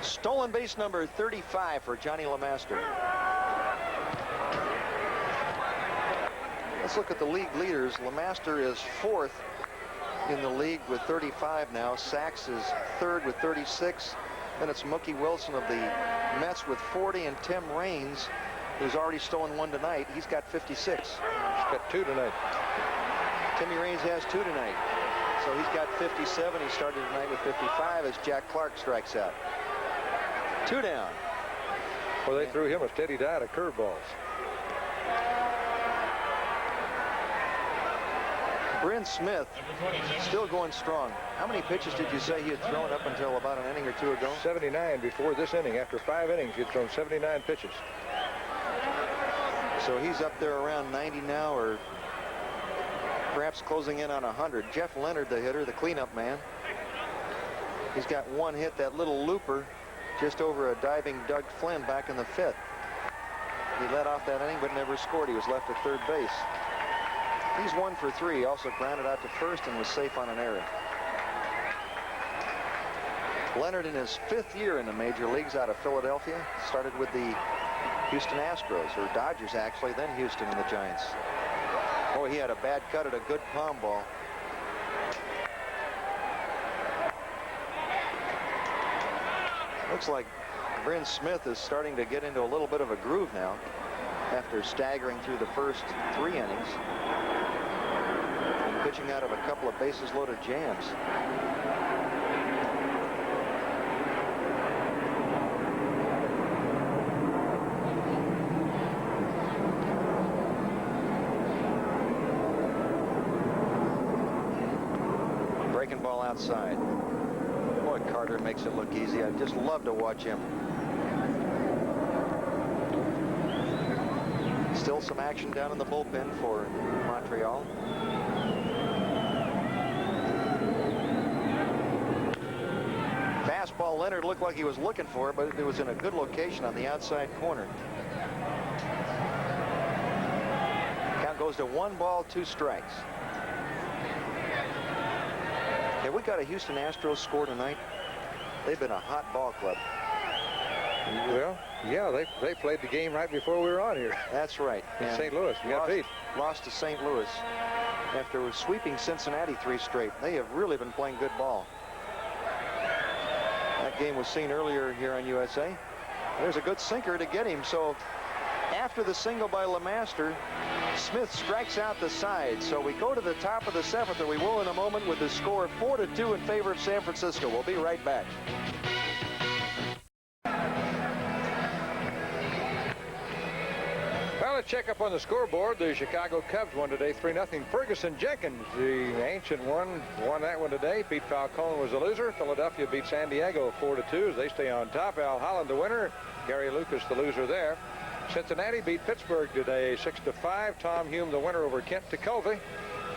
Stolen base number 35 for Johnny LeMaster. Let's look at the league leaders. LeMaster is 4th in the league with 35 now. Sachs is 3rd with 36. Then it's Mookie Wilson of the Mets with 40, and Tim Raines, who's already stolen 1 tonight. He's got 56. He's got 2 tonight. Timmy Raines has 2 tonight. So he's got 57. He started tonight with 55 as Jack Clark strikes out. 2 down. Well, they threw him a steady diet of curveballs. Bryn Smith still going strong. How many pitches did you say he had thrown up until about an inning or two ago? 79 before this inning. After 5 innings, he had thrown 79 pitches. So he's up there around 90 now, or perhaps closing in on 100. Jeff Leonard, the hitter, the cleanup man. He's got one hit, that little looper, just over a diving Doug Flynn back in the 5th. He led off that inning but never scored. He was left at third base. He's 1 for 3. Also grounded out to first and was safe on an error. Leonard in his 5th year in the major leagues out of Philadelphia. Started with the Houston Astros, or Dodgers actually, then Houston and the Giants. Boy, he had a bad cut at a good palm ball. Looks like Bryn Smith is starting to get into a little bit of a groove now after staggering through the first 3 innings and pitching out of a couple of bases loaded jams. Breaking ball outside. Boy, Carter makes it look easy. I just love to watch him. Still some action down in the bullpen for Montreal. Fastball, Leonard looked like he was looking for it, but it was in a good location on the outside corner. Count goes to 1 ball, 2 strikes. Have we got a Houston Astros score tonight? They've been a hot ball club. Well, yeah, they played the game right before we were on here. That's right. In St. Louis, we got beat. Lost to St. Louis after sweeping Cincinnati 3 straight. They have really been playing good ball. That game was seen earlier here on USA. There's a good sinker to get him. So after the single by LeMaster, Smith strikes out the side. So we go to the top of the 7th, and we will in a moment with the score 4-2 in favor of San Francisco. We'll be right back. Well, let's check up on the scoreboard. The Chicago Cubs won today 3-0. Ferguson Jenkins, the ancient one, won that one today. Pete Falcone was the loser. Philadelphia beat San Diego 4-2 as they stay on top. Al Holland the winner. Gary Lucas the loser there. Cincinnati beat Pittsburgh today 6-5. Tom Hume the winner over Kent Tekulve.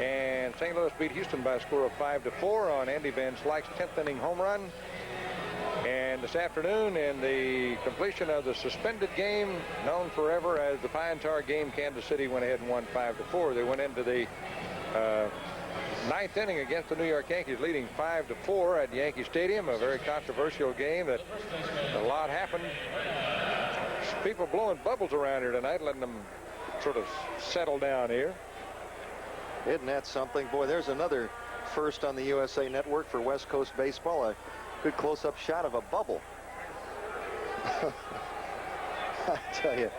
And St. Louis beat Houston by a score of 5-4 on Andy Van Slyke's 10th inning home run. And this afternoon, in the completion of the suspended game known forever as the Pine Tar game, Kansas City went ahead and won 5-4. They went into the 9th inning against the New York Yankees, leading 5-4 at Yankee Stadium. A very controversial game that a lot happened. People blowing bubbles around here tonight, letting them sort of settle down here. Isn't that something? Boy, there's another first on the USA Network for West Coast baseball. A good close-up shot of a bubble. I tell you,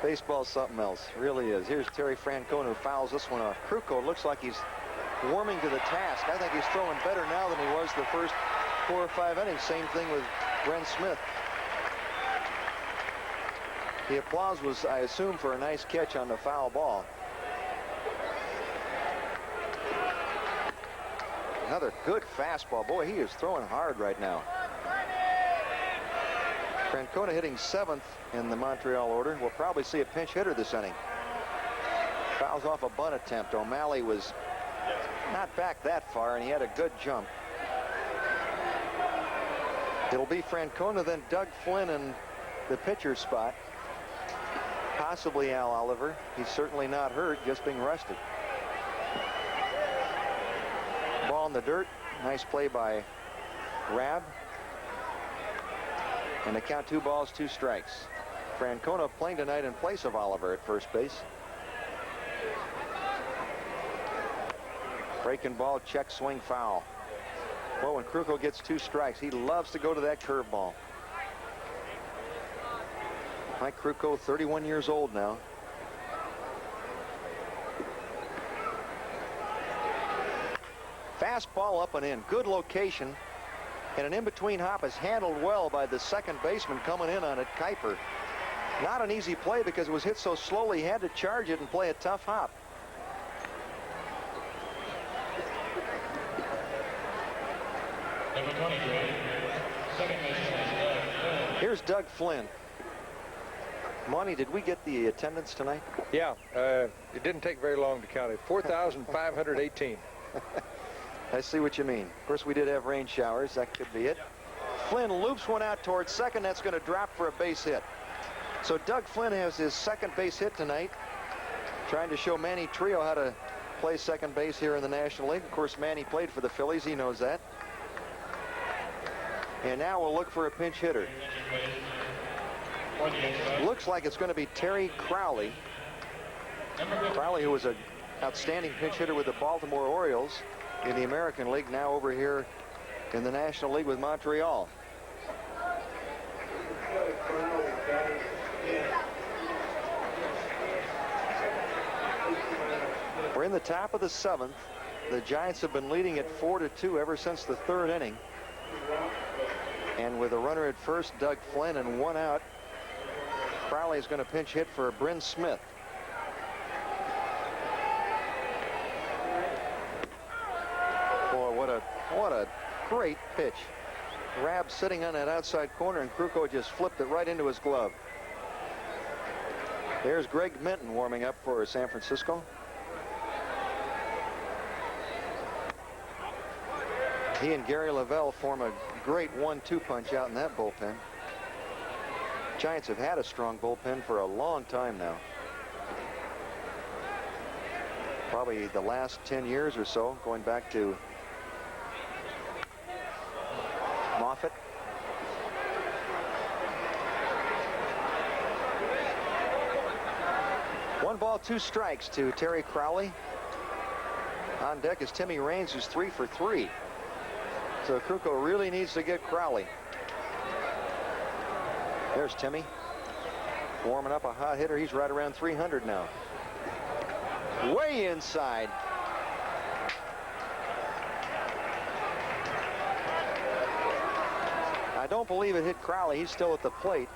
baseball's something else. Really is. Here's Terry Francona who fouls this one off. Krukow looks like he's warming to the task. I think he's throwing better now than he was the first 4 or 5 innings. Same thing with Bryn Smith. The applause was, I assume, for a nice catch on the foul ball. Another good fastball. Boy, he is throwing hard right now. Francona hitting 7th in the Montreal order. We'll probably see a pinch hitter this inning. Fouls off a bunt attempt. O'Malley was not back that far, and he had a good jump. It'll be Francona, then Doug Flynn in the pitcher's spot. Possibly Al Oliver. He's certainly not hurt, just being rested. Ball in the dirt. Nice play by Rabb. And they count 2 balls, 2 strikes. Francona playing tonight in place of Oliver at first base. Breaking ball, check swing, foul. Well, when Krukow gets 2 strikes, he loves to go to that curveball. Mike Krukow, 31 years old now. Fastball up and in. Good location. And an in-between hop is handled well by the second baseman coming in on it, Kuiper. Not an easy play because it was hit so slowly, he had to charge it and play a tough hop. Number 23, second baseman, Here's Doug Flynn. Monty, did we get the attendance tonight? Yeah, it didn't take very long to count it. 4,518. I see what you mean. Of course, we did have rain showers. That could be it. Flynn loops one out towards second. That's going to drop for a base hit. So Doug Flynn has his second base hit tonight, trying to show Manny Trio how to play second base here in the National League. Of course, Manny played for the Phillies. He knows that. And now we'll look for a pinch hitter. Looks like it's going to be Terry Crowley. Crowley, who was an outstanding pinch hitter with the Baltimore Orioles in the American League, now over here in the National League with Montreal. We're in the top of the 7th. The Giants have been leading at 4-2 ever since the 3rd inning. And with a runner at first, Doug Flynn, and one out, Crowley is going to pinch hit for Bryn Smith. Boy, what a great pitch. Rabb sitting on that outside corner, and Krukow just flipped it right into his glove. There's Greg Minton warming up for San Francisco. He and Gary Lavelle form a great 1-2 punch out in that bullpen. Giants have had a strong bullpen for a long time now. Probably the last 10 years or so, going back to Moffitt. One ball, 2 strikes to Terry Crowley. On deck is Timmy Raines, who's 3 for 3. So Krukow really needs to get Crowley. There's Timmy, warming up a hot hitter. He's right around 300 now. Way inside. I don't believe it hit Crowley. He's still at the plate.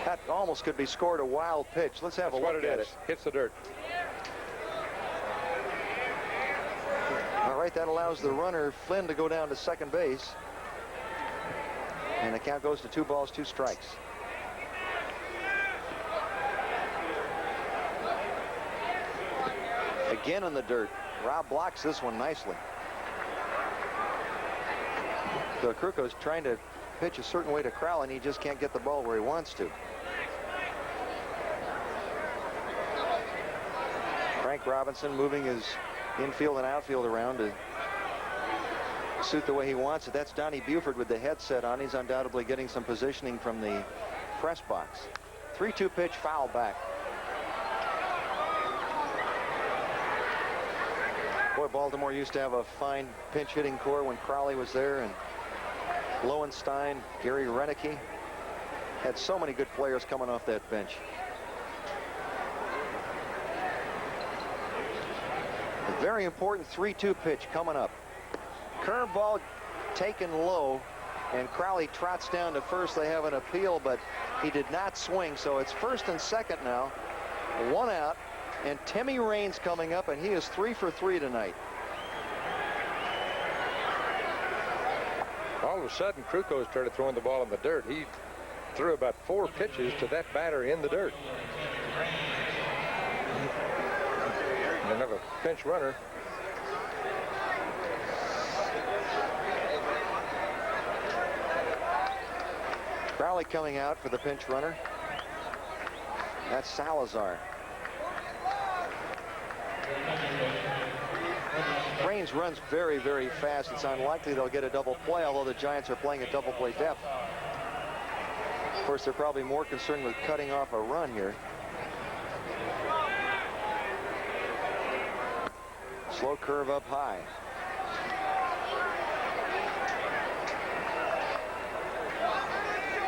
That almost could be scored a wild pitch. Let's have a look at it. Hits the dirt. All right, that allows the runner, Flynn, to go down to second base. And the count goes to 2 balls, 2 strikes. Again in the dirt. Rob blocks this one nicely. So Krukow's trying to pitch a certain way to Crowley, and he just can't get the ball where he wants to. Frank Robinson moving his infield and outfield around to suit the way he wants it. That's Donnie Buford with the headset on. He's undoubtedly getting some positioning from the press box. 3-2 pitch, foul back. Boy, Baltimore used to have a fine pinch hitting core when Crowley was there, and Lowenstein, Gary Renicky. Had so many good players coming off that bench. A very important 3-2 pitch coming up. Curveball taken low, and Crowley trots down to first. They have an appeal, but he did not swing, so it's first and second now. 1 out, and Timmy Raines coming up, and he is 3 for 3 tonight. All of a sudden, Krukow started throwing the ball in the dirt. He threw about 4 pitches to that batter in the dirt. And another pinch runner. Crowley coming out for the pinch runner. That's Salazar. Raines runs very, very fast. It's unlikely they'll get a double play, although the Giants are playing a double play depth. Of course, they're probably more concerned with cutting off a run here. Slow curve up high.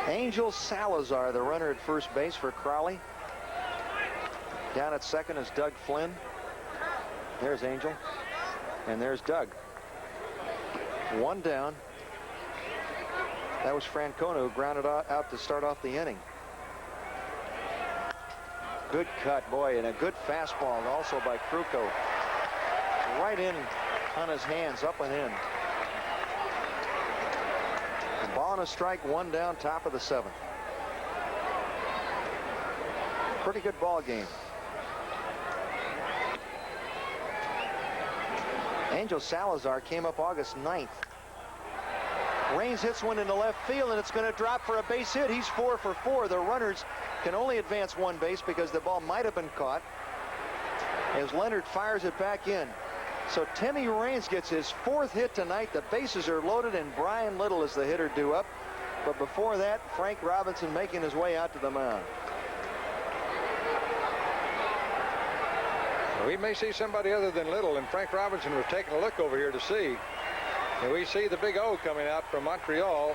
Angel Salazar, the runner at first base for Crowley. Down at second is Doug Flynn. There's Angel. And there's Doug. One down. That was Francona who grounded out to start off the inning. Good cut, boy, and a good fastball also by Kruko. Right in on his hands, up and in. A ball and a strike, one down, top of the 7th. Pretty good ball game. Angel Salazar came up August 9th. Raines hits one into left field, and it's going to drop for a base hit. He's 4 for 4. The runners can only advance one base because the ball might have been caught as Leonard fires it back in. So Timmy Raines gets his 4th hit tonight. The bases are loaded, and Brian Little is the hitter due up. But before that, Frank Robinson making his way out to the mound. We may see somebody other than Little, and Frank Robinson was taking a look over here to see. And we see the big O coming out from Montreal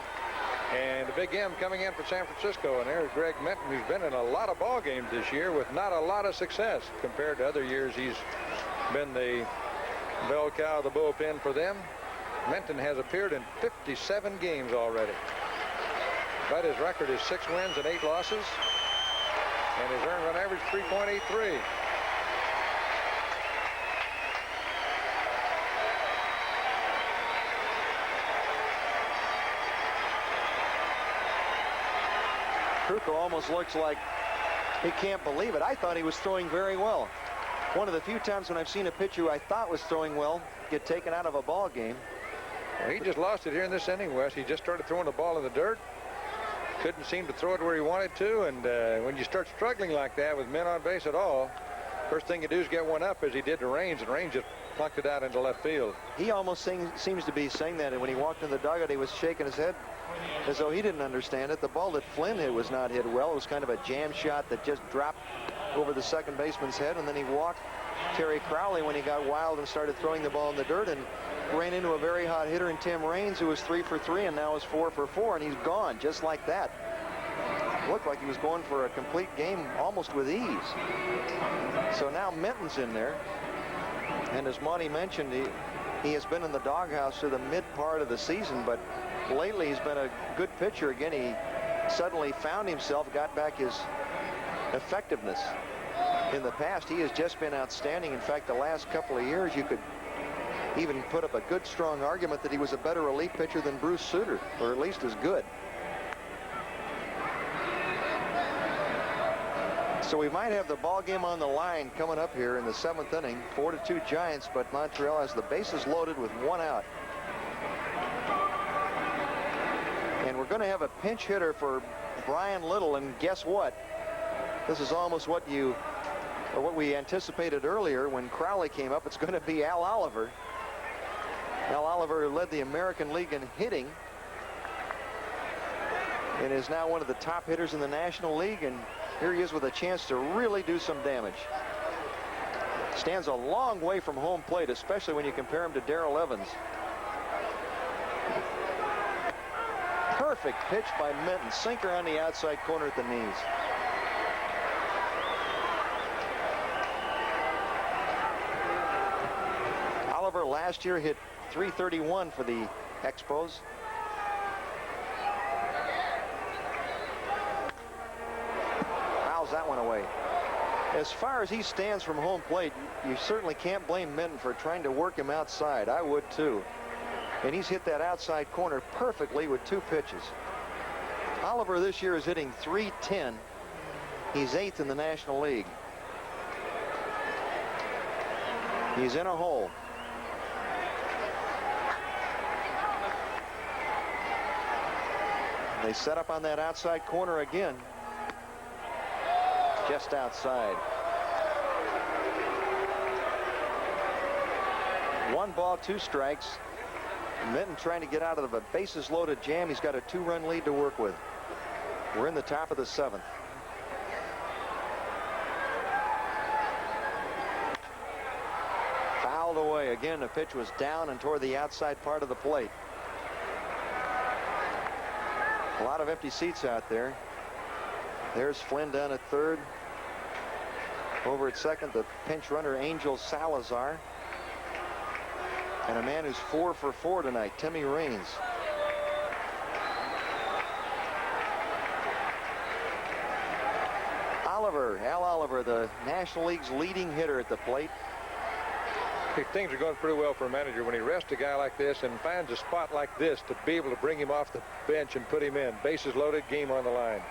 and the big M coming in for San Francisco. And there's Greg Menton, who's been in a lot of ball games this year with not a lot of success compared to other years. He's been the bell cow of the bullpen for them. Menton has appeared in 57 games already. But his record is 6 wins and 8 losses. And his earned run average 3.83. Kruko almost looks like he can't believe it. I thought he was throwing very well. One of the few times when I've seen a pitcher who I thought was throwing well get taken out of a ball game. Well, he just lost it here in this inning, Wes. He just started throwing the ball in the dirt. Couldn't seem to throw it where he wanted to. And when you start struggling like that with men on base at all, first thing you do is get one up, as he did to Raines, and Raines just plunked it out into left field. He almost seems to be saying that. And when he walked in the dugout, he was shaking his head as though he didn't understand it. The ball that Flynn hit was not hit well. It was kind of a jam shot that just dropped over the second baseman's head, and then he walked Terry Crowley when he got wild and started throwing the ball in the dirt and ran into a very hot hitter in Tim Raines, who was 3 for 3 and now is 4 for 4, and he's gone just like that. Looked like he was going for a complete game almost with ease. So now Menton's in there, and as Monty mentioned, he has been in the doghouse to the mid part of the season, but lately he's been a good pitcher again. He suddenly found himself, got back his effectiveness. In the past, he has just been outstanding. In fact, the last couple of years, you could even put up a good, strong argument that he was a better relief pitcher than Bruce Sutter, or at least as good. So we might have the ball game on the line coming up here in the 7th inning. 4-2 Giants, but Montreal has the bases loaded with 1 out. And we're going to have a pinch hitter for Brian Little, and guess what? This is almost what we anticipated earlier when Crowley came up. It's going to be Al Oliver. Al Oliver led the American League in hitting and is now one of the top hitters in the National League, and here he is with a chance to really do some damage. Stands a long way from home plate, especially when you compare him to Darrell Evans. Perfect pitch by Menton. Sinker on the outside corner at the knees. Oliver last year hit .331 for the Expos. Fouls that one away. As far as he stands from home plate, you certainly can't blame Menton for trying to work him outside. I would too. And he's hit that outside corner perfectly with 2 pitches. Oliver this year is hitting .310. He's 8th in the National League. He's in a hole. They set up on that outside corner again. Just outside. 1 ball, 2 strikes. Menton trying to get out of a bases loaded jam. He's got a 2-run lead to work with. We're in the top of the 7th. Fouled away. Again, the pitch was down and toward the outside part of the plate. A lot of empty seats out there. There's Flynn down at third. Over at second, the pinch runner, Angel Salazar. And a man who's 4 for 4 tonight, Timmy Raines. Al Oliver, the National League's leading hitter at the plate. I think things are going pretty well for a manager when he rests a guy like this and finds a spot like this to be able to bring him off the bench and put him in. Bases loaded, game on the line.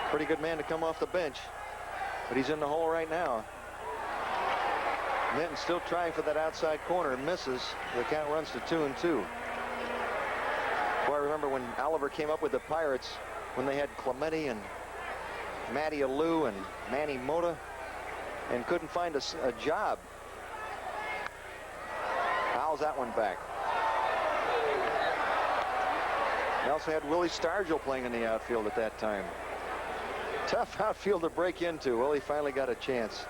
Pretty good man to come off the bench, but he's in the hole right now. Minton still trying for that outside corner, misses. The count runs to 2-2. Boy, I remember when Oliver came up with the Pirates, when they had Clemente and Matty Alou and Manny Mota, and couldn't find a job. Fouls that one back. They also had Willie Stargell playing in the outfield at that time. Tough outfield to break into. Well, he finally got a chance,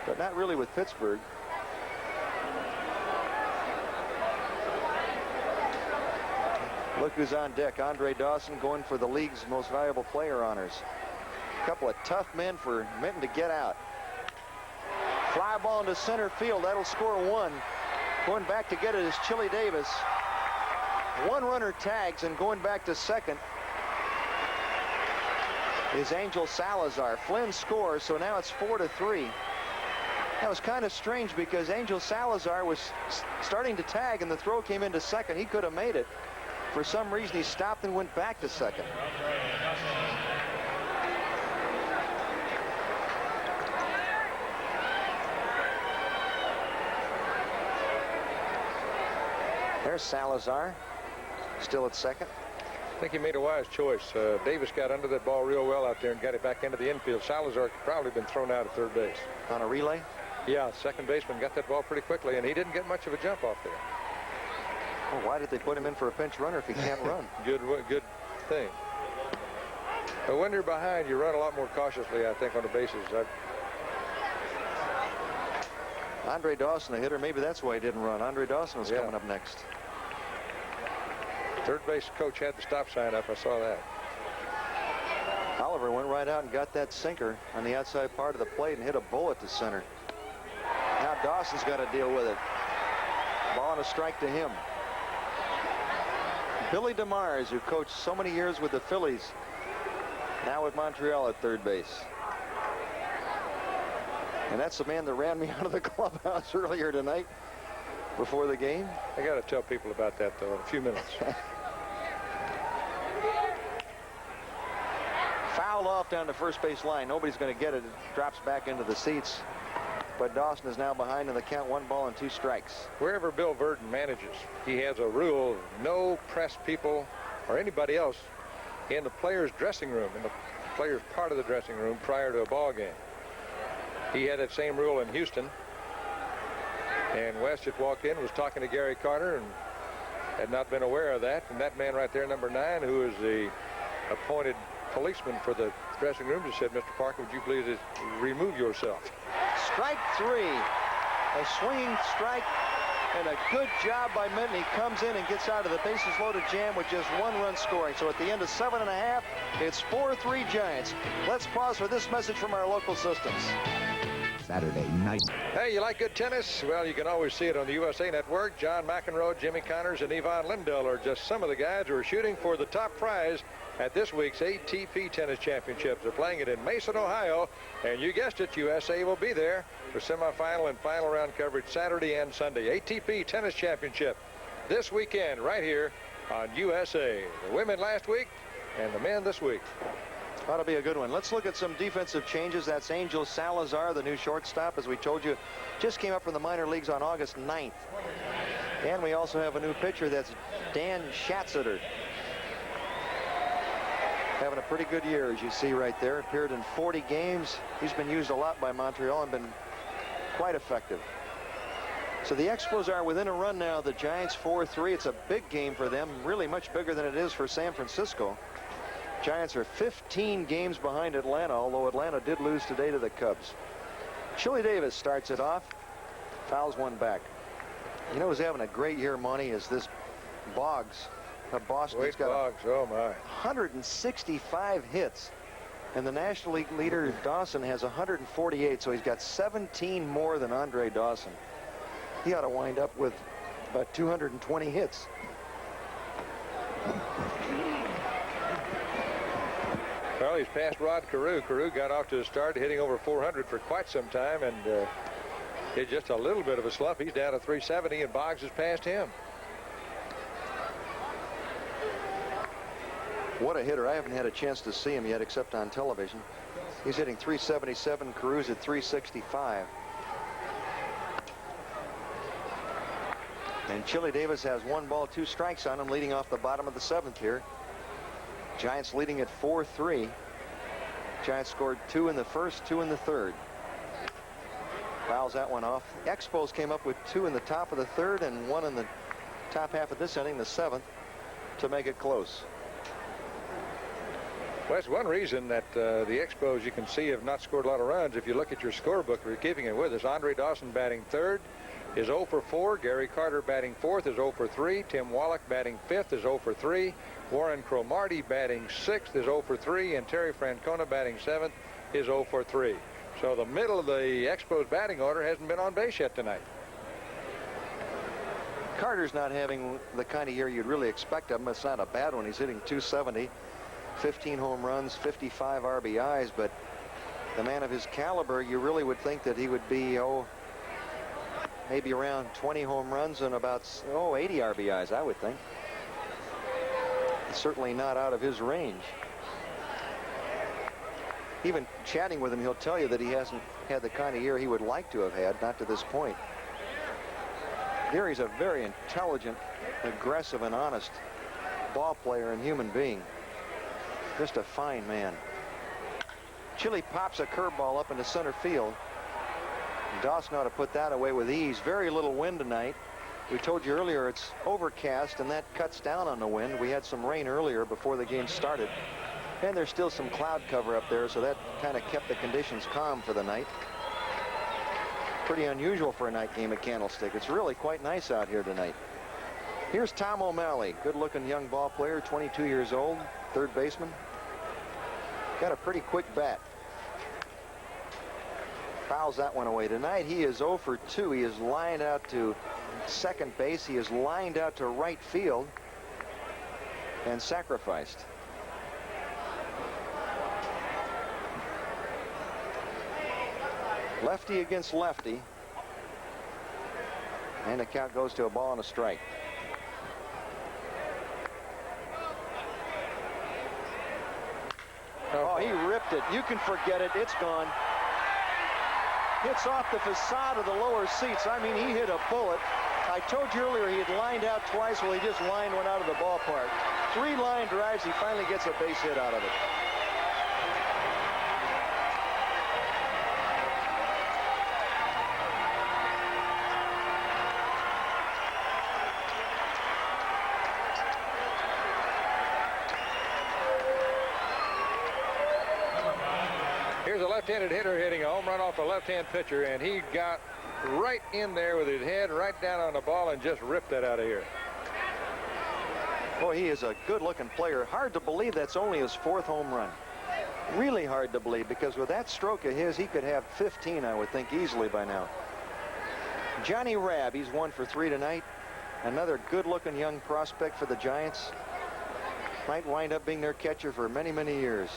but not really with Pittsburgh. Look who's on deck. Andre Dawson going for the league's most valuable player honors. A couple of tough men for Minton to get out. Fly ball into center field. That'll score 1. Going back to get it is Chili Davis. 1 runner tags, and going back to second is Angel Salazar. Flynn scores, so now it's 4-3. That was kind of strange because Angel Salazar was starting to tag, and the throw came into second. He could have made it. For some reason, he stopped and went back to second. There's Salazar, still at second. I think he made a wise choice. Davis got under that ball real well out there and got it back into the infield. Salazar could probably have been thrown out at third base. On a relay? Yeah, second baseman got that ball pretty quickly, and he didn't get much of a jump off there. Well, why did they put him in for a pinch runner if he can't run? Good thing. But when you're behind, you run a lot more cautiously, I think, on the bases. Andre Dawson, the hitter, maybe that's why he didn't run. Andre Dawson was coming up next. Third base coach had the stop sign up. I saw that. Oliver went right out and got that sinker on the outside part of the plate and hit a bullet to center. Now Dawson's got to deal with it. Ball and a strike to him. Billy DeMars, who coached so many years with the Phillies, now with Montreal at third base. And that's the man that ran me out of the clubhouse earlier tonight before the game. I got to tell people about that, though, in a few minutes. Fouled off down the first base line. Nobody's going to get it. It drops back into the seats. But Dawson is now behind in the count, 1 ball and 2 strikes. Wherever Bill Verdon manages, he has a rule: no press people or anybody else in the players' dressing room, in the players' part of the dressing room prior to a ball game. He had that same rule in Houston. And West just walked in, was talking to Gary Carter, and had not been aware of that. And that man right there, number 9, who is the appointed policeman for the dressing room, just said, "Mr. Parker, would you please remove yourself?" Strike 3. A swinging strike, and a good job by Minton. He comes in and gets out of the bases loaded jam with just 1 run scoring. So at the end of 7.5, it's 4-3 Giants. Let's pause for this message from our local systems. Saturday night. Hey, you like good tennis? Well, you can always see it on the USA Network. John McEnroe, Jimmy Connors, and Yvonne Lindell are just some of the guys who are shooting for the top prize at this week's ATP Tennis Championships. They're playing it in Mason, Ohio, and you guessed it, USA will be there for semifinal and final round coverage Saturday and Sunday. ATP Tennis Championship this weekend right here on USA. The women last week and the men this week. Ought to be a good one. Let's look at some defensive changes. That's Angel Salazar, the new shortstop, as we told you, just came up from the minor leagues on August 9th. And we also have a new pitcher. That's Dan Schatzeder. Having a pretty good year, as you see right there. Appeared in 40 games. He's been used a lot by Montreal and been quite effective. So the Expos are within a run now. The Giants 4-3. It's a big game for them, really much bigger than it is for San Francisco. Giants are 15 games behind Atlanta, although Atlanta did lose today to the Cubs. Chili Davis starts it off, fouls 1 back. You know who's having a great year, Monty, is this Boggs of Boston. Wade Boggs, oh my. 165 hits. And the National League leader, Dawson, has 148, so he's got 17 more than Andre Dawson. He ought to wind up with about 220 hits. Well, he's passed Rod Carew. Carew got off to a start hitting over 400 for quite some time, and hit just a little bit of a slump. He's down to 370, and Boggs has passed him. What a hitter. I haven't had a chance to see him yet except on television. He's hitting 377. Carew's at 365. And Chili Davis has 1 ball, 2 strikes on him, leading off the bottom of the 7th here. Giants leading at 4-3. Giants scored 2 in the first, 2 in the 3rd. Fouls that one off. Expos came up with 2 in the top of the 3rd and 1 in the top half of this inning, the 7th, to make it close. Well, that's one reason that the Expos, you can see, have not scored a lot of runs. If you look at your scorebook, we're keeping it with us. Andre Dawson batting 3rd is 0 for 4. Gary Carter batting 4th is 0 for 3. Tim Wallach batting 5th is 0 for 3. Warren Cromartie batting 6th is 0 for 3. And Terry Francona batting 7th is 0 for 3. So the middle of the Expos batting order hasn't been on base yet tonight. Carter's not having the kind of year you'd really expect of him. It's not a bad one. He's hitting 270. 15 home runs, 55 RBIs, but the man of his caliber, you really would think that he would be, maybe around 20 home runs and about, 80 RBIs, I would think. Certainly not out of his range. Even chatting with him, he'll tell you that he hasn't had the kind of year he would like to have had, not to this point. Gary's a very intelligent, aggressive, and honest ball player and human being. Just a fine man. Chili pops a curveball up into center field. Dawson ought to put that away with ease. Very little wind tonight. We told you earlier it's overcast, and that cuts down on the wind. We had some rain earlier before the game started. And there's still some cloud cover up there, so that kind of kept the conditions calm for the night. Pretty unusual for a night game at Candlestick. It's really quite nice out here tonight. Here's Tom O'Malley, good-looking young ball player, 22 years old, 3rd baseman. Got a pretty quick bat. Fouls that one away. Tonight he is 0 for 2. He is lined out to second base. He is lined out to right field and sacrificed. Lefty against lefty. And the count goes to a ball and a strike. Oh, he ripped it. You can forget it. It's gone. Hits off the facade of the lower seats. I mean, he hit a bullet. I told you earlier he had lined out twice. Well, he just lined one out of the ballpark. 3 line drives. He finally gets a base hit out of it. Here's a left-handed hitter hitting a home run off a left-hand pitcher, and he got right in there with his head right down on the ball and just ripped that out of here. Boy, he is a good-looking player. Hard to believe that's only his 4th home run. Really hard to believe, because with that stroke of his, he could have 15, I would think, easily by now. Johnny Rabb, he's 1 for 3 tonight. Another good-looking young prospect for the Giants. Might wind up being their catcher for many, many years.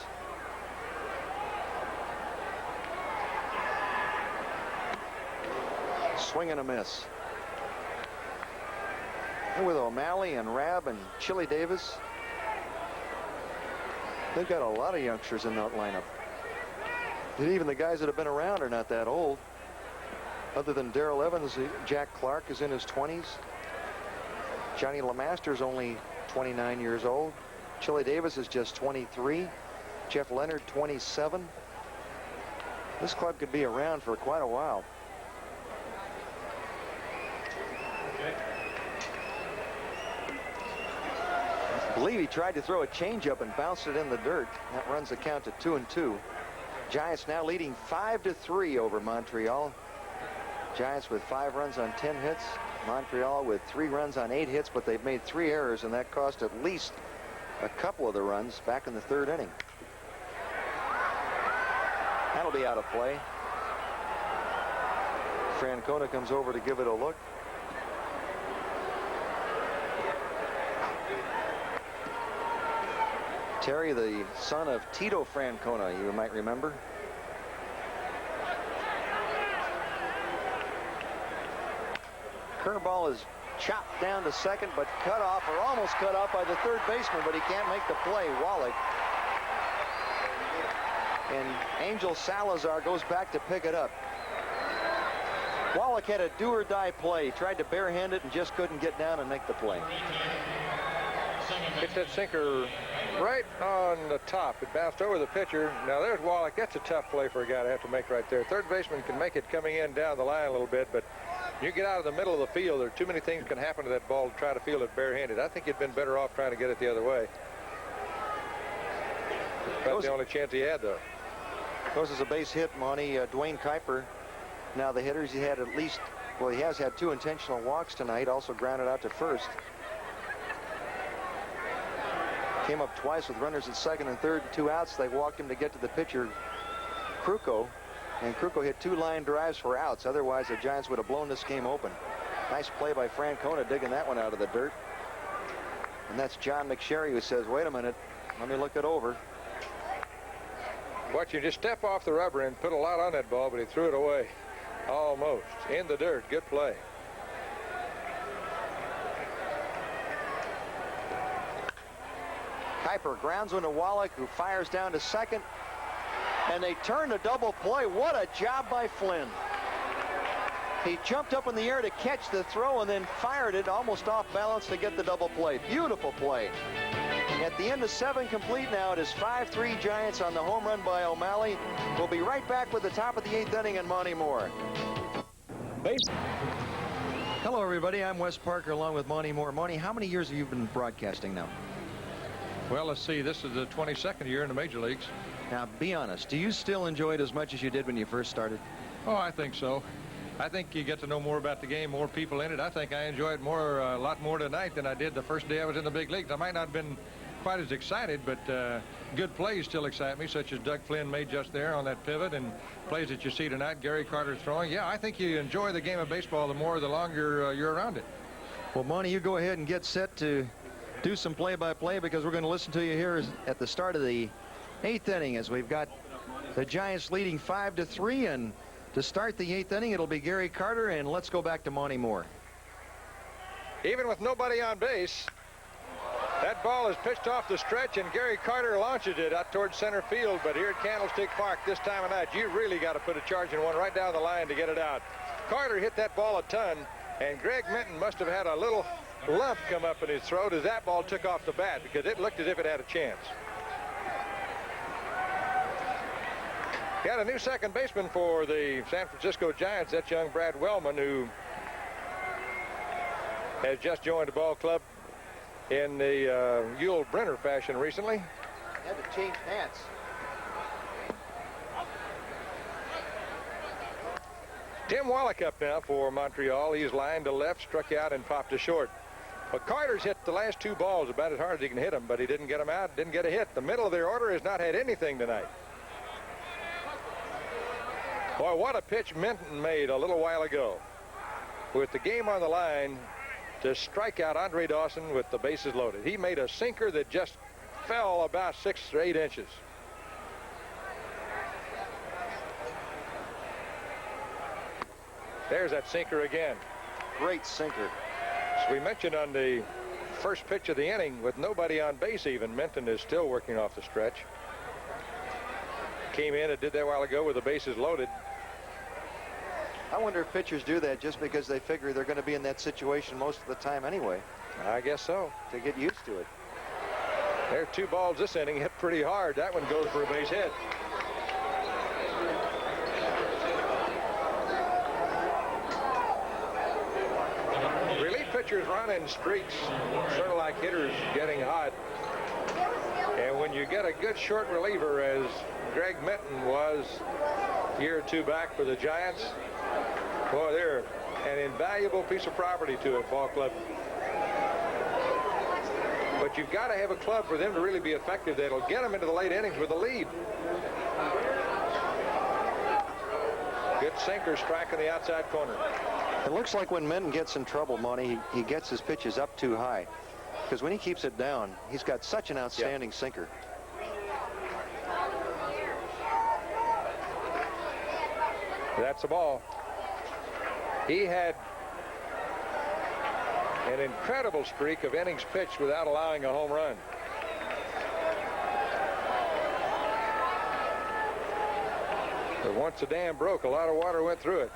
Swing and a miss. And with O'Malley and Rabb and Chili Davis, they've got a lot of youngsters in that lineup. And even the guys that have been around are not that old. Other than Darrell Evans, Jack Clark is in his 20s. Johnny LeMaster's only 29 years old. Chili Davis is just 23. Jeff Leonard, 27. This club could be around for quite a while. I believe he tried to throw a changeup and bounced it in the dirt. That runs the count to 2-2. Giants now leading 5-3 over Montreal. Giants with 5 runs on 10 hits. Montreal with 3 runs on 8 hits, but they've made 3 errors, and that cost at least a couple of the runs back in the 3rd inning. That'll be out of play. Francona comes over to give it a look. Terry, the son of Tito Francona, you might remember. Curveball is chopped down to second, but cut off, or almost cut off by the third baseman, but he can't make the play. Wallach. And Angel Salazar goes back to pick it up. Wallach had a do-or-die play. He tried to barehand it and just couldn't get down and make the play. Hits that sinker right on the top. It bounced over the pitcher. Now there's Wallach. That's a tough play for a guy to have to make right there. Third baseman can make it coming in down the line a little bit, but you get out of the middle of the field, there are too many things can happen to that ball to try to field it barehanded. I think he'd been better off trying to get it the other way. That's the only chance he had, though. Goes as a base hit, Monty. Dwayne Kuiper. Now the hitters, he had at least, well, he has had 2 intentional walks tonight, also grounded out to first. Came up twice with runners at second and third, 2 outs. They walked him to get to the pitcher, Kruko, and Kruko hit 2 line drives for outs. Otherwise, the Giants would have blown this game open. Nice play by Francona, digging that one out of the dirt. And that's John McSherry, who says, wait a minute, let me look it over. Watch him just step off the rubber and put a lot on that ball, but he threw it away. Almost. In the dirt. Good play. Kuiper grounds one to Wallach, who fires down to second. And they turn to double play. What a job by Flynn. He jumped up in the air to catch the throw and then fired it almost off balance to get the double play. Beautiful play. At the end of 7 complete now, it is 5-3 Giants on the home run by O'Malley. We'll be right back with the top of the 8th inning and Monty Moore. Hello, everybody. I'm Wes Parker along with Monty Moore. Monty, how many years have you been broadcasting now? Well, let's see. This is the 22nd year in the major leagues. Now, be honest. Do you still enjoy it as much as you did when you first started? Oh, I think so. I think you get to know more about the game, more people in it. I think I enjoy it more, a lot more tonight than I did the first day I was in the big leagues. I might not have been quite as excited, but good plays still excite me, such as Doug Flynn made just there on that pivot, and plays that you see tonight, Gary Carter throwing. Yeah, I think you enjoy the game of baseball the longer you're around it. Well, Monty, you go ahead and get set to do some play-by-play, because we're going to listen to you here at the start of the 8th inning, as we've got the Giants leading 5-3, and to start the 8th inning, it'll be Gary Carter, and let's go back to Monty Moore. Even with nobody on base, that ball is pitched off the stretch, and Gary Carter launches it out towards center field. But here at Candlestick Park this time of night, you really got to put a charging one right down the line to get it out. Carter hit that ball a ton, and Greg Minton must have had a little lump come up in his throat as that ball took off the bat, because it looked as if it had a chance. Got a new second baseman for the San Francisco Giants. That's young Brad Wellman, who has just joined the ball club in the Yul Brynner fashion recently. Had to change hats. Tim Wallach up now for Montreal. He's lined to left, struck out, and popped to short. But Carter's hit the last 2 balls about as hard as he can hit them, but he didn't get them out, didn't get a hit. The middle of their order has not had anything tonight. Boy, what a pitch Minton made a little while ago, with the game on the line, to strike out Andre Dawson with the bases loaded. He made a sinker that just fell about 6 or 8 inches. There's that sinker again. Great sinker. As we mentioned on the first pitch of the inning, with nobody on base even, Minton is still working off the stretch. Came in and did that a while ago with the bases loaded. I wonder if pitchers do that just because they figure they're going to be in that situation most of the time anyway. I guess so. To get used to it. There are 2 balls this inning, hit pretty hard. That one goes for a base hit. Relief pitchers run in streaks, sort of like hitters getting hot. And when you get a good short reliever, as Greg Minton was a year or 2 back for the Giants, boy, they're an invaluable piece of property to a ball club. But you've got to have a club for them to really be effective that'll get them into the late innings with a lead. hit sinker strike in the outside corner. It looks like when Minton gets in trouble, Monty, he gets his pitches up too high. Because when he keeps it down, he's got such an outstanding sinker. That's the ball. He had an incredible streak of innings pitched without allowing a home run. But once the dam broke, a lot of water went through it.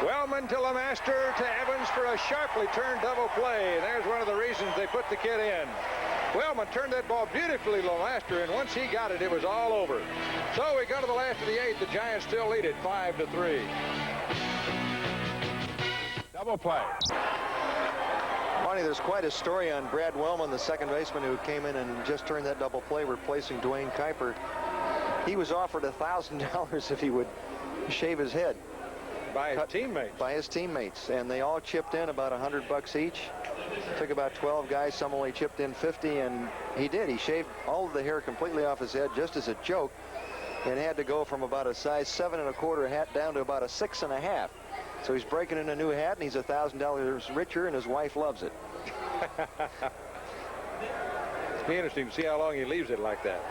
Wellman to LeMaster to Evans for a sharply turned double play. There's one of the reasons they put the kid in. Wellman turned that ball beautifully, LeMaster, and once he got it, it was all over. So we go to the last of the 8th. The Giants still lead it 5-3. Double play. Monty, there's quite a story on Brad Wellman, the second baseman who came in and just turned that double play, replacing Dwayne Kuiper. He was offered $1,000 if he would shave his head. By his teammates. By his teammates, and they all chipped in about $100 each. Took about 12 guys. Some only chipped in 50, and he did. He shaved all of the hair completely off his head just as a joke, and had to go from about a size 7 1/4 hat down to about a 6 1/2. So he's breaking in a new hat, and he's $1,000 richer, and his wife loves it. It'll be interesting to see how long he leaves it like that.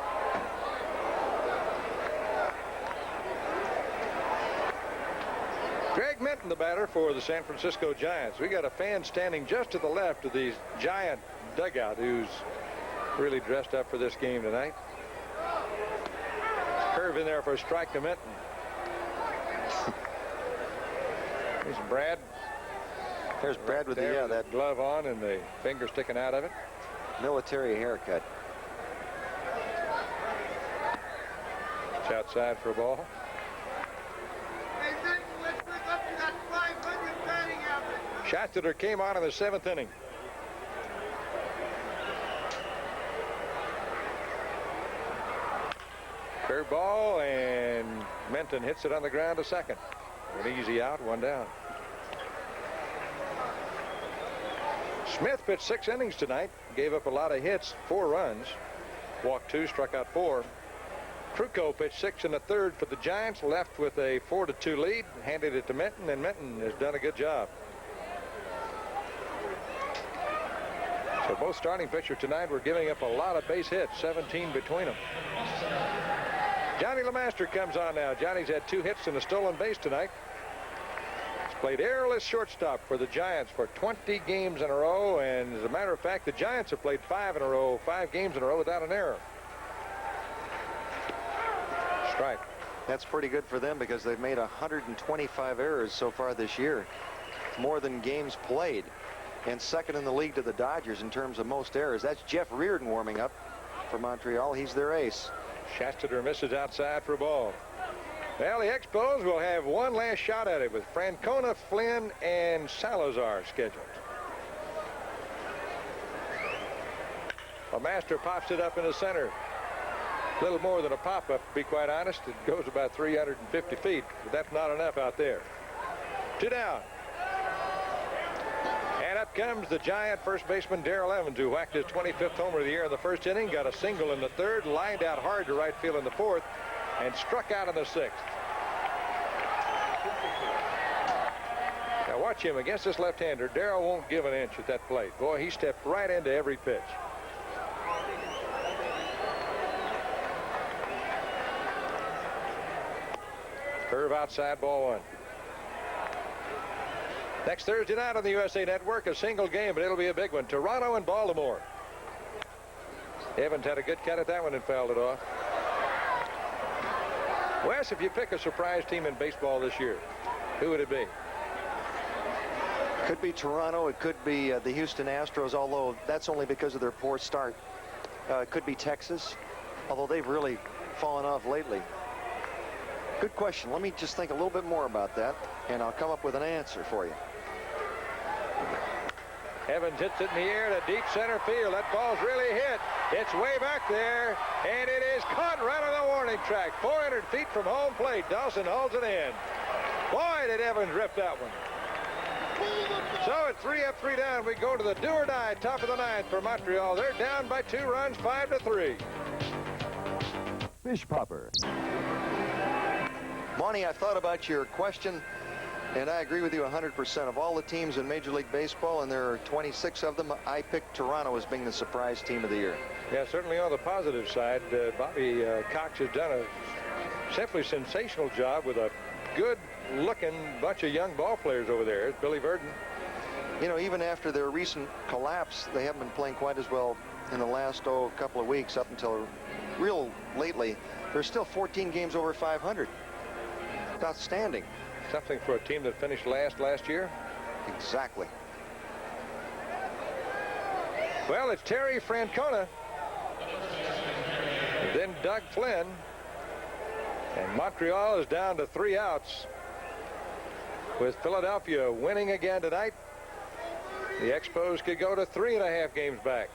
Greg Minton, the batter for the San Francisco Giants. We got a fan standing just to the left of the Giant dugout who's really dressed up for this game tonight. Curve in there for a strike to Minton. There's Brad. There's Brad with the that glove on and the finger sticking out of it. Military haircut. It's outside for a ball. Schatzeder came on in the 7th inning. Curveball, and Minton hits it on the ground to second. An easy out, 1 down. Smith pitched 6 innings tonight, gave up a lot of hits, 4 runs, walked 2, struck out 4. Krukow pitched 6 1/3 for the Giants, left with a 4-2 lead, handed it to Minton, and Minton has done a good job. So both starting pitchers tonight were giving up a lot of base hits, 17 between them. Johnny LeMaster comes on now. Johnny's had 2 hits and a stolen base tonight. He's played airless shortstop for the Giants for 20 games in a row, and as a matter of fact, the Giants have played 5 games in a row without an error. Strike. That's pretty good for them because they've made 125 errors so far this year. More than games played. And second in the league to the Dodgers in terms of most errors. That's Jeff Reardon warming up for Montreal. He's their ace. Schatzeder misses outside for a ball. Well, the Expos will have one last shot at it with Francona, Flynn, and Salazar scheduled. LeMaster pops it up in the center. A little more than a pop-up, to be quite honest. It goes about 350 feet, but that's not enough out there. 2 down. And up comes the Giant first baseman Darrell Evans, who whacked his 25th homer of the year in the 1st inning, got a single in the 3rd, lined out hard to right field in the 4th, and struck out in the 6th. Now watch him against this left-hander. Darrell won't give an inch at that plate. Boy, he stepped right into every pitch. Curve outside, ball 1. Next Thursday night on the USA Network, a single game, but it'll be a big one. Toronto and Baltimore. Evans had a good cut at that one and fouled it off. Wes, if you pick a surprise team in baseball this year, who would it be? Could be Toronto. It could be the Houston Astros, although that's only because of their poor start. It could be Texas, although they've really fallen off lately. Good question. Let me just think a little bit more about that, and I'll come up with an answer for you. Evans hits it in the air to deep center field. That ball's really hit. It's way back there, and it is caught right on the warning track. 400 feet from home plate. Dawson holds it in. Boy, did Evans rip that one. So it's 3 up, 3 down. We go to the do or die, top of the 9th for Montreal. They're down by 2 runs, 5-3. Fish Popper. Monty, I thought about your question, and I agree with you 100%. Of all the teams in Major League Baseball, and there are 26 of them, I picked Toronto as being the surprise team of the year. Yeah, certainly on the positive side, Bobby Cox has done a simply sensational job with a good-looking bunch of young ball players over there. It's Billy Verdon. You know, even after their recent collapse, they haven't been playing quite as well in the last couple of weeks up until real lately. There's still 14 games over 500. It's outstanding. Something for a team that finished last year. Exactly. Well, it's Terry Francona, then Doug Flynn, and Montreal is down to 3 outs. With Philadelphia winning again tonight, the Expos could go to 3.5 games back.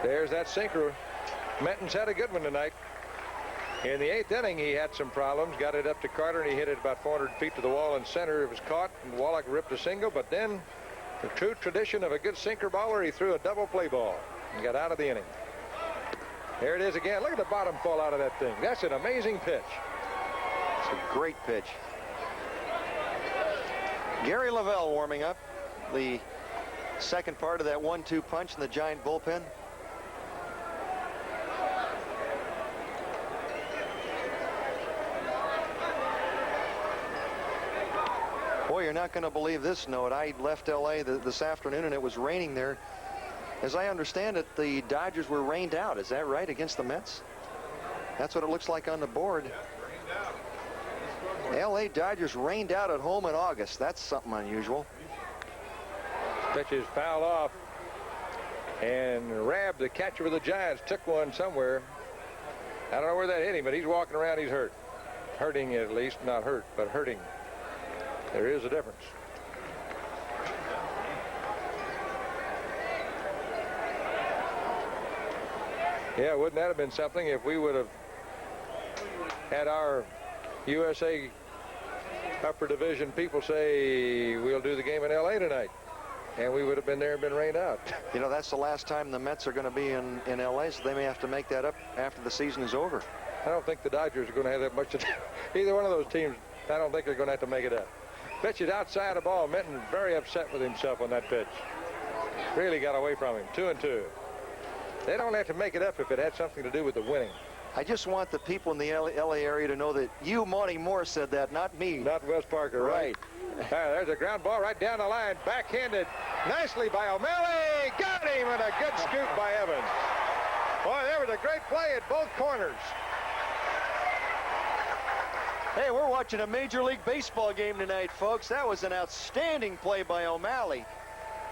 There's that sinker. Menton's had a good one tonight. In the 8th inning, he had some problems. Got it up to Carter, and he hit it about 400 feet to the wall in center. It was caught, and Wallach ripped a single. But then, the true tradition of a good sinker baller, he threw a double play ball and got out of the inning. There it is again. Look at the bottom fall out of that thing. That's an amazing pitch. It's a great pitch. Gary Lavelle warming up. The second part of that 1-2 punch in the Giant bullpen. Boy, you're not going to believe this note. I left L.A. this afternoon, and it was raining there. As I understand it, the Dodgers were rained out. Is that right, against the Mets? That's what it looks like on the board. L.A. Dodgers rained out at home in August. That's something unusual. Pitch is fouled off. And Rabb, the catcher of the Giants, took one somewhere. I don't know where that hit him, but he's walking around. He's hurt. Hurting, at least. Not hurt, but hurting. There is a difference. Yeah, wouldn't that have been something if we would have had our USA upper division people say we'll do the game in L.A. tonight, and we would have been there and been rained out. You know, that's the last time the Mets are going to be in L.A., so they may have to make that up after the season is over. I don't think the Dodgers are going to have that much to do. Either one of those teams, I don't think they're going to have to make it up. Pitch is outside the ball. Minton very upset with himself on that pitch. Really got away from him. 2-2. They don't have to make it up if it had something to do with the winning. I just want the people in the L.A. area to know that you, Monty Moore, said that, not me. Not Wes Parker, right. There's a ground ball right down the line. Backhanded nicely by O'Malley. Got him, and a good scoop by Evans. Boy, there was a great play at both corners. Hey, we're watching a Major League Baseball game tonight, folks. That was an outstanding play by O'Malley.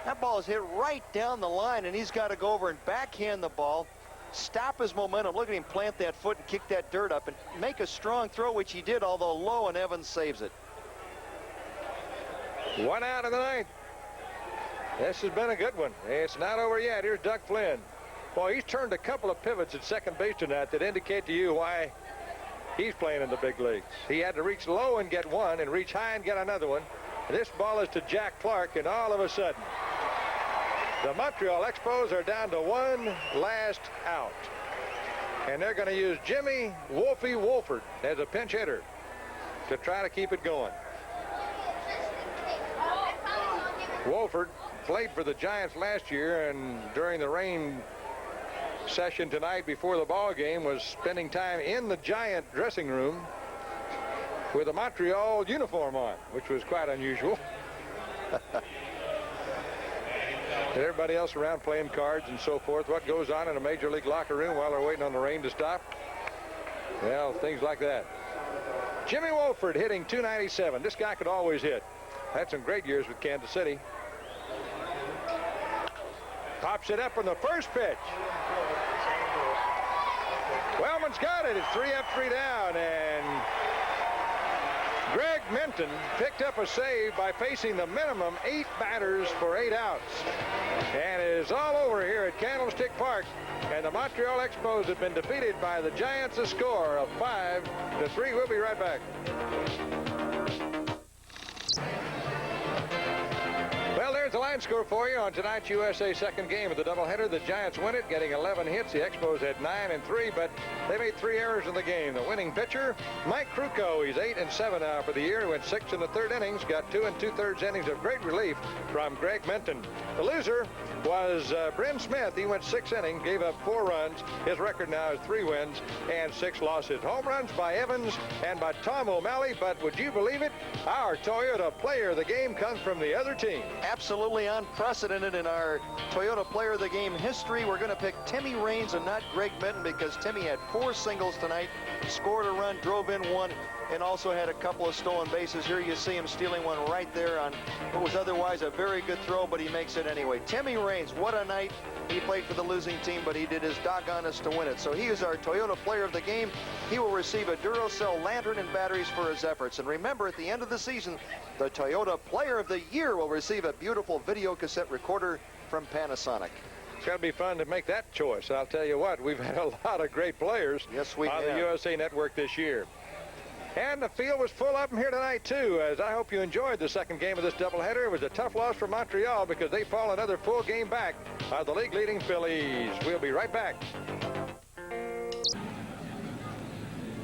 That ball is hit right down the line, and he's got to go over and backhand the ball, stop his momentum. Look at him plant that foot and kick that dirt up and make a strong throw, which he did, although low, and Evans saves it. 1 out in the 9th. This has been a good one. It's not over yet. Here's Doug Flynn. Boy, he's turned a couple of pivots at second base tonight that indicate to you why he's playing in the big leagues. He had to reach low and get one and reach high and get another one. This ball is to Jack Clark, and all of a sudden, the Montreal Expos are down to one last out. And they're going to use Jimmy Wolfie Wolford as a pinch hitter to try to keep it going. Wolford played for the Giants last year, and during the rain session tonight before the ball game was spending time in the Giant dressing room with a Montreal uniform on, which was quite unusual. And everybody else around playing cards and so forth. What goes on in a major league locker room while they're waiting on the rain to stop? Well, things like that. Jimmy Wolford hitting .297. This guy could always hit. Had some great years with Kansas City. Pops it up on the first pitch. Wellman's got it. It's 3 up, 3 down, and Greg Minton picked up a save by facing the minimum 8 batters for 8 outs. And it is all over here at Candlestick Park. And the Montreal Expos have been defeated by the Giants, a score of 5-3. We'll be right back. Well, there's the last line score for you on tonight's USA second game of the doubleheader. The Giants win it, getting 11 hits. The Expos had 9 and 3, but they made 3 errors in the game. The winning pitcher, Mike Krukow, he's 8 and 7 now for the year. He went 6 in the third innings, got 2 2/3 innings of great relief from Greg Minton. The loser was Bryn Smith. He went 6 innings, gave up 4 runs. His record now is 3 wins and 6 losses. Home runs by Evans and by Tom O'Malley, but would you believe it? Our Toyota player of the game comes from the other team. Absolutely unprecedented in our Toyota player of the game history. We're going to pick Timmy Raines and not Greg Minton because Timmy had 4 singles tonight, scored a run, drove in 1, and also had a couple of stolen bases. Here you see him stealing one right there on what was otherwise a very good throw, but he makes it anyway. Timmy Raines, what a night. He played for the losing team, but he did his doggonest to win it. So he is our Toyota player of the game. He will receive a Duracell lantern and batteries for his efforts. And remember, at the end of the season, the Toyota player of the year will receive a beautiful video cassette recorder from Panasonic. It's going to be fun to make that choice. I'll tell you what, we've had a lot of great players on the USA Network this year. And the field was full of them here tonight, too, as I hope you enjoyed the second game of this doubleheader. It was a tough loss for Montreal because they fall another full game back of the league-leading Phillies. We'll be right back.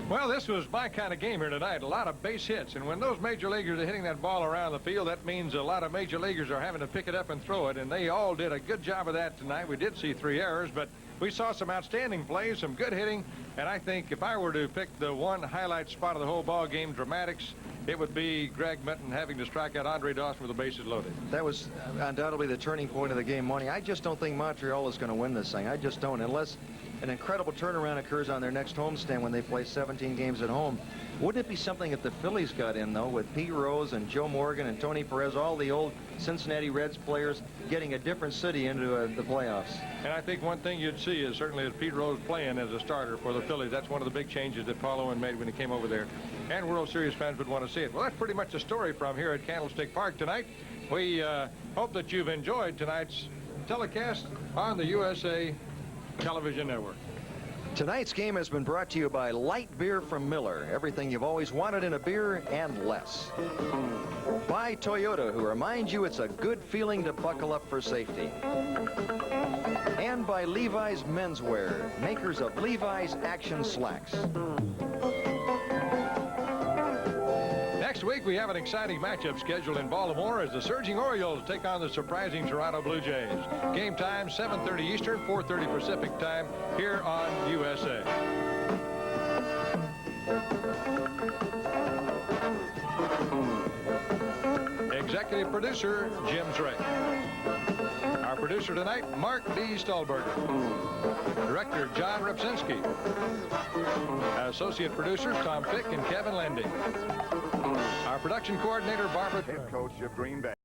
Well, this was my kind of game here tonight. A lot of base hits. And when those major leaguers are hitting that ball around the field, that means a lot of major leaguers are having to pick it up and throw it. And they all did a good job of that tonight. We did see 3 errors, but we saw some outstanding plays, some good hitting. And I think if I were to pick the one highlight spot of the whole ball game, dramatics, it would be Greg Minton having to strike out Andre Dawson with the bases loaded. That was undoubtedly the turning point of the game, Monty. I just don't think Montreal is going to win this thing. I just don't, unless an incredible turnaround occurs on their next homestand when they play 17 games at home. Wouldn't it be something if the Phillies got in, though, with Pete Rose and Joe Morgan and Tony Perez, all the old Cincinnati Reds players getting a different city into the playoffs? And I think one thing you'd see is certainly as Pete Rose playing as a starter for the Phillies. That's one of the big changes that Paul Owen made when he came over there. And World Series fans would want to see it. Well, that's pretty much the story from here at Candlestick Park tonight. We hope that you've enjoyed tonight's telecast on the USA Television Network. Tonight's game has been brought to you by Light Beer from Miller. Everything you've always wanted in a beer and less. By Toyota, who reminds you it's a good feeling to buckle up for safety. And by Levi's Menswear, makers of Levi's Action Slacks. Next week, we have an exciting matchup scheduled in Baltimore as the Surging Orioles take on the surprising Toronto Blue Jays. Game time, 7:30 Eastern, 4:30 Pacific time, here on USA. Executive producer, Jim Drake. Our producer tonight, Mark D. Stolberger. Director, John Repsinski. Associate producers, Tom Fick and Kevin Lendy. Our production coordinator, Barbara. Head coach of Green Bay.